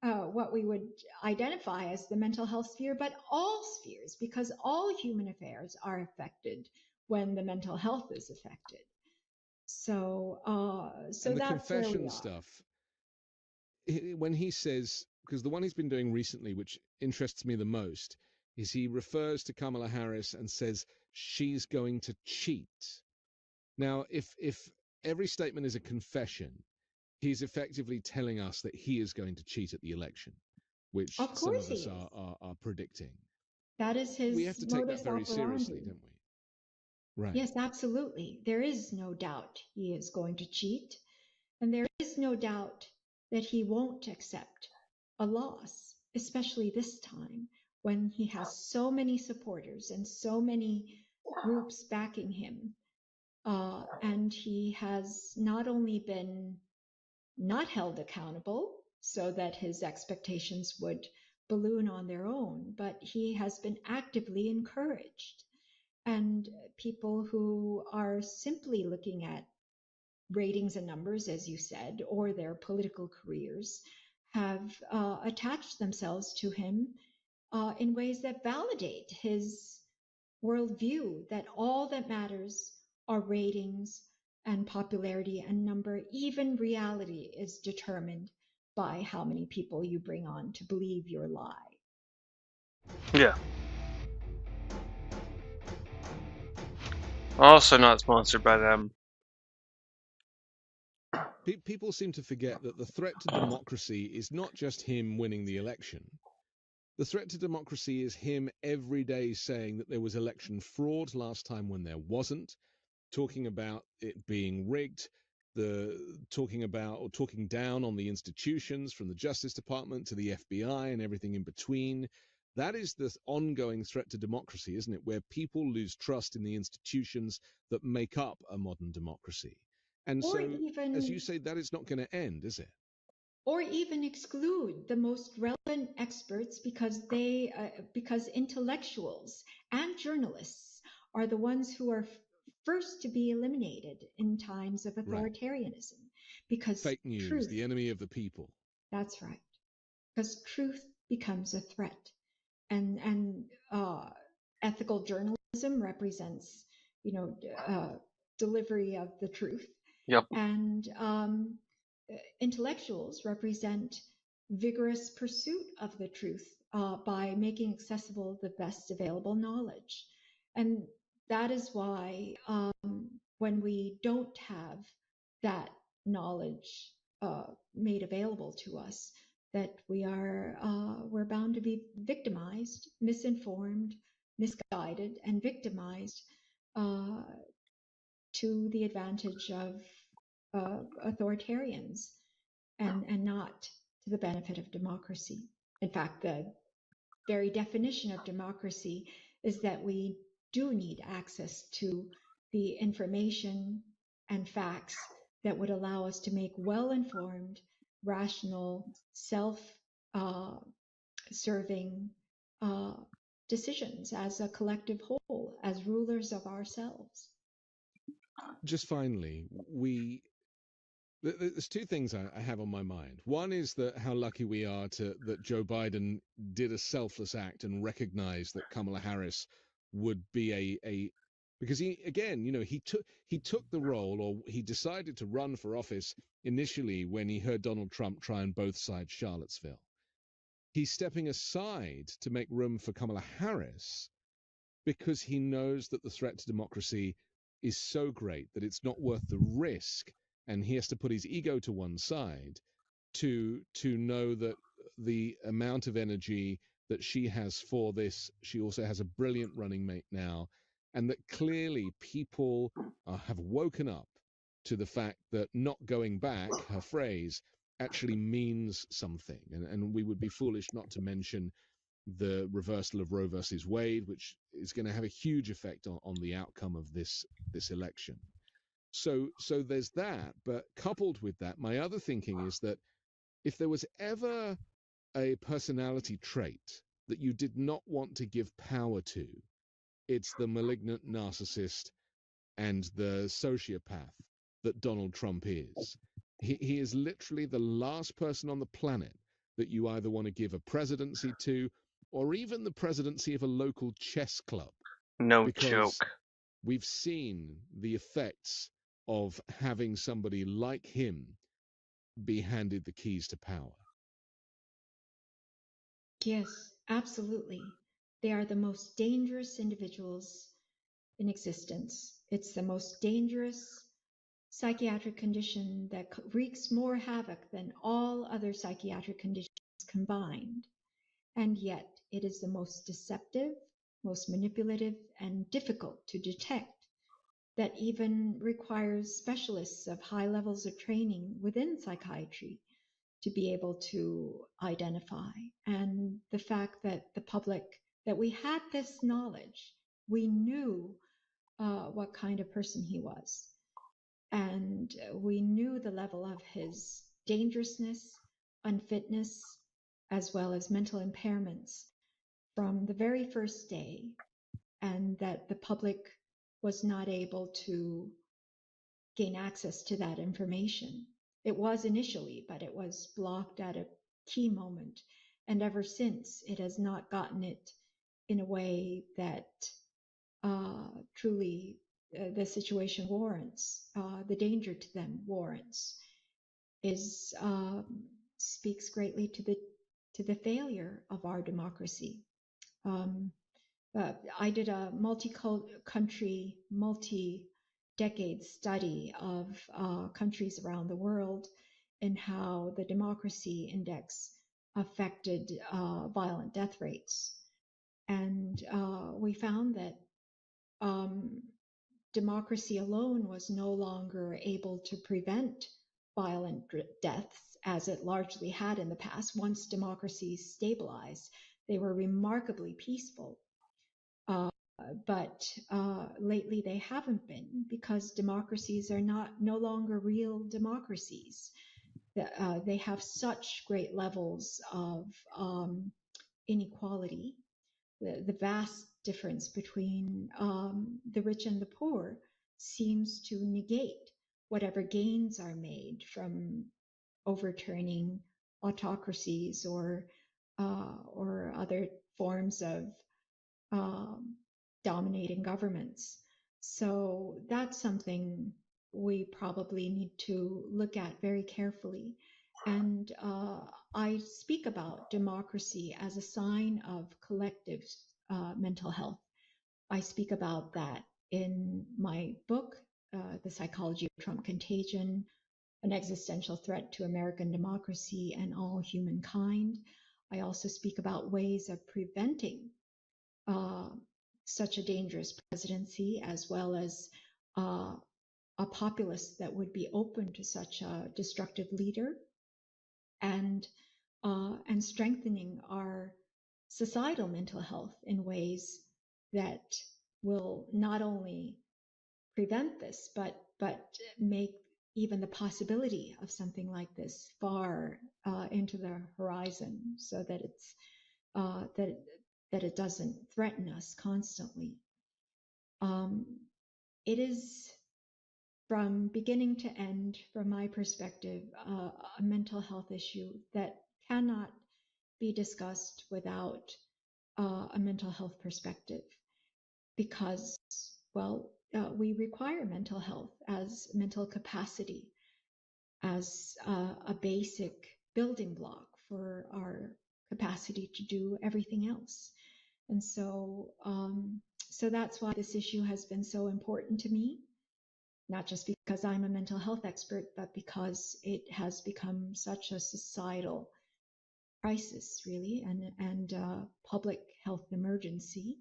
what we would identify as the mental health sphere, but all spheres, because all human affairs are affected when the mental health is affected. So, so and the that's where we confession are. stuff. When he says, because the one he's been doing recently, which interests me the most, is he refers to Kamala Harris and says she's going to cheat. Now, if every statement is a confession, he's effectively telling us that he is going to cheat at the election, which some of us are predicting. That is his we have to take that very operandi. seriously, don't we? Right. Yes, absolutely. There is no doubt he is going to cheat, and there is no doubt that he won't accept a loss, especially this time when he has so many supporters and so many groups backing him. And he has not only been not held accountable so that his expectations would balloon on their own, but he has been actively encouraged. And people who are simply looking at ratings and numbers, as you said, or their political careers, have attached themselves to him in ways that validate his worldview, that all that matters are ratings and popularity and number. Even reality is determined by how many people you bring on to believe your lie. Yeah. Also not sponsored by them. People seem to forget that the threat to democracy is not just him winning the election. The threat to democracy is him every day saying that there was election fraud last time when there wasn't, talking about it being rigged, talking down on the institutions, from the Justice Department to the FBI and everything in between. That is the ongoing threat to democracy, isn't it? Where people lose trust in the institutions that make up a modern democracy. And or so, even, as you say, that is not going to end, is it? Or even exclude the most relevant experts because intellectuals and journalists are the ones who are first to be eliminated in times of authoritarianism. Because fake news, truth, the enemy of the people. That's right. Because truth becomes a threat, and ethical journalism represents, delivery of the truth. Yep. And intellectuals represent vigorous pursuit of the truth by making accessible the best available knowledge. And that is why when we don't have that knowledge made available to us, that we're bound to be victimized, misinformed, misguided, and victimized to the advantage of authoritarians and not to the benefit of democracy. In fact, the very definition of democracy is that we do need access to the information and facts that would allow us to make well-informed, rational, self-serving decisions as a collective whole, as rulers of ourselves. Just finally, there's two things I have on my mind. One is that how lucky we are that Joe Biden did a selfless act and recognized that Kamala Harris would be because he took the role, or he decided to run for office initially when he heard Donald Trump try on both sides Charlottesville. He's stepping aside to make room for Kamala Harris because he knows that the threat to democracy is so great that it's not worth the risk, and he has to put his ego to one side to know that the amount of energy that she has for this, she also has a brilliant running mate now, and that clearly people have woken up to the fact that not going back, her phrase, actually means something. And we would be foolish not to mention the reversal of Roe versus Wade, which is going to have a huge effect on the outcome of this election. So there's that, but coupled with that, my other thinking is that if there was ever a personality trait that you did not want to give power to, it's the malignant narcissist and the sociopath that Donald Trump is. He is literally the last person on the planet that you either want to give a presidency to, or even the presidency of a local chess club. No because joke. We've seen the effects of having somebody like him be handed the keys to power. Yes, absolutely. They are the most dangerous individuals in existence. It's the most dangerous psychiatric condition that wreaks more havoc than all other psychiatric conditions combined. And yet it is the most deceptive, most manipulative, and difficult to detect, that even requires specialists of high levels of training within psychiatry to be able to identify. And the fact that the public, that we had this knowledge, we knew what kind of person he was. And we knew the level of his dangerousness, unfitness, as well as mental impairments from the very first day, and that the public was not able to gain access to that information. It was initially, but it was blocked at a key moment. And ever since, it has not gotten it in a way that truly the situation warrants, the danger to them warrants, speaks greatly to the failure of our democracy. I did a multi-country, multi-decade study of countries around the world and how the democracy index affected violent death rates. And we found that democracy alone was no longer able to prevent violent deaths as it largely had in the past. Once democracies stabilized, they were remarkably peaceful. But lately they haven't been, because democracies are no longer real democracies. They have such great levels of inequality. The vast difference between the rich and the poor seems to negate whatever gains are made from overturning autocracies or other forms of dominating governments. So that's something we probably need to look at very carefully. And I speak about democracy as a sign of collective mental health. I speak about that in my book, The Psychology of Trump Contagion, An Existential Threat to American Democracy and All Humankind. I also speak about ways of preventing such a dangerous presidency, as well as a populace that would be open to such a destructive leader, and strengthening our societal mental health in ways that will not only prevent this, but make even the possibility of something like this far into the horizon, so that it's that it doesn't threaten us constantly. It is, from beginning to end, from my perspective, a mental health issue that cannot be discussed without a mental health perspective, because, well, we require mental health as mental capacity, as a basic building block for our capacity to do everything else. And so, so that's why this issue has been so important to me, not just because I'm a mental health expert, but because it has become such a societal crisis, really, and public health emergency.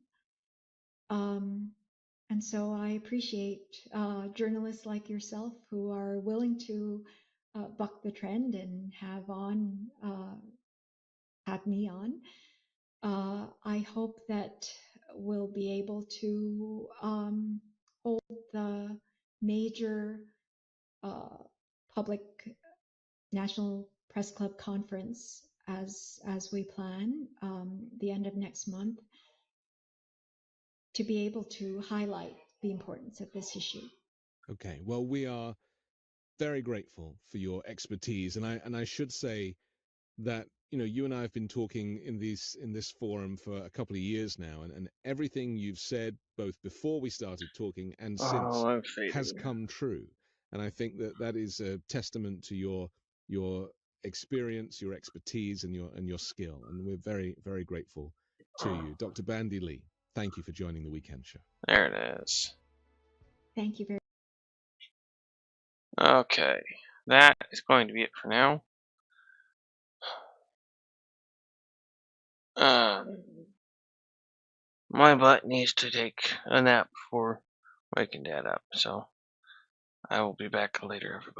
And so I appreciate journalists like yourself who are willing to buck the trend and have me on. I hope that we'll be able to hold the major public National Press Club conference as we plan, the end of next month, to be able to highlight the importance of this issue. Okay, well, we are very grateful for your expertise, and I should say that, you know, you and I have been talking in this forum for a couple of years now, and everything you've said, both before we started talking and since, has come true. And I think that is a testament to your experience, your expertise, and your skill. And we're very, very grateful to you, Dr. Bandy Lee. Thank you for joining the Weekend Show. There it is. Thank you very much. Okay, that is going to be it for now. My butt needs to take a nap before waking Dad up, so I will be back later, everybody.